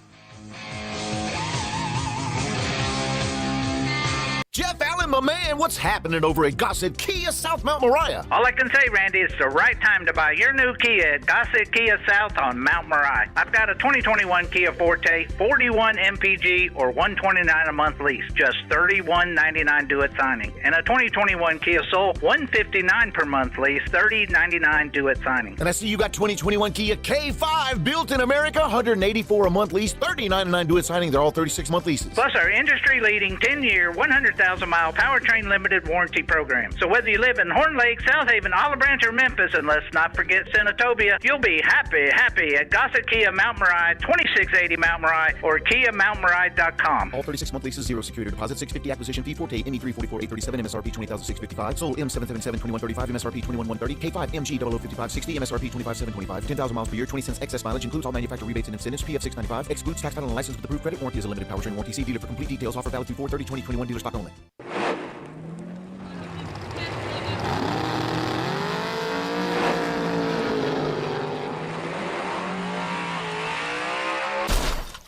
Jeff Allen, my man, what's happening over at Gossett Kia South Mount Moriah? All I can say, Randy, it's the right time to buy your new Kia at Gossett Kia South on Mount Moriah. I've got a 2021 Kia Forte, 41 MPG, or $129 a month lease, just $31.99 due at signing. And a 2021 Kia Soul, $159 per month lease, $30.99 due at signing. And I see you got 2021 Kia K5, built in America, $184 a month lease, $30.99 due at signing. They're all 36-month leases. Plus our industry-leading 10-year, 100,000-mile powertrain limited warranty program. So whether you live in Horn Lake, South Haven, Olive Branch, or Memphis, and let's not forget Senatobia, you'll be happy at Gossett Kia Mount Moriah, 2680 Mount Moriah, or KiaMountMoriah.com. All 36-month leases, 0 security deposit, $650 acquisition fee, Forte, ME344-837, MSRP $20,655, Soul M777-2135, MSRP $21,130, K5 MG 005560, MSRP $25,725, 10,000 miles per year, 20 cents excess mileage, includes all manufacturer rebates and incentives, PF $695, excludes tax title and license with approved credit, warranty is a limited powertrain warranty. See dealer for complete details. Offer valid through 4/30/2021, dealer stock only.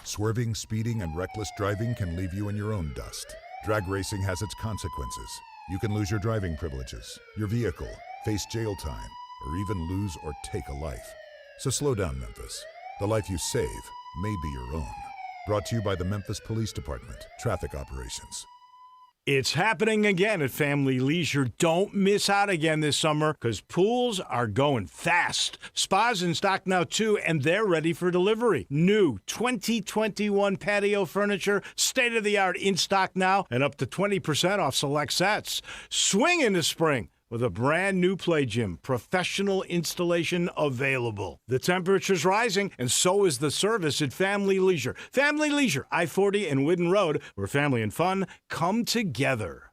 Swerving, speeding, and reckless driving can leave you in your own dust. Drag racing has its consequences. You can lose your driving privileges, your vehicle, face jail time, or even lose or take a life. So slow down, Memphis. The life you save may be your own. Brought to you by the Memphis Police Department, Traffic Operations. It's happening again at Family Leisure. Don't miss out again this summer because pools are going fast. Spas in stock now, too, and they're ready for delivery. New 2021 patio furniture, state-of-the-art in stock now, and up to 20% off select sets. Swing into spring with a brand new play gym, professional installation available. The temperature's rising, and so is the service at Family Leisure. Family Leisure, I-40 and Whidden Road, where family and fun come together.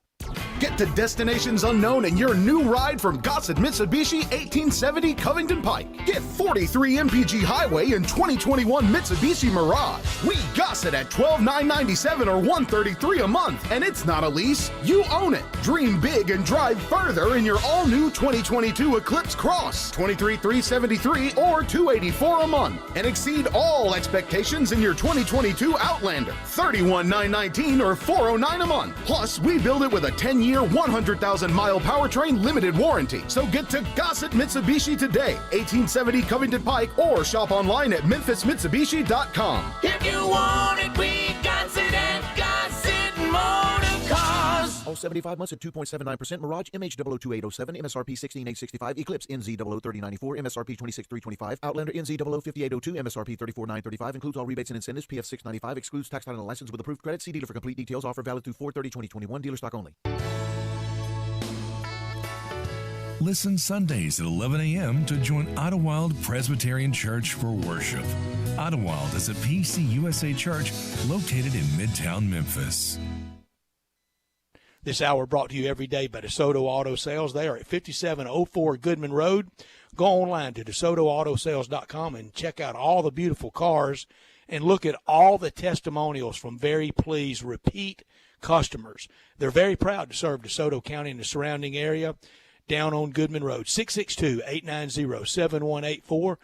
Get to destinations unknown in your new ride from Gossett Mitsubishi 1870 Covington Pike. Get 43 MPG Highway and 2021 Mitsubishi Mirage. We Gossett at $12,997 or $133 a month, and it's not a lease. You own it. Dream big and drive further in your all-new 2022 Eclipse Cross, $23,373 or $284 a month, and exceed all expectations in your 2022 Outlander, $31,919 or $409 a month. Plus, we build it with a 10-year, 100,000-mile powertrain limited warranty. So get to Gossett Mitsubishi today, 1870 Covington Pike, or shop online at memphismitsubishi.com. If you want it, we got it at Gossett Motor Cars. All 75 months at 2.79%. Mirage MH002,807. MSRP 16,865. Eclipse NZ03094. MSRP 26,325. Outlander NZ05802. MSRP 34,935. Includes all rebates and incentives. PF 695. Excludes tax title and license with approved credit. See dealer for complete details. Offer valid through 4/30/2021. Dealer stock only. Listen Sundays at 11 a.m. to join Idlewild Presbyterian Church for worship. Idlewild is a PCUSA church located in Midtown Memphis. This hour brought to you every day by DeSoto Auto Sales. They are at 5704 Goodman Road. Go online to DeSotoAutoSales.com and check out all the beautiful cars and look at all the testimonials from very pleased repeat customers. They're very proud to serve DeSoto County and the surrounding area. Down on Goodman Road, 662-890-7184.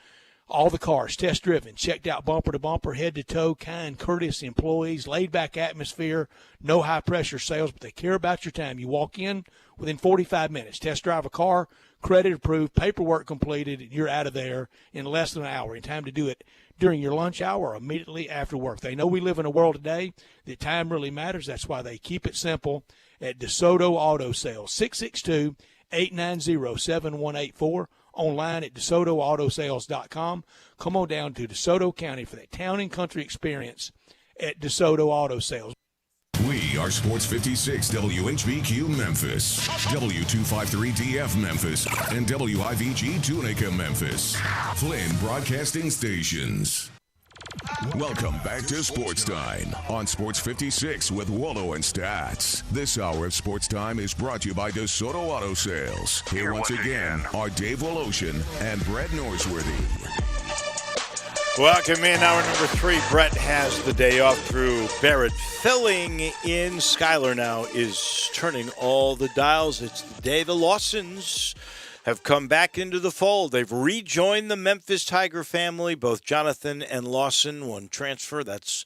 All the cars test-driven, checked out bumper to bumper, head to toe, kind, courteous employees, laid-back atmosphere, no high-pressure sales, but they care about your time. You walk in within 45 minutes, test drive a car, credit approved, paperwork completed, and you're out of there in less than an hour. In time to do it during your lunch hour or immediately after work. They know we live in a world today that time really matters. That's why they keep it simple at DeSoto Auto Sales, 662-890-7184. Online at DeSotoAutoSales.com. Come on down to DeSoto County for that town and country experience at DeSoto Auto Sales. We are Sports 56 WHBQ Memphis, W253DF Memphis, and WIVG Tunica Memphis. Flynn Broadcasting Stations. Welcome back to Sports Time on Sports 56 with Waldo and Stats. This hour of Sports Time is brought to you by DeSoto Auto Sales. Here once again are Dave Woloshin and Brett Norsworthy. Welcome in hour number 3. Brett has the day off. Through Barrett filling in. Skyler now is turning all the dials. It's the day the Lawsons have come back into the fold. They've rejoined the Memphis Tiger family. Both Jonathan and Lawson, one transfer. That's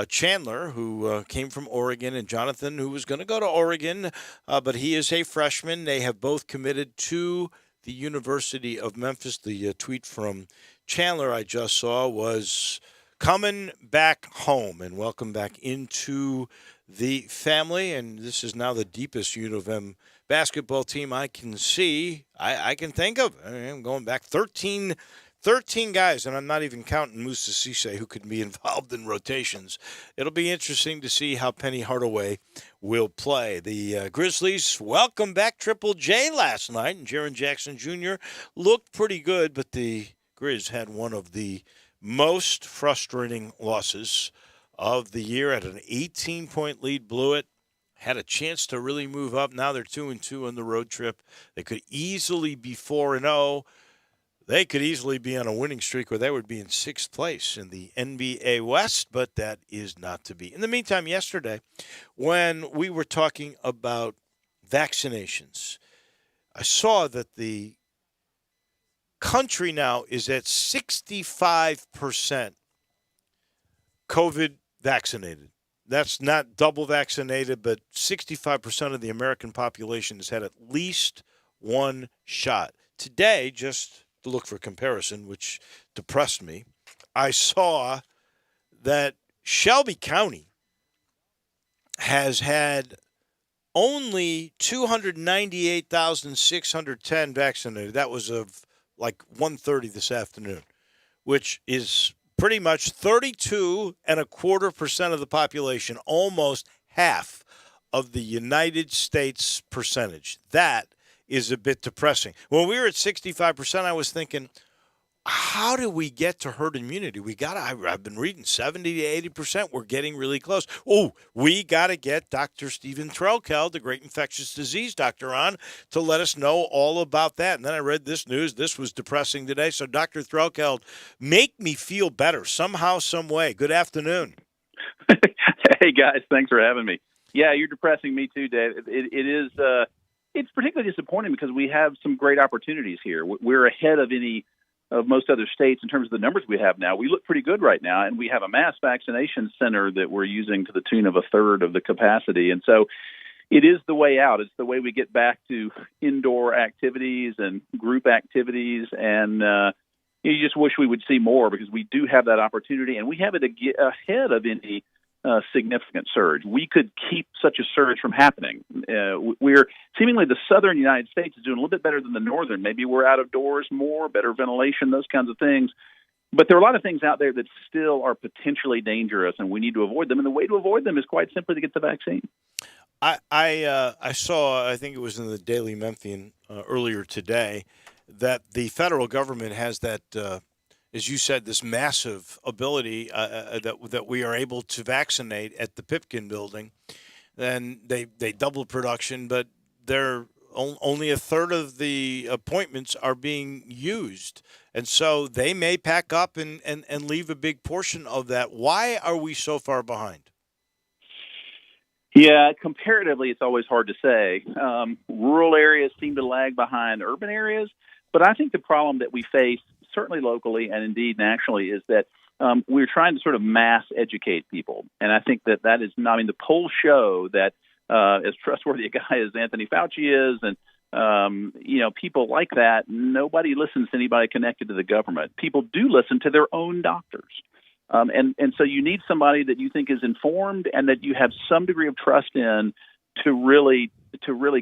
Chandler, who came from Oregon, and Jonathan, who was going to go to Oregon, but he is a freshman. They have both committed to the University of Memphis. The tweet from Chandler I just saw was coming back home, and welcome back into the family. And this is now the deepest U of M basketball team I can see, I can think of. I'm going back 13 guys, and I'm not even counting Musa Cisse, who could be involved in rotations. It'll be interesting to see how Penny Hardaway will play. The Grizzlies welcome back Triple J last night, and Jaren Jackson Jr. looked pretty good, but the Grizz had one of the most frustrating losses of the year at an 18-point lead, blew it. Had a chance to really move up. Now they're 2-2 on the road trip. They could easily be 4-0. They could easily be on a winning streak where they would be in 6th place in the NBA West, but that is not to be. In the meantime, yesterday, when we were talking about vaccinations, I saw that the country now is at 65% COVID vaccinated. That's not double vaccinated, but 65% of the American population has had at least one shot. Today, just to look for comparison, which depressed me, I saw that Shelby County has had only 298,610 vaccinated. That was of like 1:30 this afternoon, which is pretty much 32.25% of the population, almost half of the United States percentage. That is a bit depressing. When we were at 65%, I was thinking, how do we get to herd immunity? I've been reading 70 to 80%. We're getting really close. Oh, we got to get Dr. Stephen Threlkeld, the great infectious disease doctor, on to let us know all about that. And then I read this news. This was depressing today. So, Dr. Threlkeld, make me feel better somehow, some way. Good afternoon. Hey, guys. Thanks for having me. Yeah, you're depressing me too, Dave. It is. It's particularly disappointing because we have some great opportunities here. We're ahead of most other states in terms of the numbers we have now. We look pretty good right now, and we have a mass vaccination center that we're using to the tune of a third of the capacity. And so it is the way out. It's the way we get back to indoor activities and group activities. And you just wish we would see more because we do have that opportunity, and we have it ahead of any significant surge. We could keep such a surge from happening. We're seemingly the southern United States is doing a little bit better than the northern. Maybe we're out of doors more, better ventilation, those kinds of things. But there are a lot of things out there that still are potentially dangerous, and we need to avoid them. And the way to avoid them is quite simply to get the vaccine. I saw, I think it was in the Daily Memphian earlier today, that the federal government has that as you said, this massive ability that we are able to vaccinate at the Pipkin building. Then they double production, but they're only a third of the appointments are being used. And so they may pack up and leave a big portion of that. Why are we so far behind? Yeah, comparatively, it's always hard to say. Rural areas seem to lag behind urban areas, but I think the problem that we face, certainly locally and indeed nationally, is that we're trying to sort of mass educate people. And I think that is not, I mean, the polls show that as trustworthy a guy as Anthony Fauci is and, people like that, nobody listens to anybody connected to the government. People do listen to their own doctors. And so you need somebody that you think is informed and that you have some degree of trust in to really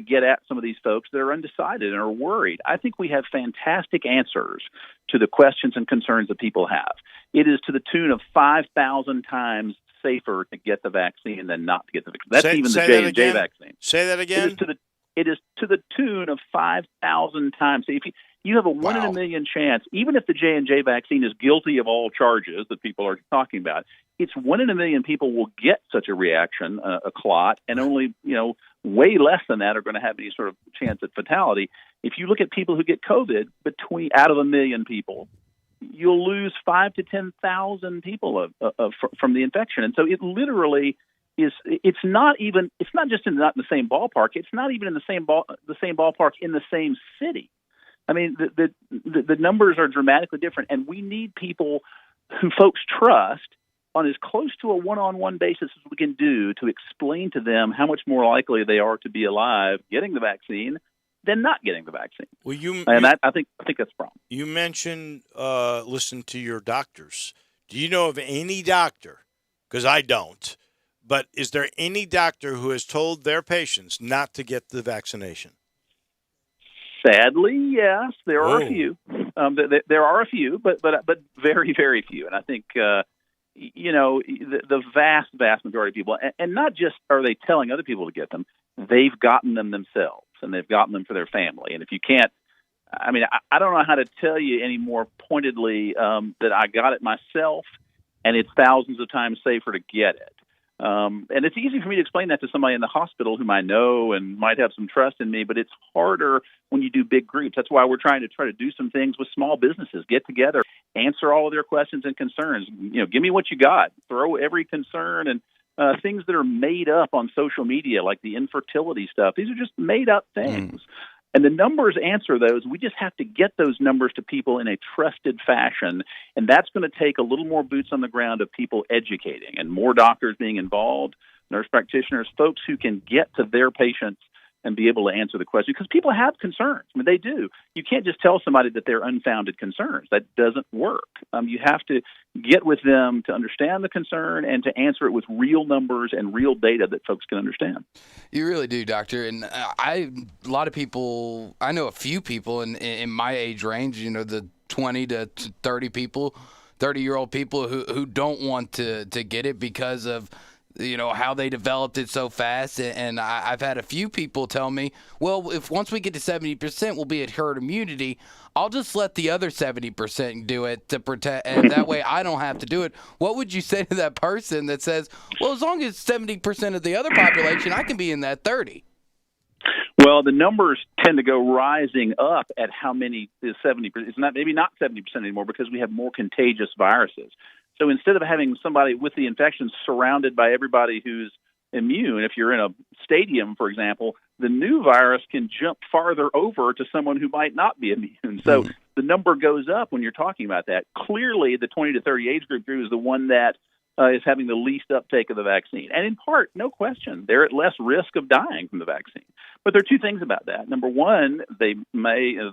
get at some of these folks that are undecided and are worried. I think we have fantastic answers to the questions and concerns that people have. It is to the tune of 5,000 times safer to get the vaccine than not to get the vaccine. That's even the J&J vaccine. Say that again. It is to the tune of 5,000 times. So if you have a 1 in a million chance, even if the J&J vaccine is guilty of all charges that people are talking about, it's 1 in a million people will get such a reaction, a clot, and only, way less than that are going to have any sort of chance at fatality. If you look at people who get COVID, out of a million people, you'll lose 5,000 to 10,000 people from the infection. And so it literally is. It's not just not in the same ballpark. It's not even in the same ballpark in the same city. I mean, the numbers are dramatically different, and we need people who folks trust on as close to a one-on-one basis as we can do to explain to them how much more likely they are to be alive getting the vaccine than not getting the vaccine. Well, I think that's the problem. You mentioned listen to your doctors. Do you know of any doctor, because I don't, but is there any doctor who has told their patients not to get the vaccination? Sadly, yes, there are a few. There are a few, but very, very few. And I think the vast majority of people, and not just are they telling other people to get them, they've gotten them themselves, and they've gotten them for their family. And if you can't, I don't know how to tell you any more pointedly that I got it myself, and it's thousands of times safer to get it. And it's easy for me to explain that to somebody in the hospital whom I know and might have some trust in me, but it's harder when you do big groups. That's why we're trying to do some things with small businesses, get together, answer all of their questions and concerns. Give me what you got, throw every concern and things that are made up on social media, like the infertility stuff. These are just made up things. And the numbers answer those. We just have to get those numbers to people in a trusted fashion. And that's going to take a little more boots on the ground of people educating and more doctors being involved, nurse practitioners, folks who can get to their patients and be able to answer the question. Because people have concerns. I mean, they do. You can't just tell somebody that they're unfounded concerns. That doesn't work. You have to get with them to understand the concern and to answer it with real numbers and real data that folks can understand. You really do, Doctor. And a lot of people, I know a few people in my age range, the 20 to 30 people, 30-year-old people who don't want to get it because of how they developed it so fast. And I've had a few people tell me, well, if once we get to 70%, we'll be at herd immunity. I'll just let the other 70% do it to protect, and that way I don't have to do it. What would you say to that person that says, well, as long as 70% of the other population, I can be in that 30? Well, the numbers tend to go rising up at how many is 70%. It's not maybe not 70% anymore because we have more contagious viruses. So instead of having somebody with the infection surrounded by everybody who's immune, if you're in a stadium, for example, the new virus can jump farther over to someone who might not be immune. So the number goes up when you're talking about that. Clearly, the 20 to 30 age group is the one that is having the least uptake of the vaccine. And in part, no question, they're at less risk of dying from the vaccine. But there are two things about that. Number one, the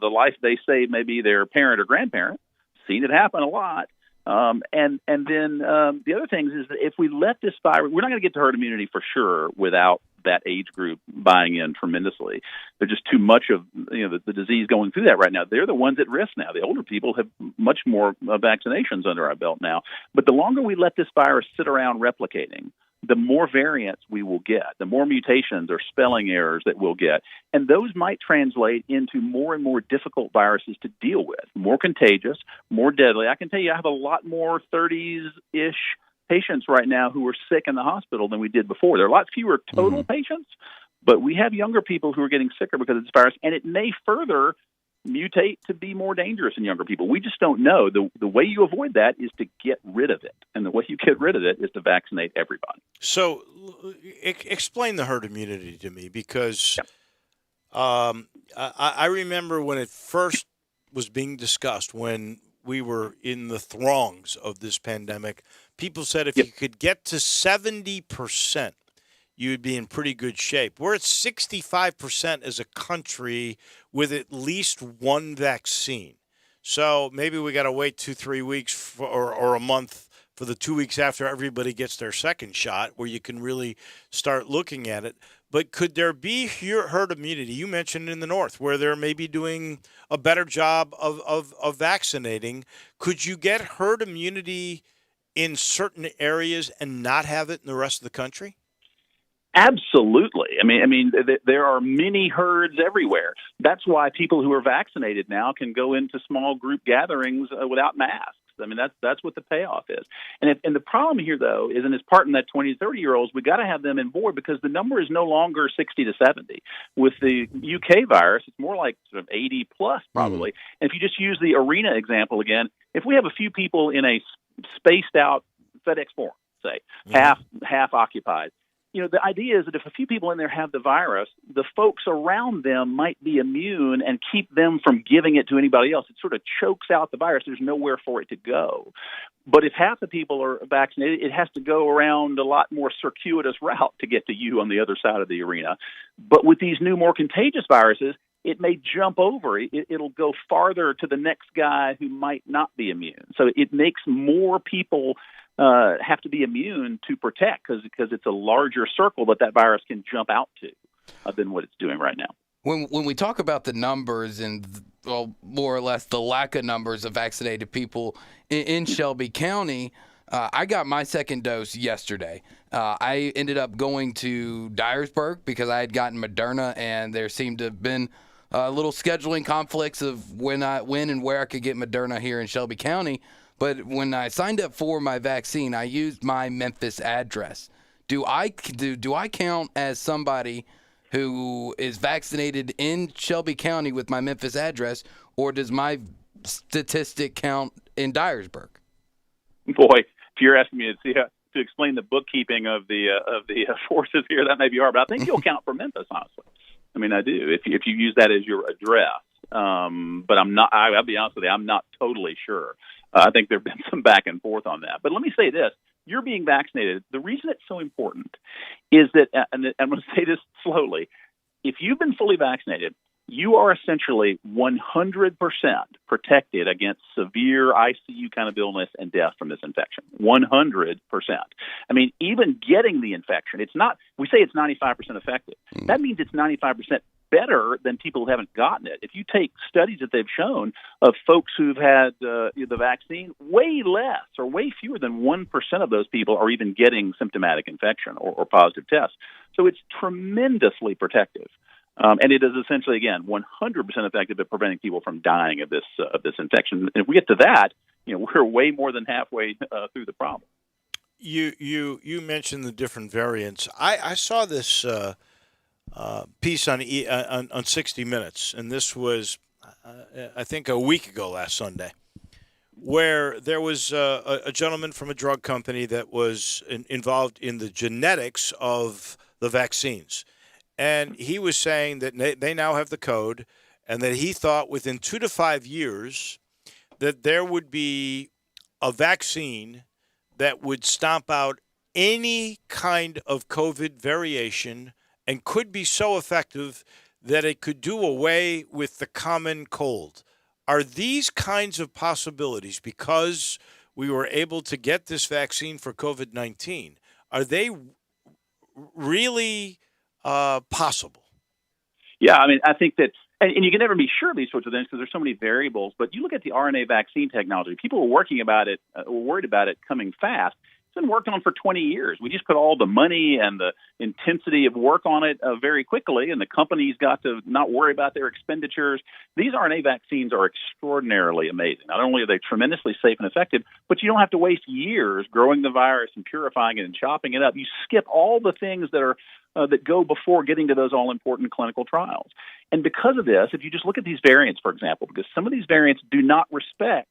life they save may be their parent or grandparent. Seen it happen a lot. And then the other thing is that if we let this virus, we're not going to get to herd immunity for sure without that age group buying in tremendously. There's just too much of the disease going through that right now. They're the ones at risk now. The older people have much more vaccinations under our belt now. But the longer we let this virus sit around replicating, the more variants we will get, the more mutations or spelling errors that we'll get. And those might translate into more and more difficult viruses to deal with, more contagious, more deadly. I can tell you I have a lot more 30s-ish patients right now who are sick in the hospital than we did before. There are a lot fewer total patients, but we have younger people who are getting sicker because of this virus, and it may further mutate to be more dangerous in younger people. We just don't know. The way you avoid that is to get rid of it, and the way you get rid of it is to vaccinate everybody. So explain the herd immunity to me, because I remember when it first was being discussed, when we were in the throngs of this pandemic, people said if you could get to 70%, you would be in pretty good shape. We're at 65% as a country with at least one vaccine. So maybe we got to wait 2-3 weeks or a month for the 2 weeks after everybody gets their second shot, where you can really start looking at it. But could there be herd immunity? You mentioned in the North, where they're maybe doing a better job of vaccinating. Could you get herd immunity in certain areas and not have it in the rest of the country? Absolutely. I mean, there are mini herds everywhere. That's why people who are vaccinated now can go into small group gatherings without masks. I mean, that's what the payoff is. And the problem here, though, is, and it's part in that 20 to 30-year-olds, we got to have them on board, because the number is no longer 60 to 70. With the UK virus, it's more like sort of 80 plus probably. And if you just use the arena example again, if we have a few people in a spaced out FedEx Forum, say, half occupied, the idea is that if a few people in there have the virus, the folks around them might be immune and keep them from giving it to anybody else. It sort of chokes out the virus. There's nowhere for it to go. But if half the people are vaccinated, it has to go around a lot more circuitous route to get to you on the other side of the arena. But with these new, more contagious viruses, it may jump over. It'll go farther to the next guy who might not be immune. So it makes more people have to be immune to protect, because it's a larger circle that virus can jump out to than what it's doing right now. When we talk about the numbers and, well, more or less the lack of numbers of vaccinated people in Shelby County, I got my second dose yesterday. I ended up going to Dyersburg because I had gotten Moderna, and there seemed to have been little scheduling conflicts of when and where I could get Moderna here in Shelby County. But when I signed up for my vaccine, I used my Memphis address. Do I count as somebody who is vaccinated in Shelby County with my Memphis address, or does my statistic count in Dyersburg? Boy, if you're asking me to explain the bookkeeping of the forces here, that may be hard. But I think you'll count for Memphis, honestly. I mean, I do. If you use that as your address, but I'm not. I'll be honest with you, I'm not totally sure. I think there have been some back and forth on that. But let me say this. You're being vaccinated. The reason it's so important is that, and I'm going to say this slowly, if you've been fully vaccinated, you are essentially 100% protected against severe ICU kind of illness and death from this infection. 100%. I mean, even getting the infection, it's not, we say it's 95% effective. That means it's 95% better than people who haven't gotten it. If you take studies that they've shown of folks who've had the vaccine, way less or way fewer than 1% of those people are even getting symptomatic infection or positive tests. So it's tremendously protective. And it is essentially, again, 100% effective at preventing people from dying of this infection. And if we get to that, we're way more than halfway through the problem. You mentioned the different variants. I saw this piece on 60 Minutes, and this was, I think, a week ago last Sunday, where there was a gentleman from a drug company that was involved in the genetics of the vaccines. And he was saying that they now have the code, and that he thought within 2 to 5 years that there would be a vaccine that would stomp out any kind of COVID variation and could be so effective that it could do away with the common cold. Are these kinds of possibilities, because we were able to get this vaccine for COVID-19, are they really possible? Yeah, I mean, I think that, and you can never be sure of these sorts of things because there's so many variables, but you look at the RNA vaccine technology, people were working about it, were worried about it coming fast. It's been worked on for 20 years. We just put all the money and the intensity of work on it very quickly, and the companies got to not worry about their expenditures. These RNA vaccines are extraordinarily amazing. Not only are they tremendously safe and effective, but you don't have to waste years growing the virus and purifying it and chopping it up. You skip all the things that are that go before getting to those all-important clinical trials. And because of this, if you just look at these variants, for example, because some of these variants do not respect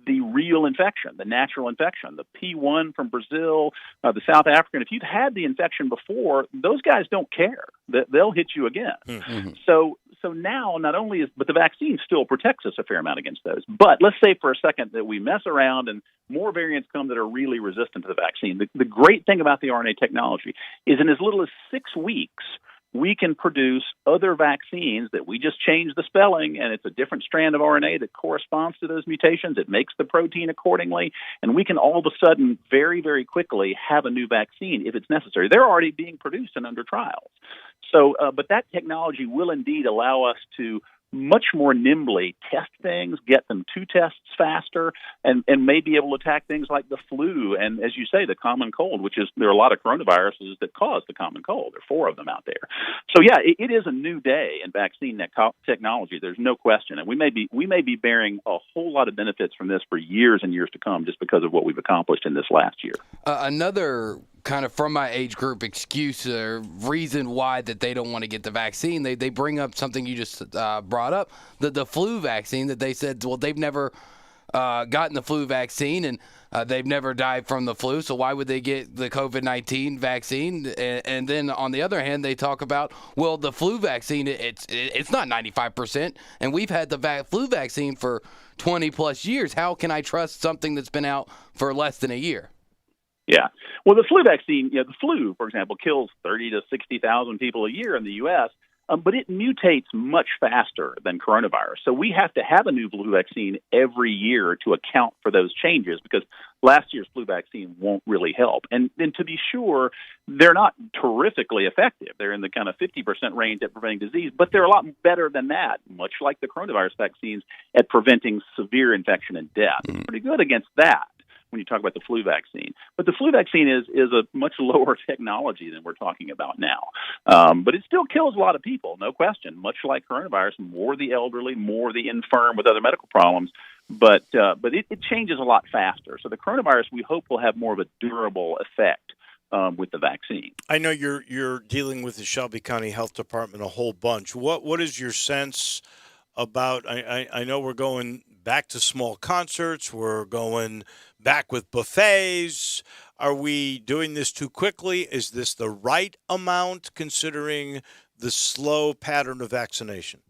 the real infection, the natural infection, the P1 from Brazil, the South African. If you've had the infection before, those guys don't care. They'll hit you again. Mm-hmm. So now not only but the vaccine still protects us a fair amount against those. But let's say for a second that we mess around and more variants come that are really resistant to the vaccine. The great thing about the RNA technology is in as little as 6 weeks, we can produce other vaccines that we just change the spelling, and it's a different strand of RNA that corresponds to those mutations. It makes the protein accordingly, and we can all of a sudden very, very quickly have a new vaccine if it's necessary. They're already being produced and under trials. So, but that technology will indeed allow us to much more nimbly test things, get them to tests faster, and may be able to attack things like the flu and, as you say, the common cold, which is there are a lot of coronaviruses that cause the common cold. There are 4 of them out there. So, yeah, it is a new day in vaccine technology. There's no question. And we may be bearing a whole lot of benefits from this for years and years to come just because of what we've accomplished in this last year. Another kind of from my age group excuse or reason why that they don't want to get the vaccine, they bring up something you just brought up, the flu vaccine, that they said, well, they've never gotten the flu vaccine and they've never died from the flu, so why would they get the COVID-19 vaccine? And then on the other hand, they talk about, well, the flu vaccine, it's not 95%, and we've had the flu vaccine for 20 plus years. How can I trust something that's been out for less than a year? Yeah. Well, the flu vaccine, the flu, for example, kills 30 to 60,000 people a year in the U.S., but it mutates much faster than coronavirus. So we have to have a new flu vaccine every year to account for those changes because last year's flu vaccine won't really help. And then to be sure, they're not terrifically effective. They're in the kind of 50% range at preventing disease, but they're a lot better than that, much like the coronavirus vaccines at preventing severe infection and death. It's pretty good against that when you talk about the flu vaccine. But the flu vaccine is a much lower technology than we're talking about now. But it still kills a lot of people, no question, much like coronavirus, more the elderly, more the infirm with other medical problems. But it changes a lot faster. So the coronavirus, we hope, will have more of a durable effect with the vaccine. I know you're dealing with the Shelby County Health Department a whole bunch. What is your sense about, I know we're going back to small concerts, we're going back with buffets. Are we doing this too quickly? Is this the right amount considering the slow pattern of vaccination?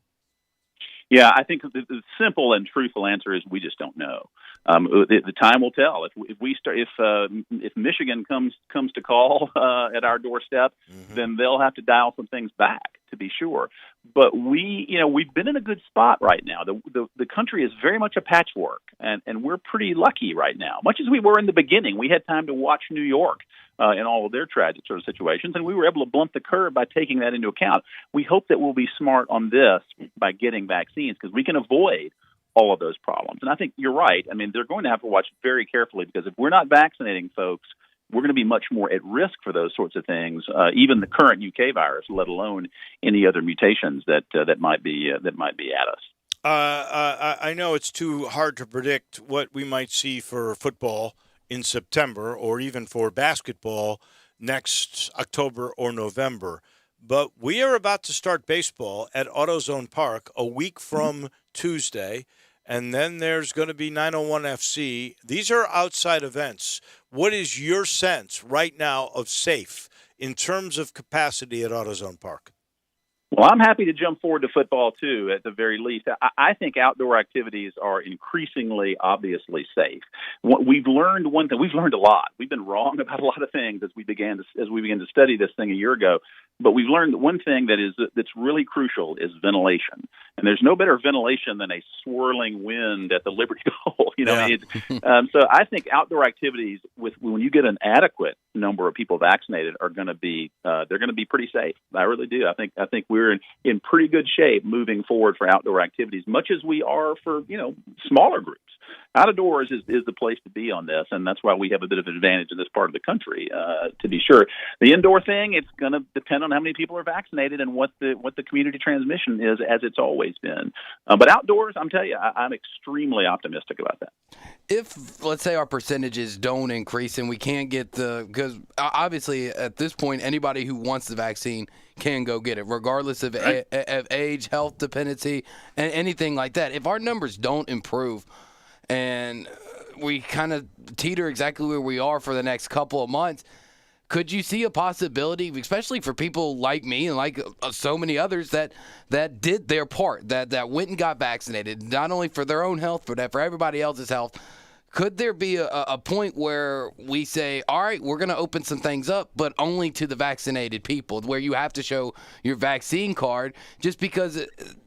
Yeah, I think the simple and truthful answer is we just don't know. The time will tell. If Michigan comes to call at our doorstep, then they'll have to dial some things back, to be sure. But we've been in a good spot right now. The country is very much a patchwork, and we're pretty lucky right now. Much as we were in the beginning, we had time to watch New York in all of their tragic sort of situations, and we were able to blunt the curve by taking that into account. We hope that we'll be smart on this by getting vaccines because we can avoid all of those problems. And I think you're right. I mean, they're going to have to watch very carefully because if we're not vaccinating folks, we're going to be much more at risk for those sorts of things, even the current UK virus, let alone any other mutations that might be at us. I know it's too hard to predict what we might see for football in September or even for basketball next October or November. But we are about to start baseball at AutoZone Park a week from Tuesday, and then there's going to be 901 FC. These are outside events. What is your sense right now of safe in terms of capacity at AutoZone Park? Well, I'm happy to jump forward to football, too, at the very least. I think outdoor activities are increasingly, obviously safe. We've learned one thing. We've learned a lot. We've been wrong about a lot of things as we began to study this thing a year ago. But we've learned that one thing that's really crucial is ventilation. And there's no better ventilation than a swirling wind at the Liberty Bowl. So I think outdoor activities, when you get an adequate number of people vaccinated, are going to be they're going to be pretty safe. I really do. I think we're in pretty good shape moving forward for outdoor activities, much as we are for smaller groups. Outdoors is the place to be on this, and that's why we have a bit of an advantage in this part of the country, to be sure. The indoor thing, it's going to depend on how many people are vaccinated and what the community transmission is, as it's always been. But outdoors, I'm telling you, I'm extremely optimistic about that. If, let's say, our percentages don't increase and we can't get because obviously at this point, anybody who wants the vaccine can go get it, regardless of age, health dependency, and anything like that. If our numbers don't improve and we kind of teeter exactly where we are for the next couple of months, could you see a possibility, especially for people like me and like so many others that did their part, that went and got vaccinated, not only for their own health, but for everybody else's health? Could there be a point where we say, all right, we're going to open some things up, but only to the vaccinated people, where you have to show your vaccine card? Just because,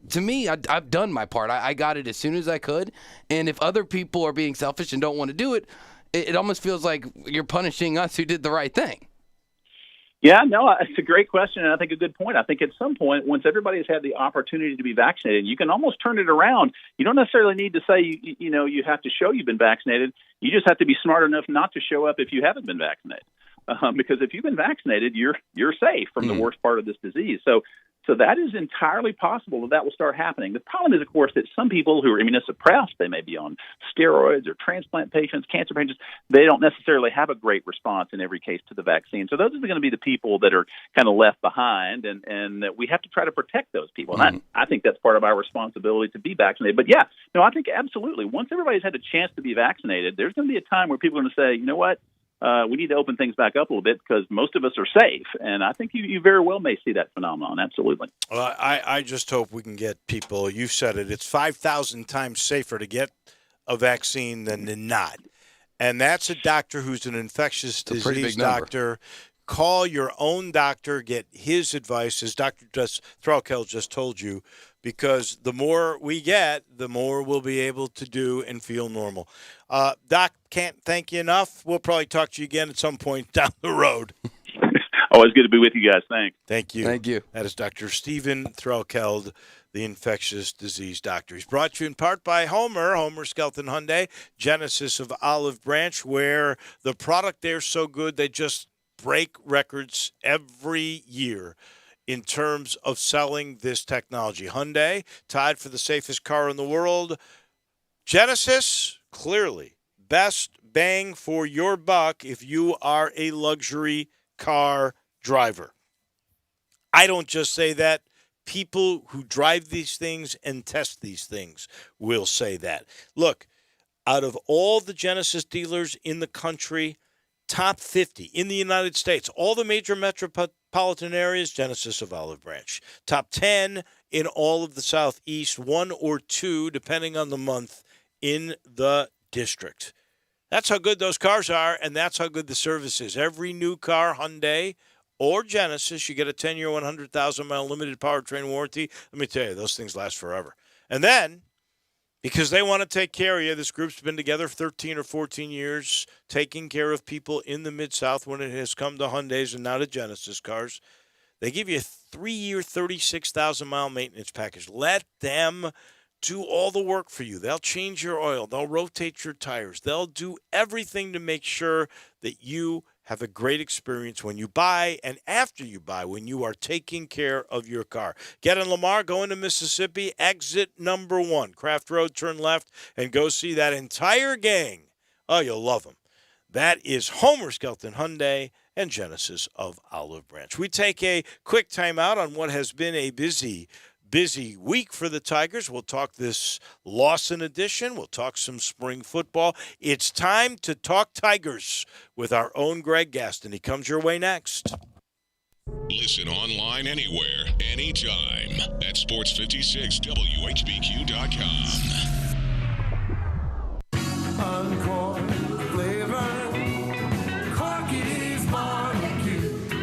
to me, I've done my part. I got it as soon as I could. And if other people are being selfish and don't want to do it, it almost feels like you're punishing us who did the right thing. Yeah, no, it's a great question, and I think a good point. I think at some point, once everybody's had the opportunity to be vaccinated, you can almost turn it around. You don't necessarily need to say, you have to show you've been vaccinated. You just have to be smart enough not to show up if you haven't been vaccinated. Because if you've been vaccinated, you're safe from the worst part of this disease. So that is entirely possible that will start happening. The problem is, of course, that some people who are immunosuppressed, they may be on steroids or transplant patients, cancer patients, they don't necessarily have a great response in every case to the vaccine. So those are going to be the people that are kind of left behind, and we have to try to protect those people. And I think that's part of our responsibility to be vaccinated. But yeah, no, I think absolutely. Once everybody's had a chance to be vaccinated, there's going to be a time where people are going to say, you know what? We need to open things back up a little bit because most of us are safe. And I think you very well may see that phenomenon. Absolutely. Well, I just hope we can get people, you said it, it's 5,000 times safer to get a vaccine than to not. And that's a doctor who's an infectious disease doctor. Call your own doctor, get his advice, as Dr. Threlkeld just told you, because the more we get, the more we'll be able to do and feel normal. Doc, can't thank you enough. We'll probably talk to you again at some point down the road. Always good to be with you guys. Thanks. Thank you. Thank you. That is Dr. Stephen Threlkeld, the infectious disease doctor. He's brought to you in part by Homer Skelton Hyundai, Genesis of Olive Branch, where the product there's so good they just break records every year in terms of selling this technology. Hyundai, tied for the safest car in the world. Genesis, clearly, best bang for your buck if you are a luxury car driver. I don't just say that. People who drive these things and test these things will say that. Look, out of all the Genesis dealers in the country, top 50 in the United States, all the major metropolitan areas, Genesis of Olive Branch. Top 10 in all of the Southeast, 1 or 2, depending on the month, in the district. That's how good those cars are, and that's how good the service is. Every new car, Hyundai or Genesis, you get a 10-year, 100,000-mile limited powertrain warranty. Let me tell you, those things last forever. And then because they want to take care of you. This group's been together 13 or 14 years, taking care of people in the Mid-South when it has come to Hyundais and now to Genesis cars. They give you a 3-year, 36,000-mile maintenance package. Let them do all the work for you. They'll change your oil. They'll rotate your tires. They'll do everything to make sure that you have a great experience when you buy and after you buy, when you are taking care of your car. Get in Lamar, go into Mississippi, exit number 1, Craft Road, turn left, and go see that entire gang. Oh, you'll love them. That is Homer Skelton Hyundai and Genesis of Olive Branch. We take a quick timeout on what has been a busy week for the Tigers. We'll talk this Lawson edition. We'll talk some spring football. It's time to talk Tigers with our own Greg Gaston. He comes your way next. Listen online anywhere, anytime at sports56whbq.com.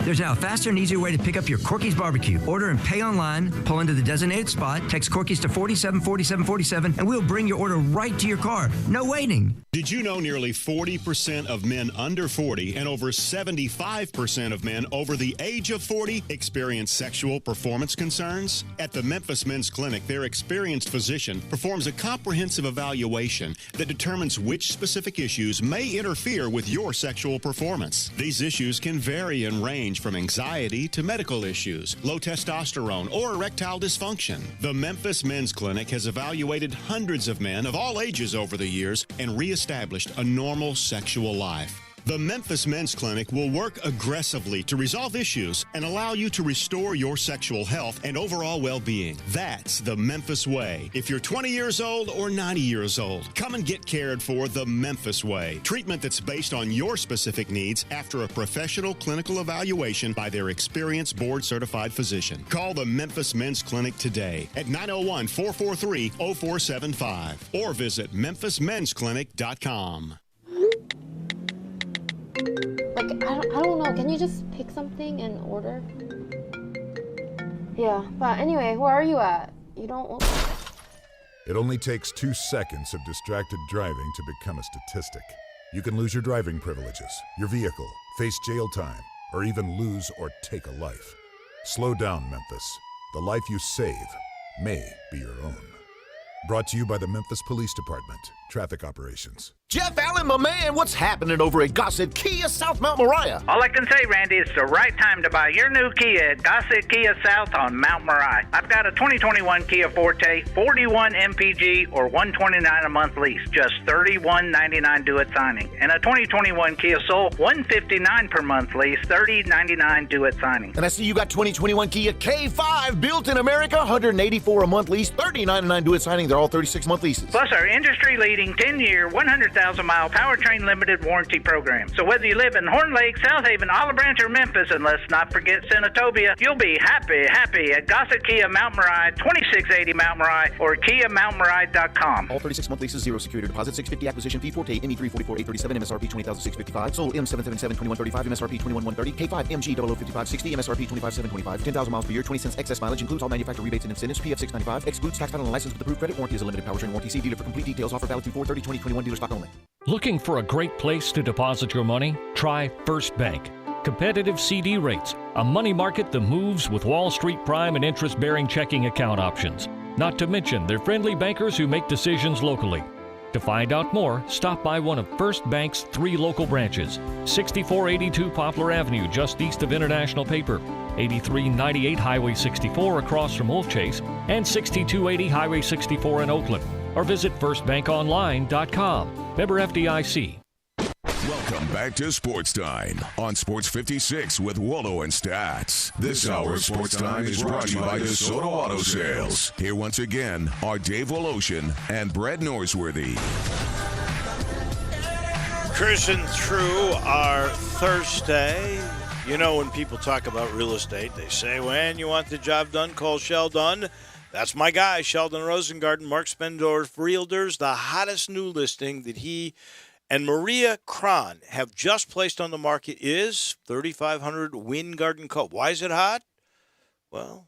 There's now a faster and easier way to pick up your Corky's Barbecue. Order and pay online, pull into the designated spot, text Corky's to 474747, and we'll bring your order right to your car. No waiting. Did you know nearly 40% of men under 40 and over 75% of men over the age of 40 experience sexual performance concerns? At the Memphis Men's Clinic, their experienced physician performs a comprehensive evaluation that determines which specific issues may interfere with your sexual performance. These issues can vary and range from anxiety to medical issues, low testosterone, or erectile dysfunction. The Memphis Men's Clinic has evaluated hundreds of men of all ages over the years and reestablished a normal sexual life. The Memphis Men's Clinic will work aggressively to resolve issues and allow you to restore your sexual health and overall well-being. That's the Memphis way. If you're 20 years old or 90 years old, come and get cared for the Memphis way. Treatment that's based on your specific needs after a professional clinical evaluation by their experienced board-certified physician. Call the Memphis Men's Clinic today at 901-443-0475 or visit memphismensclinic.com. Like, I don't know. Can you just pick something and order? Yeah, but anyway, where are you at? You don't... It only takes 2 seconds of distracted driving to become a statistic. You can lose your driving privileges, your vehicle, face jail time, or even lose or take a life. Slow down, Memphis. The life you save may be your own. Brought to you by the Memphis Police Department, Traffic Operations. Jeff Allen, my man, what's happening over at Gossett Kia South Mount Moriah? All I can say, Randy, it's the right time to buy your new Kia at Gossett Kia South on Mount Moriah. I've got a 2021 Kia Forte, 41 MPG or $129 a month lease, just $31.99 due at signing. And a 2021 Kia Soul, $159 per month lease, $30.99 due at signing. And I see you got 2021 Kia K5 built in America, $184 a month lease, $30.99 due at signing. They're all 36-month leases. Plus our industry-leading 10-year, 100,000-mile powertrain limited warranty program. So whether you live in Horn Lake, South Haven, Olive Branch, or Memphis, and let's not forget Senatobia, you'll be happy at Gossett Kia Mount Moriah, 2680 Mount Moriah, or KiaMountMoriah.com. All 36-month leases, zero security deposit, $650 acquisition fee, Forte, ME344-837, MSRP $20,655, Soul M777-2135, MSRP $21,130, K5 MG 005560, MSRP $25,725, 10,000 miles per year, 20 cents excess mileage, includes all manufacturer rebates and incentives, PF $695, excludes tax title and license with approved credit, warranty is a limited powertrain warranty. See dealer for complete details. Offer valid through 4/30/2021, dealer stock only. Looking for a great place to deposit your money? Try First Bank. Competitive CD rates, a money market that moves with Wall Street prime and interest-bearing checking account options. Not to mention their friendly bankers who make decisions locally. To find out more, stop by one of First Bank's 3 local branches, 6482 Poplar Avenue, just east of International Paper, 8398 Highway 64 across from Wolf Chase, and 6280 Highway 64 in Oakland. Or visit firstbankonline.com. Member FDIC. Welcome back to Sports Time on Sports 56 with Waldo and Stats. This hour of Sports Time is brought to you by DeSoto Auto Sales. Here once again are Dave Woloshin and Brett Norsworthy. Cruising through our Thursday. You know, when people talk about real estate, they say, when you want the job done, call Sheldon. That's my guy, Sheldon Rosengarten, Mark Spendorf Realtors. The hottest new listing that he and Maria Cron have just placed on the market is 3500 Wynn Garden Cove. Why is it hot? Well,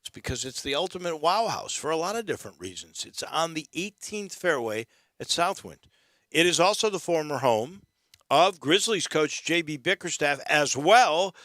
It's because it's the ultimate wow house for a lot of different reasons. It's on the 18th fairway at Southwind. It is also the former home of Grizzlies coach J.B. Bickerstaff, as well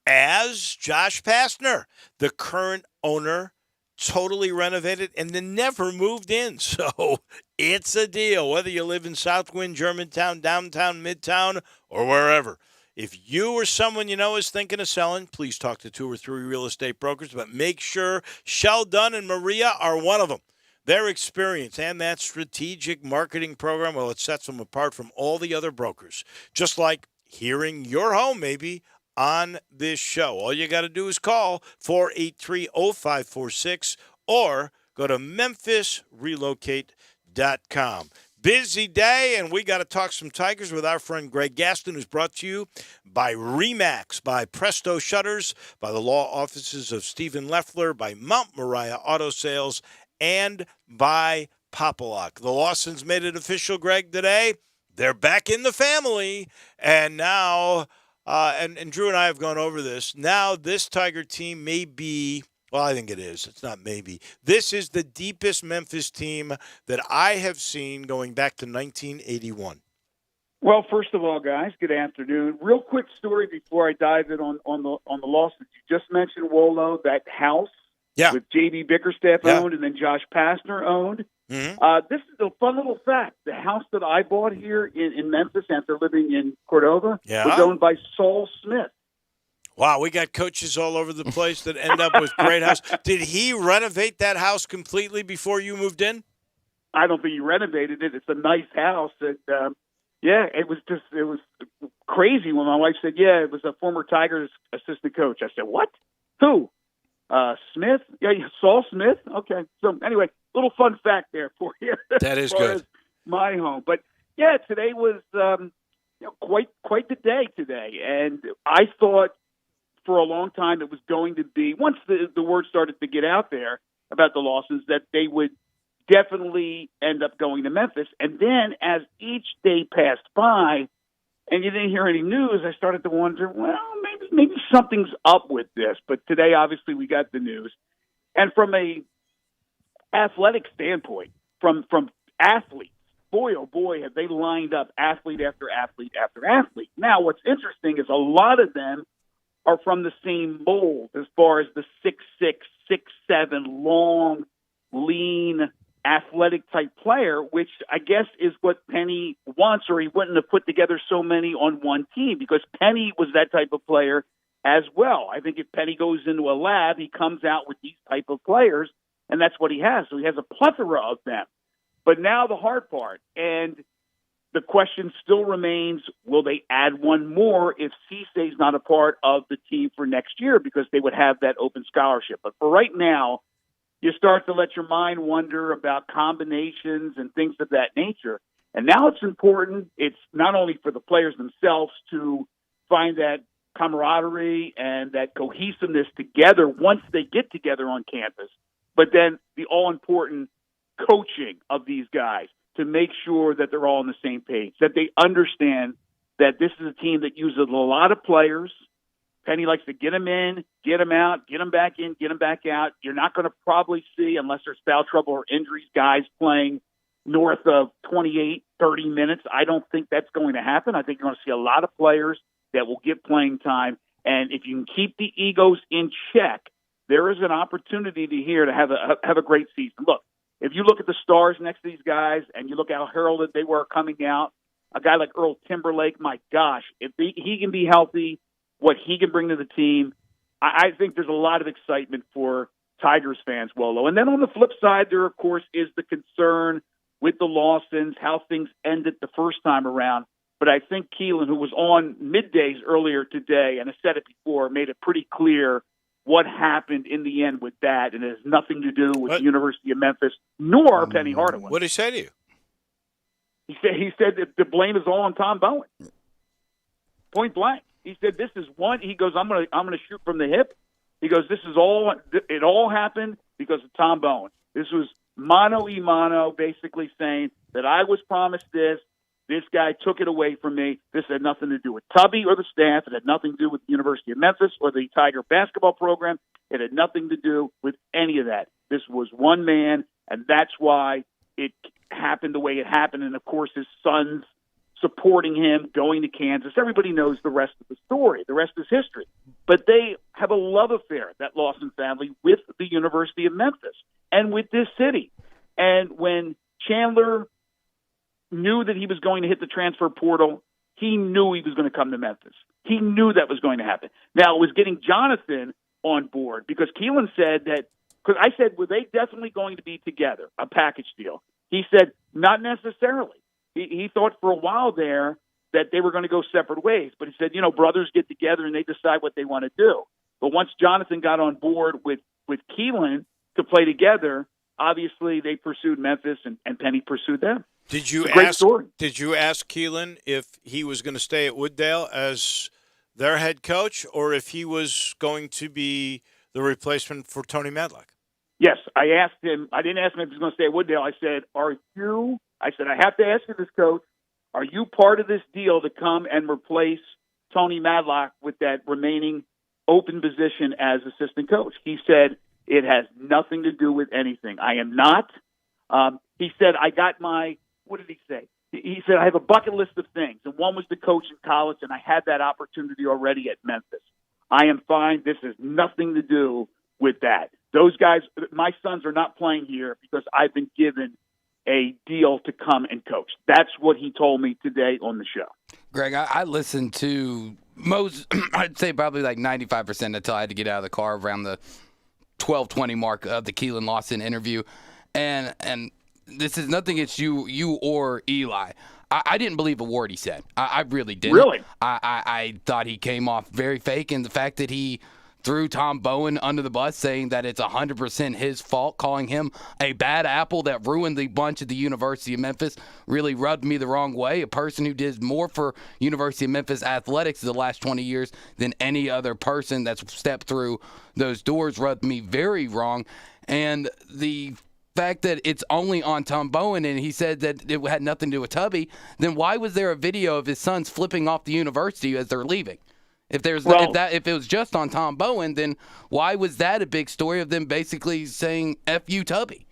as Josh Pastner, the current owner, totally renovated and then never moved in. So it's a deal, whether you live in Southwind, Germantown, downtown, Midtown, or wherever. If you or someone you know is thinking of selling, please talk to 2 or 3 real estate brokers, but make sure Sheldon and Maria are one of them. Their experience and that strategic marketing program, well, it sets them apart from all the other brokers. Just like hearing your home, maybe, on this show. All you got to do is call 483-0546 or go to memphisrelocate.com. Busy day, and we got to talk some Tigers with our friend Greg Gaston, who's brought to you by RE/MAX, by Presto Shutters, by the law offices of Stephen Leffler, by Mount Moriah Auto Sales, and by Popolock. The Lawsons made it official, Greg, today. They're back in the family, and now, and Drew and I have gone over this, now this Tiger team may be, well, I think it is. It's not maybe. This is the deepest Memphis team that I have seen going back to 1981. Well, first of all, guys, good afternoon. Real quick story before I dive in on the Lawsons. You just mentioned, Wolo, that house with J.B. Bickerstaff owned and then Josh Pastner owned. Mm-hmm. This is a fun little fact. The house that I bought here in Memphis after living in Cordova was owned by Saul Smith. Wow, we got coaches all over the place that end up with great house. Did he renovate that house completely before you moved in? I don't think he renovated it. It's a nice house. It was crazy when my wife said, yeah, it was a former Tigers assistant coach. I said, what? Who? Smith? Yeah, Saul Smith? Okay. So anyway, little fun fact there for you. That is good. My home. But yeah, today was quite the day today. And I thought for a long time it was going to be, once the word started to get out there about the Lawsons, that they would definitely end up going to Memphis. And then as each day passed by and you didn't hear any news, I started to wonder, well, maybe something's up with this. But today, obviously, we got the news. And from a athletic standpoint, from athletes, boy, oh boy, have they lined up athlete after athlete after athlete. Now, what's interesting is a lot of them are from the same mold as far as the 6'6", 6'7", long, lean, athletic type player, which I guess is what Penny wants, or he wouldn't have put together so many on one team, because Penny was that type of player as well. I think if Penny goes into a lab, he comes out with these type of players, and that's what he has. So he has a plethora of them. But now the hard part, and the question still remains, will they add one more if Cissé is not a part of the team for next year, because they would have that open scholarship. But for right now, you start to let your mind wander about combinations and things of that nature. And now it's important. It's not only for the players themselves to find that camaraderie and that cohesiveness together once they get together on campus, but then the all-important coaching of these guys to make sure that they're all on the same page, that they understand that this is a team that uses a lot of players. Penny likes to get them in, get them out, get them back in, get them back out. You're not going to probably see, unless there's foul trouble or injuries, guys playing north of 28, 30 minutes. I don't think that's going to happen. I think you're going to see a lot of players that will get playing time. And if you can keep the egos in check, there is an opportunity to have a great season. Look, if you look at the stars next to these guys and you look how heralded they were coming out, a guy like Earl Timberlake, my gosh, if he can be healthy, what he can bring to the team, I think there's a lot of excitement for Tigers fans, Wolo. And then on the flip side, there, of course, is the concern with the Lawsons, how things ended the first time around. But I think Keelan, who was on middays earlier today and has said it before, made it pretty clear what happened in the end with that, and it has nothing to do with the University of Memphis nor Penny Hardaway. What did he say to you? He said that the blame is all on Tom Bowen. Point blank. He said, this is one. He goes, I'm gonna shoot from the hip. He goes, it all happened because of Tom Bowen. This was mano a mano, basically saying that I was promised this. This guy took it away from me. This had nothing to do with Tubby or the staff. It had nothing to do with the University of Memphis or the Tiger basketball program. It had nothing to do with any of that. This was one man, and that's why it happened the way it happened. And, of course, his sons supporting him, going to Kansas. Everybody knows the rest of the story. The rest is history. But they have a love affair, that Lawson family, with the University of Memphis and with this city. And when Chandler knew that he was going to hit the transfer portal, he knew he was going to come to Memphis. He knew that was going to happen. Now, it was getting Jonathan on board because Keelan said that, because I said, were they definitely going to be together, a package deal? He said, not necessarily. He thought for a while there that they were going to go separate ways. But he said, brothers get together and they decide what they want to do. But once Jonathan got on board with Keelan to play together, obviously they pursued Memphis and Penny pursued them. Did you ask Keelan if he was going to stay at Wooddale as their head coach or if he was going to be the replacement for Tony Madlock? Yes, I asked him. I didn't ask him if he was going to stay at Wooddale. I said, I have to ask you this, coach. Are you part of this deal to come and replace Tony Madlock with that remaining open position as assistant coach? He said, it has nothing to do with anything. I am not. He said, I got my, what did he say? He said, I have a bucket list of things, and one was to coach in college, and I had that opportunity already at Memphis. I am fine. This has nothing to do with that. Those guys, my sons are not playing here because I've been given a deal to come and coach. That's what he told me today on the show. Greg, I listened to most, I'd say probably like 95% until I had to get out of the car around the 12:20 mark of the Keelan Lawson interview. And this is nothing against you or Eli. I didn't believe a word he said. I really didn't. Really? I thought he came off very fake, and the fact that he threw Tom Bowen under the bus, saying that it's 100% his fault, calling him a bad apple that ruined the bunch at the University of Memphis, really rubbed me the wrong way. A person who did more for University of Memphis athletics the last 20 years than any other person that's stepped through those doors rubbed me very wrong. And the fact that it's only on Tom Bowen and he said that it had nothing to do with Tubby, then why was there a video of his sons flipping off the university as they're leaving? If it was just on Tom Bowen, then why was that a big story of them basically saying F you Tubby?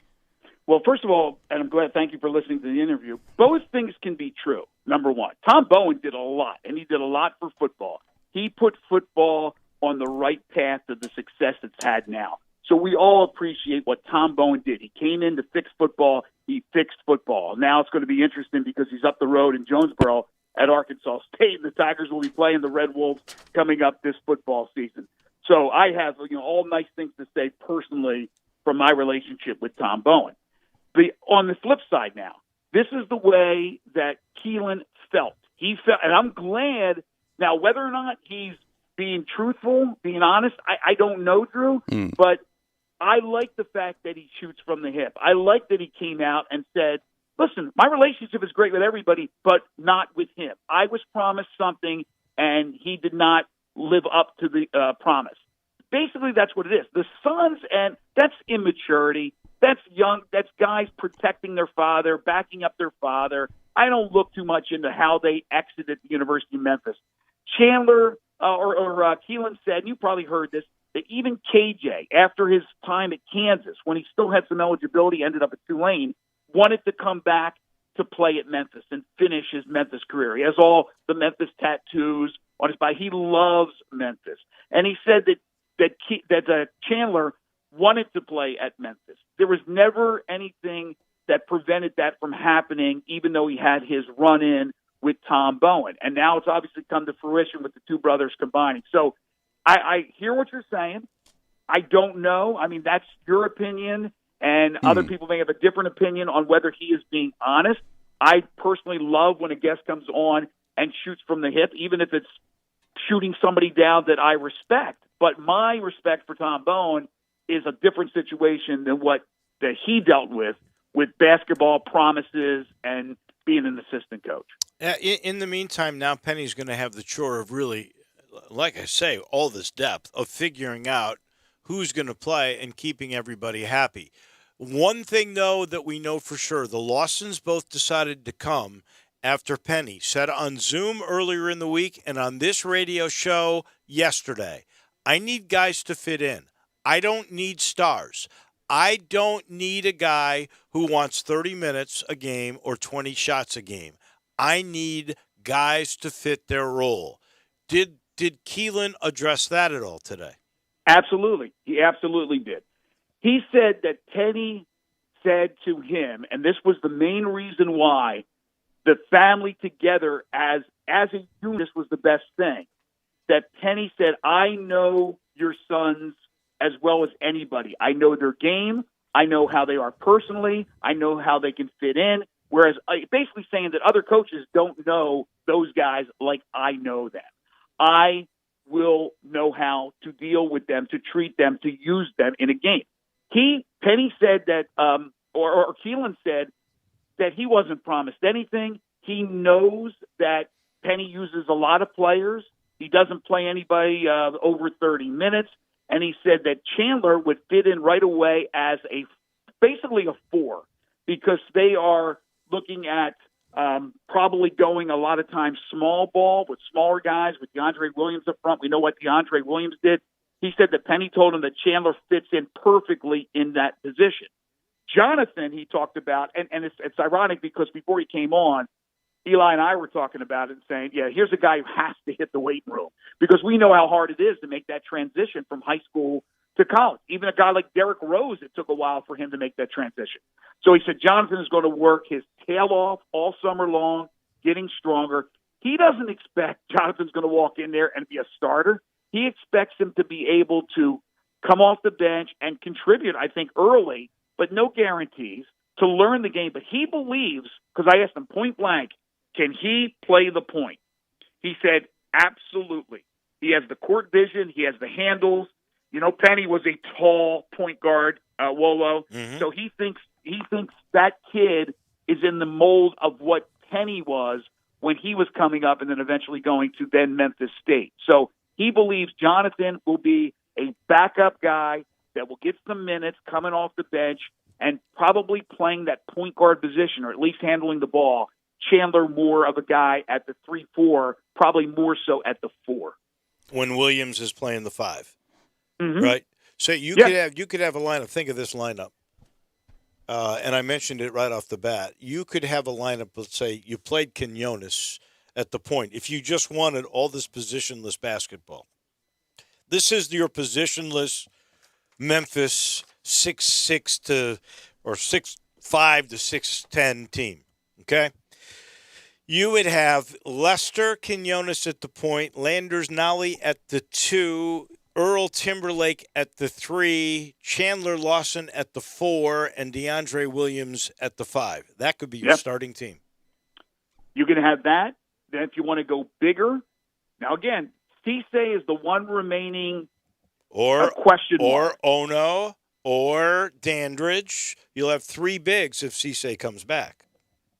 Well, first of all, and I'm glad, thank you for listening to the interview, both things can be true. Number one, Tom Bowen did a lot, and he did a lot for football. He put football on the right path to the success it's had now. So we all appreciate what Tom Bowen did. He came in to fix football. He fixed football. Now it's going to be interesting because he's up the road in Jonesboro at Arkansas State, and the Tigers will be playing the Red Wolves coming up this football season. So I have all nice things to say personally from my relationship with Tom Bowen. On the flip side now, this is the way that Keelan felt. He felt, and I'm glad now whether or not he's being truthful, being honest, I don't know, Drew, but I like the fact that he shoots from the hip. I like that he came out and said, listen, my relationship is great with everybody, but not with him. I was promised something, and he did not live up to the promise. Basically, that's what it is. The sons, and that's immaturity. That's young. That's guys protecting their father, backing up their father. I don't look too much into how they exited the University of Memphis. Chandler or Keelan said, and you probably heard this, that even KJ, after his time at Kansas, when he still had some eligibility, ended up at Tulane, wanted to come back to play at Memphis and finish his Memphis career. He has all the Memphis tattoos on his body. He loves Memphis. And he said that Chandler wanted to play at Memphis. There was never anything that prevented that from happening, even though he had his run-in with Tom Bowen. And now it's obviously come to fruition with the two brothers combining. So I hear what you're saying. I don't know. I mean, that's your opinion, and other people may have a different opinion on whether he is being honest. I personally love when a guest comes on and shoots from the hip, even if it's shooting somebody down that I respect. But my respect for Tom Bowen is a different situation than what that he dealt with basketball promises and being an assistant coach. In the meantime, now Penny's going to have the chore of really, like I say, all this depth of figuring out who's going to play and keeping everybody happy. One thing, though, that we know for sure, the Lawsons both decided to come, after Penny said on Zoom earlier in the week and on this radio show yesterday, I need guys to fit in. I don't need stars. I don't need a guy who wants 30 minutes a game or 20 shots a game. I need guys to fit their role. Did Keelan address that at all today? Absolutely. He absolutely did. He said that Penny said to him, and this was the main reason why the family together as a unit, this was the best thing, that Penny said, I know your sons as well as anybody. I know their game. I know how they are personally. I know how they can fit in. Whereas basically saying that other coaches don't know those guys like I know them. I will know how to deal with them, to treat them, to use them in a game. Penny said that, or Keelan said that he wasn't promised anything. He knows that Penny uses a lot of players. He doesn't play anybody over 30 minutes. And he said that Chandler would fit in right away as basically a 4, because they are looking at probably going a lot of times small ball with smaller guys, with DeAndre Williams up front. We know what DeAndre Williams did. He said that Penny told him that Chandler fits in perfectly in that position. Jonathan, he talked about, and it's ironic because before he came on, Eli and I were talking about it and saying, yeah, here's a guy who has to hit the weight room, because we know how hard it is to make that transition from high school to college. Even a guy like Derrick Rose, it took a while for him to make that transition. So he said Jonathan is going to work his tail off all summer long, getting stronger. He doesn't expect Jonathan's going to walk in there and be a starter. He expects him to be able to come off the bench and contribute, I think, early, but no guarantees, to learn the game. But he believes, because I asked him point blank, can he play the point? He said, absolutely. He has the court vision. He has the handles. You know, Penny was a tall point guard, Wolo. Mm-hmm. So he thinks that kid is in the mold of what Penny was when he was coming up and then eventually going to then Memphis State. So he believes Jonathan will be a backup guy that will get some minutes coming off the bench and probably playing that point guard position, or at least handling the ball. Chandler more of a guy at the 3-4, probably more so at the 4. When Williams is playing the 5. Mm-hmm. Right? So you could have a lineup. Think of this lineup. And I mentioned it right off the bat. You could have a lineup, let's say you played Quinones at the point. If you just wanted all this positionless basketball. This is your positionless Memphis 6'5" to 6'10" team. Okay? You would have Lester Quinones at the point, Landers Nolly at the 2, Earl Timberlake at the 3, Chandler Lawson at the 4, and DeAndre Williams at the 5. That could be your starting team. You can have that. Then if you want to go bigger, now again, Cisse is the one remaining question mark. Or Ono or Dandridge. You'll have 3 bigs if Cisse comes back.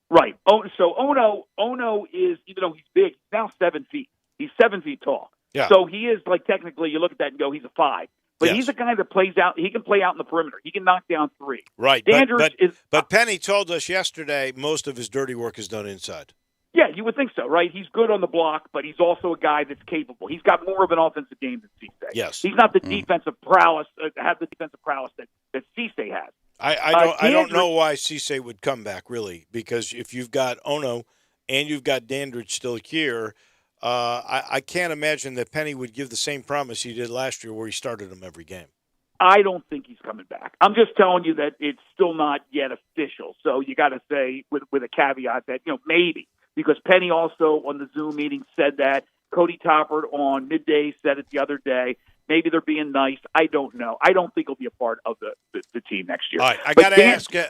Right. So Ono is, even though he's big, he's now 7 feet. He's 7 feet tall. Yeah. So he is, like, technically, you look at that and go, he's a 5. But he's a guy that plays out. He can play out in the perimeter. He can knock down 3. Right. Dandridge but Penny told us yesterday most of his dirty work is done inside. Yeah, you would think so, right? He's good on the block, but he's also a guy that's capable. He's got more of an offensive game than Cisse. Yes. He's not the defensive prowess, have the defensive prowess that Cisse has. I don't know why Cisse would come back, really, because if you've got Ono and you've got Dandridge still here, I can't imagine that Penny would give the same promise he did last year where he started him every game. I don't think he's coming back. I'm just telling you that it's still not yet official. So you got to say with a caveat that, maybe, because Penny also on the Zoom meeting said that. Cody Toppert on midday said it the other day. Maybe they're being nice. I don't know. I don't think he'll be a part of the team next year. All right, I got to ask. Go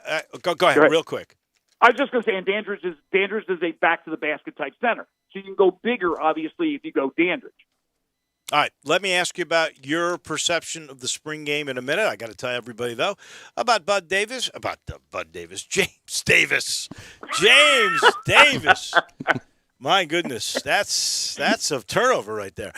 ahead, real quick. I was just going to say, and Dandridge is a back to the basket type center, so you can go bigger, obviously, if you go Dandridge. All right, let me ask you about your perception of the spring game in a minute. I got to tell everybody though about James Davis. My goodness, that's a turnover right there.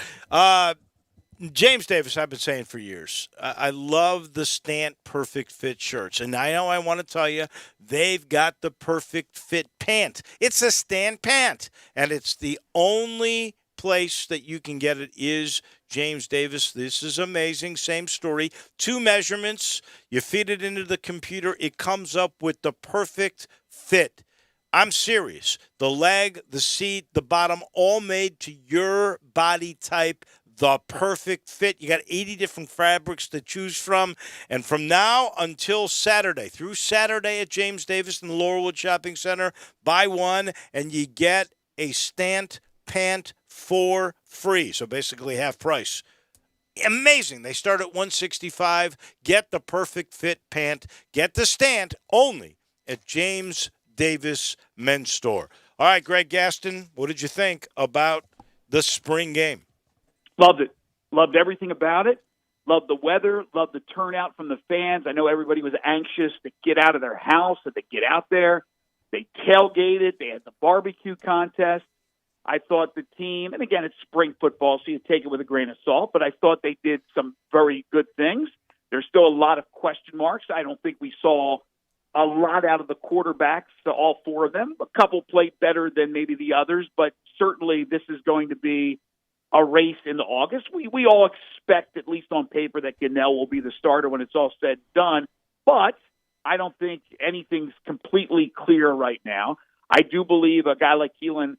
James Davis, I've been saying for years, I love the Stant Perfect Fit shirts. And I know I want to tell you, they've got the Perfect Fit pant. It's a Stant pant. And it's the only place that you can get it is James Davis. This is amazing. Same story. 2 measurements. You feed it into the computer. It comes up with the perfect fit. I'm serious. The leg, the seat, the bottom, all made to your body type. The perfect fit. You got 80 different fabrics to choose from. And from now until Saturday, through Saturday at James Davis in the Laurelwood Shopping Center, buy one and you get a Stant pant for free. So basically half price. Amazing. They start at $165. Get the perfect fit pant. Get the Stant only at James Davis Men's Store. All right, Greg Gaston, what did you think about the spring game? Loved it. Loved everything about it. Loved the weather. Loved the turnout from the fans. I know everybody was anxious to get out of their house and to get out there. They tailgated. They had the barbecue contest. I thought the team, and again, it's spring football, so you take it with a grain of salt, but I thought they did some very good things. There's still a lot of question marks. I don't think we saw a lot out of the quarterbacks, so all 4 of them. A couple played better than maybe the others, but certainly this is going to be a race into August. We all expect, at least on paper, that Gunnell will be the starter when it's all said and done, but I don't think anything's completely clear right now. I do believe a guy like Keelan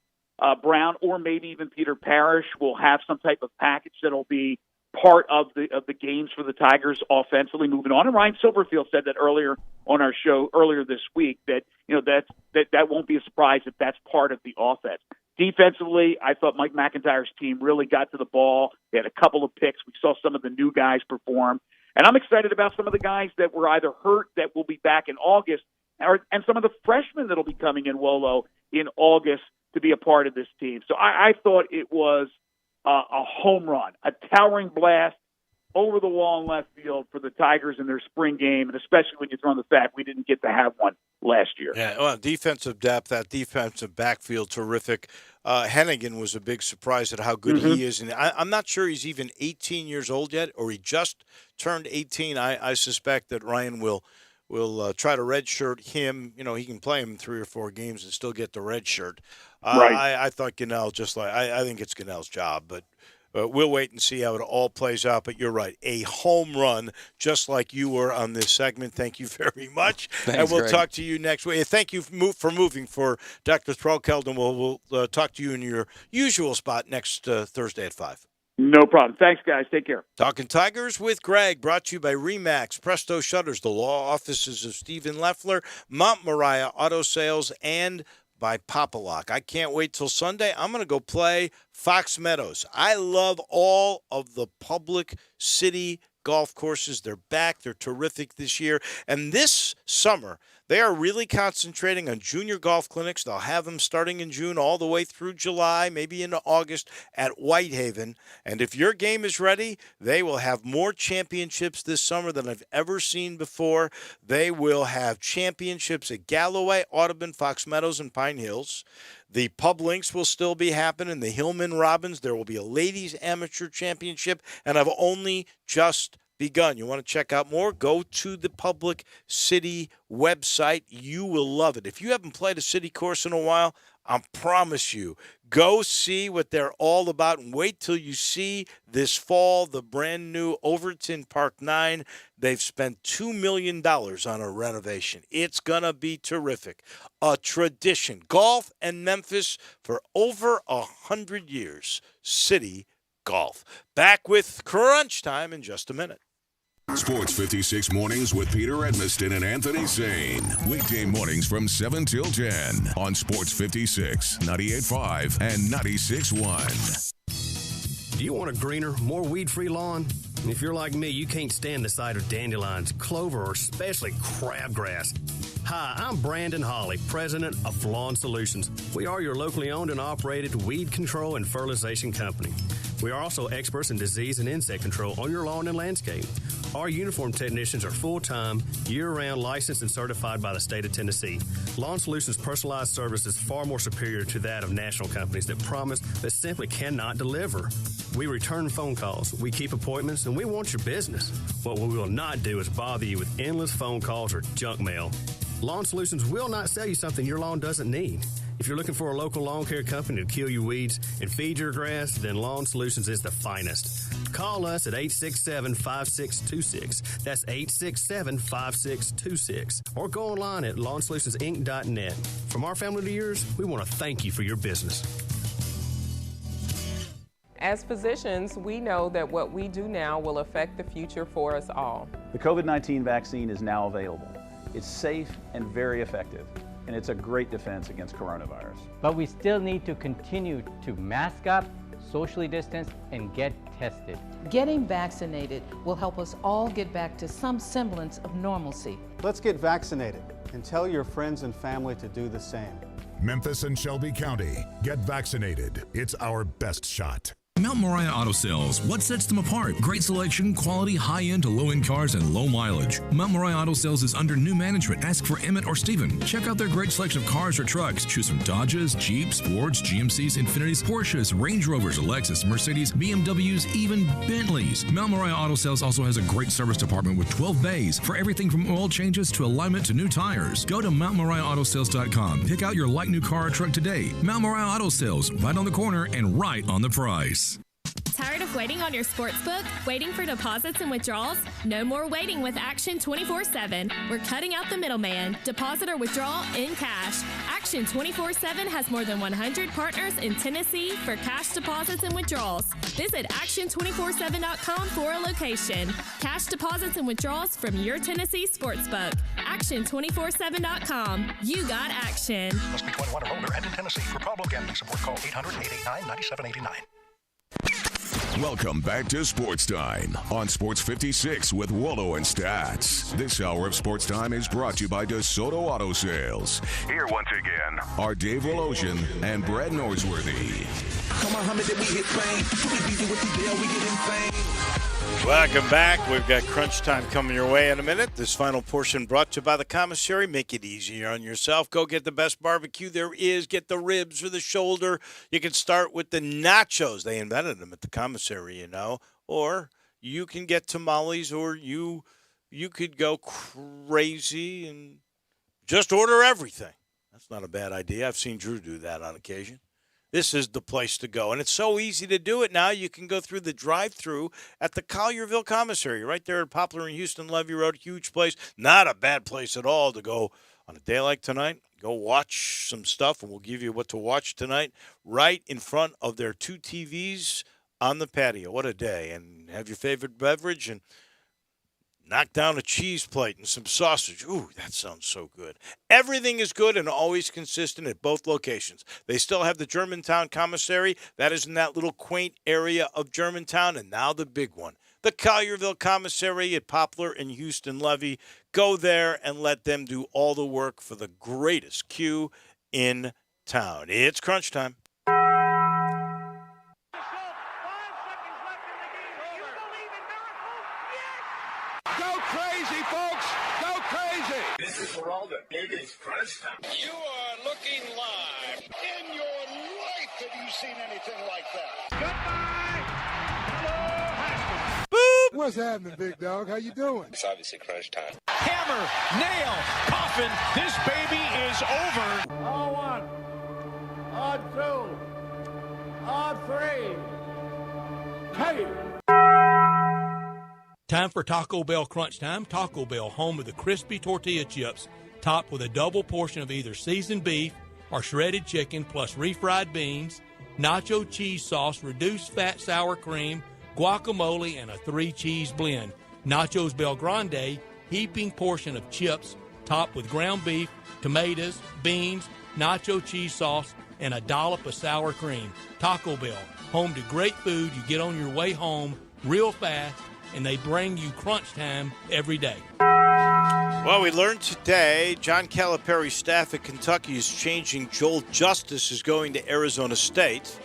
Brown or maybe even Peter Parrish will have some type of package that'll be part of the games for the Tigers offensively moving on. And Ryan Silverfield said that earlier on our show earlier this week that that won't be a surprise if that's part of the offense. Defensively, I thought Mike McIntyre's team really got to the ball. They had a couple of picks. We saw some of the new guys perform. And I'm excited about some of the guys that were either hurt that will be back in August and some of the freshmen that will be coming in, Wolo, in August to be a part of this team. So I thought it was a home run, a towering blast over the wall in left field for the Tigers in their spring game, and especially when you throw in the fact we didn't get to have one last year. Yeah, well, defensive depth, that defensive backfield, terrific. Hennigan was a big surprise at how good he is. And I'm not sure he's even 18 years old yet, or he just turned 18. I suspect that Ryan will try to redshirt him. You know, he can play him 3 or 4 games and still get the red shirt. Right. I thought Gunnell I think it's Gunnell's job, but we'll wait and see how it all plays out. But you're right, a home run, just like you were on this segment. Thank you very much. Thanks, and we'll Greg. talk to you next week. Thank you for moving for Dr. Threlkeld, and we'll talk to you in your usual spot next Thursday at 5. No problem. Thanks, guys. Take care. Talking Tigers with Greg, brought to you by RE/MAX, Presto Shutters, the law offices of Stephen Leffler, Mount Moriah Auto Sales, and by Papa-Lock. I can't wait till Sunday. I'm going to go play Fox Meadows. I love all of the public city golf courses. They're back. They're terrific this year. And this summer, they are really concentrating on junior golf clinics. They'll have them starting in June all the way through July, maybe into August at Whitehaven. And if your game is ready, they will have more championships this summer than I've ever seen before. They will have championships at Galloway, Audubon, Fox Meadows, and Pine Hills. The Pub Links will still be happening. The Hillman Robbins. There will be a ladies amateur championship, and I've only just begun. You want to check out more? Go to the Public City website. You will love it. If you haven't played a city course in a while, I promise you, go see what they're all about and wait till you see this fall the brand new Overton Park 9. They've spent $2 million on a renovation. It's going to be terrific. A tradition. Golf and Memphis for over 100 years. City Golf. Back with Crunch Time in just a minute. Sports 56 mornings with Peter Edmiston and Anthony Zane. Weekday mornings from 7 till 10 on Sports 56, 98.5, and 96.1. Do you want a greener, more weed-free lawn? If you're like me, you can't stand the sight of dandelions, clover, or especially crabgrass. Hi, I'm Brandon Hawley, president of Lawn Solutions. We are your locally owned and operated weed control and fertilization company. We are also experts in disease and insect control on your lawn and landscape. Our uniformed technicians are full-time, year-round licensed and certified by the state of Tennessee. Lawn Solutions' personalized service is far more superior to that of national companies that promise but simply cannot deliver. We return phone calls, we keep appointments, and we want your business. What we will not do is bother you with endless phone calls or junk mail. Lawn Solutions will not sell you something your lawn doesn't need. If you're looking for a local lawn care company to kill your weeds and feed your grass, then Lawn Solutions is the finest. Call us at 867-5626. That's 867-5626. Or go online at lawnsolutionsinc.net. From our family to yours, we want to thank you for your business. As physicians, we know that what we do now will affect the future for us all. The COVID-19 vaccine is now available. It's safe and very effective, and it's a great defense against coronavirus. But we still need to continue to mask up, socially distance, and get tested. Getting vaccinated will help us all get back to some semblance of normalcy. Let's get vaccinated and tell your friends and family to do the same. Memphis and Shelby County, get vaccinated. It's our best shot. Mount Moriah Auto Sales. What sets them apart? Great selection, quality, high-end to low-end cars, and low mileage. Mount Moriah Auto Sales is under new management. Ask for Emmett or Steven. Check out their great selection of cars or trucks. Choose from Dodges, Jeeps, Fords, GMCs, Infinitis, Porsches, Range Rovers, Lexus, Mercedes, BMWs, even Bentleys. Mount Moriah Auto Sales also has a great service department with 12 bays for everything from oil changes to alignment to new tires. Go to MountMoriahAutoSales.com. Pick out your like new car or truck today. Mount Moriah Auto Sales, right on the corner and right on the price. Tired of waiting on your sportsbook? Waiting for deposits and withdrawals? No more waiting with Action 24/7. We're cutting out the middleman. Deposit or withdrawal in cash. Action 24/7 has more than 100 partners in Tennessee for cash deposits and withdrawals. Visit Action247.com for a location. Cash deposits and withdrawals from your Tennessee sportsbook. Action247.com. You got action. Must be 21 or older and in Tennessee. For problem gambling support, call 800-889-9789. Welcome back to Sports Time on Sports 56 with Waldo and Stats. This hour of Sports Time is brought to you by DeSoto Auto Sales. Here once again are Dave Wolosian and Brad Norsworthy. Come on, Muhammad, we hit fame. We busy with the deal, we get insane. Welcome back. We've got crunch time coming your way in a minute. This final portion brought to you by the commissary. Make it easier on yourself. Go get the best barbecue there is. Get the ribs or the shoulder. You can start with the nachos. They invented them at the commissary, you know. Or you can get tamales, or you could go crazy and just order everything. That's not a bad idea. I've seen Drew do that on occasion. This is the place to go. And it's so easy to do it now. You can go through the drive-thru at the Collierville Commissary, right there at Poplar and Houston Levee Road. Huge place. Not a bad place at all to go on a day like tonight. Go watch some stuff, and we'll give you what to watch tonight right in front of their 2 TVs on the patio. What a day. And have your favorite beverage and knock down a cheese plate and some sausage. Ooh, that sounds so good. Everything is good and always consistent at both locations. They still have the Germantown Commissary. That is in that little quaint area of Germantown. And now the big one, the Collierville Commissary at Poplar and Houston Levee. Go there and let them do all the work for the greatest queue in town. It's crunch time. This is for all the biggest crunch time. You are looking live. In your life have you seen anything like that? Goodbye. Hello, Haskins. Boop. What's happening, big dog? How you doing? It's obviously crunch time. Hammer, nail, coffin. This baby is over. On 1, on 2, on 3. Hey. Time for Taco Bell Crunch Time. Taco Bell, home of the crispy tortilla chips, topped with a double portion of either seasoned beef or shredded chicken, plus refried beans, nacho cheese sauce, reduced fat sour cream, guacamole, and a 3-cheese blend. Nachos Bel Grande, heaping portion of chips, topped with ground beef, tomatoes, beans, nacho cheese sauce, and a dollop of sour cream. Taco Bell, home to great food you get on your way home real fast, and they bring you crunch time every day. Well, we learned today John Calipari's staff at Kentucky is changing. Joel Justice is going to Arizona State.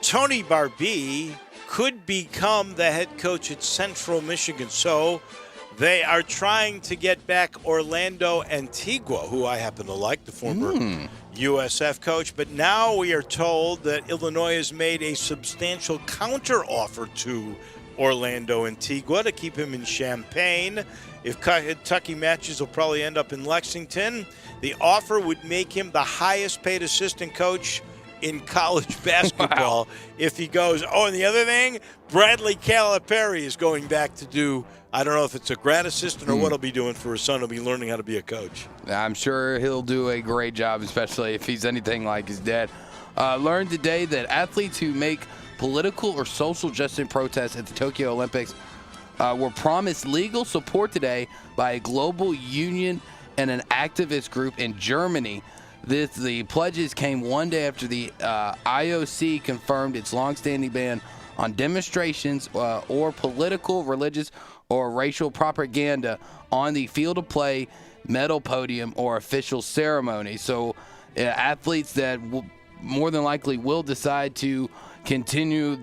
Tony Barbee could become the head coach at Central Michigan. So they are trying to get back Orlando Antigua, who I happen to like, the former USF coach. But now we are told that Illinois has made a substantial counteroffer to Orlando Antigua to keep him in Champaign. If Kentucky matches, he'll probably end up in Lexington. The offer would make him the highest-paid assistant coach in college basketball if he goes. Oh, and the other thing, Bradley Calipari is going back to do, I don't know if it's a grad assistant or what he'll be doing for his son. He'll be learning how to be a coach. I'm sure he'll do a great job, especially if he's anything like his dad. Learned today that athletes who make political or social justice protests at the Tokyo Olympics were promised legal support today by a global union and an activist group in Germany. The pledges came one day after the IOC confirmed its longstanding ban on demonstrations or political, religious, or racial propaganda on the field of play, medal podium, or official ceremony. So athletes that more than likely will decide to continue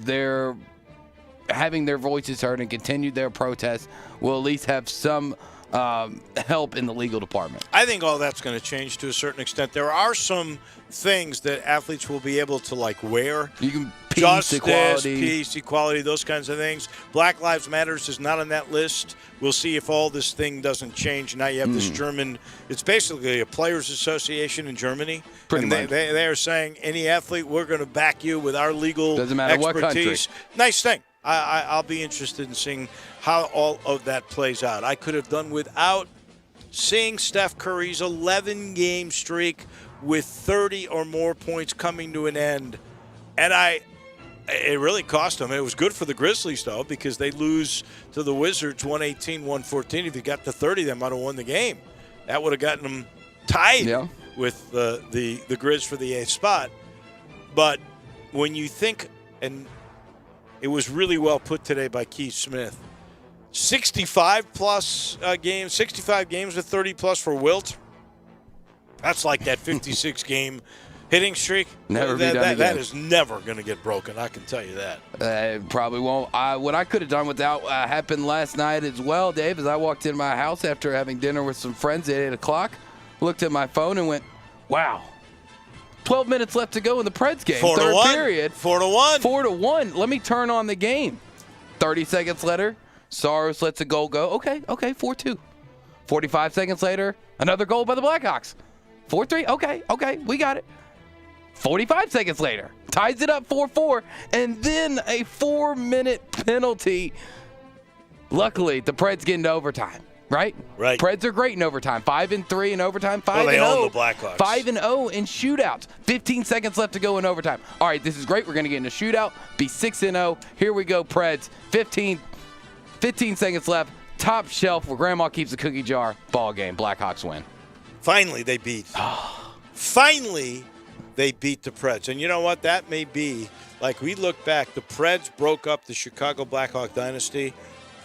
having their voices heard and continue their protests will at least have some help in the legal department. I think all that's going to change to a certain extent. There are some things that athletes will be able to wear. You can peace, equality, those kinds of things. Black Lives Matters is not on that list. We'll see if all this thing doesn't change. Now you have this German, it's basically a players association in Germany. Pretty much. They are saying any athlete, we're going to back you with our legal Doesn't matter expertise. what country. Nice thing. I'll be interested in seeing how all of that plays out. I could have done without seeing Steph Curry's 11-game streak with 30 or more points coming to an end. And it really cost them. It was good for the Grizzlies, though, because they lose to the Wizards 118-114. If you got to 30, they might have won the game. That would have gotten them tied with the Grizz for the 8th spot. But when you think, and it was really well put today by Keith Smith, 65-plus games, 65 games with 30-plus for Wilt. That's like that 56-game hitting streak. Never be done again. That is never going to get broken, I can tell you that. It probably won't. What I could have done without happened last night as well, Dave, as I walked in my house after having dinner with some friends at 8 o'clock, looked at my phone and went, wow, 12 minutes left to go in the Preds game. 4-1. Period. 4-1. 4-1. Let me turn on the game. 30 seconds later, Saros lets a goal go. Okay, 4-2. 45 seconds later, another goal by the Blackhawks. 4-3. Okay, we got it. 45 seconds later, ties it up 4-4, and then a 4-minute penalty. Luckily, the Preds get into overtime, right? Right. Preds are great in overtime. 5-3 in overtime. 5-0. They own the Blackhawks. 5-0 in shootouts. 15 seconds left to go in overtime. All right, this is great. We're going to get in a shootout. Be 6-0. Here we go, Preds. 15 seconds left. Top shelf where Grandma keeps the cookie jar. Ball game. Blackhawks win. Finally, they beat. Finally, they beat the Preds. And you know what? That may be, like we look back, the Preds broke up the Chicago Blackhawk dynasty.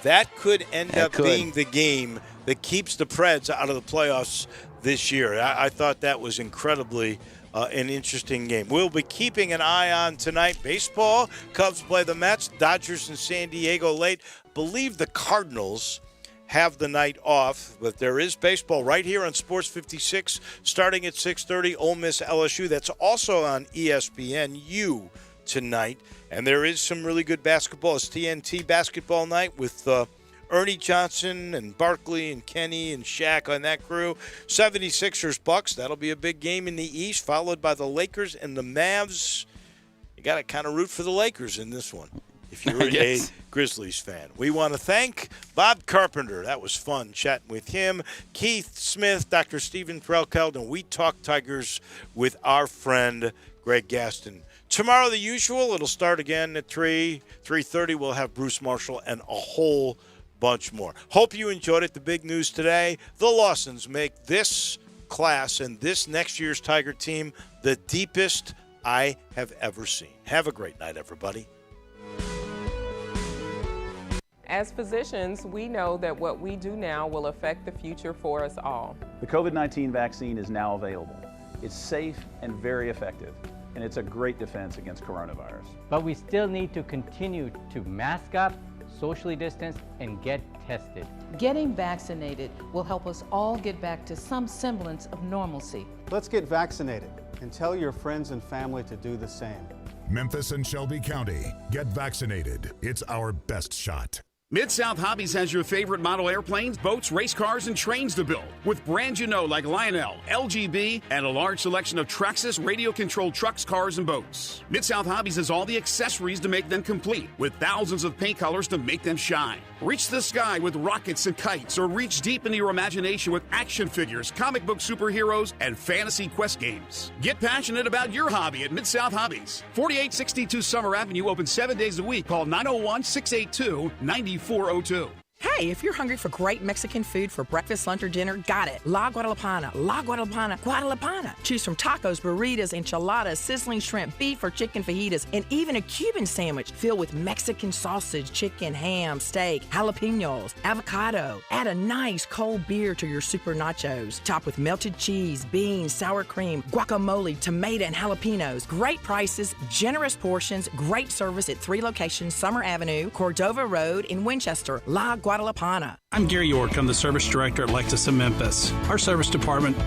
That could end up being the game that keeps the Preds out of the playoffs this year. I thought that was incredibly an interesting game. We'll be keeping an eye on tonight. Baseball, Cubs play the Mets, Dodgers in San Diego late. Believe the Cardinals have the night off, but there is baseball right here on Sports 56 starting at 6:30. Ole Miss LSU. That's also on ESPNU tonight. And there is some really good basketball. It's TNT basketball night with Ernie Johnson and Barkley and Kenny and Shaq on that crew. 76ers Bucks. That'll be a big game in the East, followed by the Lakers and the Mavs. You got to kind of root for the Lakers in this one if you're a Grizzlies fan. We want to thank Bob Carpenter. That was fun chatting with him. Keith Smith, Dr. Stephen Threlkeld, and we talk Tigers with our friend Greg Gaston. Tomorrow, the usual. It'll start again at 3:30. We'll have Bruce Marshall and a whole bunch more. Hope you enjoyed it. The big news today, the Lawsons make this class and this next year's Tiger team the deepest I have ever seen. Have a great night, everybody. As physicians, we know that what we do now will affect the future for us all. The COVID-19 vaccine is now available. It's safe and very effective, and it's a great defense against coronavirus. But we still need to continue to mask up, socially distance, and get tested. Getting vaccinated will help us all get back to some semblance of normalcy. Let's get vaccinated and tell your friends and family to do the same. Memphis and Shelby County, get vaccinated. It's our best shot. Mid-South Hobbies has your favorite model airplanes, boats, race cars, and trains to build. With brands you know like Lionel, LGB, and a large selection of Traxxas radio-controlled trucks, cars, and boats. Mid-South Hobbies has all the accessories to make them complete, with thousands of paint colors to make them shine. Reach the sky with rockets and kites, or reach deep into your imagination with action figures, comic book superheroes, and fantasy quest games. Get passionate about your hobby at Mid-South Hobbies. 4862 Summer Avenue, open 7 days a week. Call 901-682-9402. Hey, if you're hungry for great Mexican food for breakfast, lunch, or dinner, got it. La Guadalupana, La Guadalupana, Guadalupana. Choose from tacos, burritos, enchiladas, sizzling shrimp, beef or chicken fajitas, and even a Cuban sandwich filled with Mexican sausage, chicken, ham, steak, jalapenos, avocado. Add a nice cold beer to your super nachos. Top with melted cheese, beans, sour cream, guacamole, tomato, and jalapenos. Great prices, generous portions, great service at 3 locations: Summer Avenue, Cordova Road in Winchester, La Guadalupana. I'm Gary York. I'm the service director at Lexus of Memphis. Our service department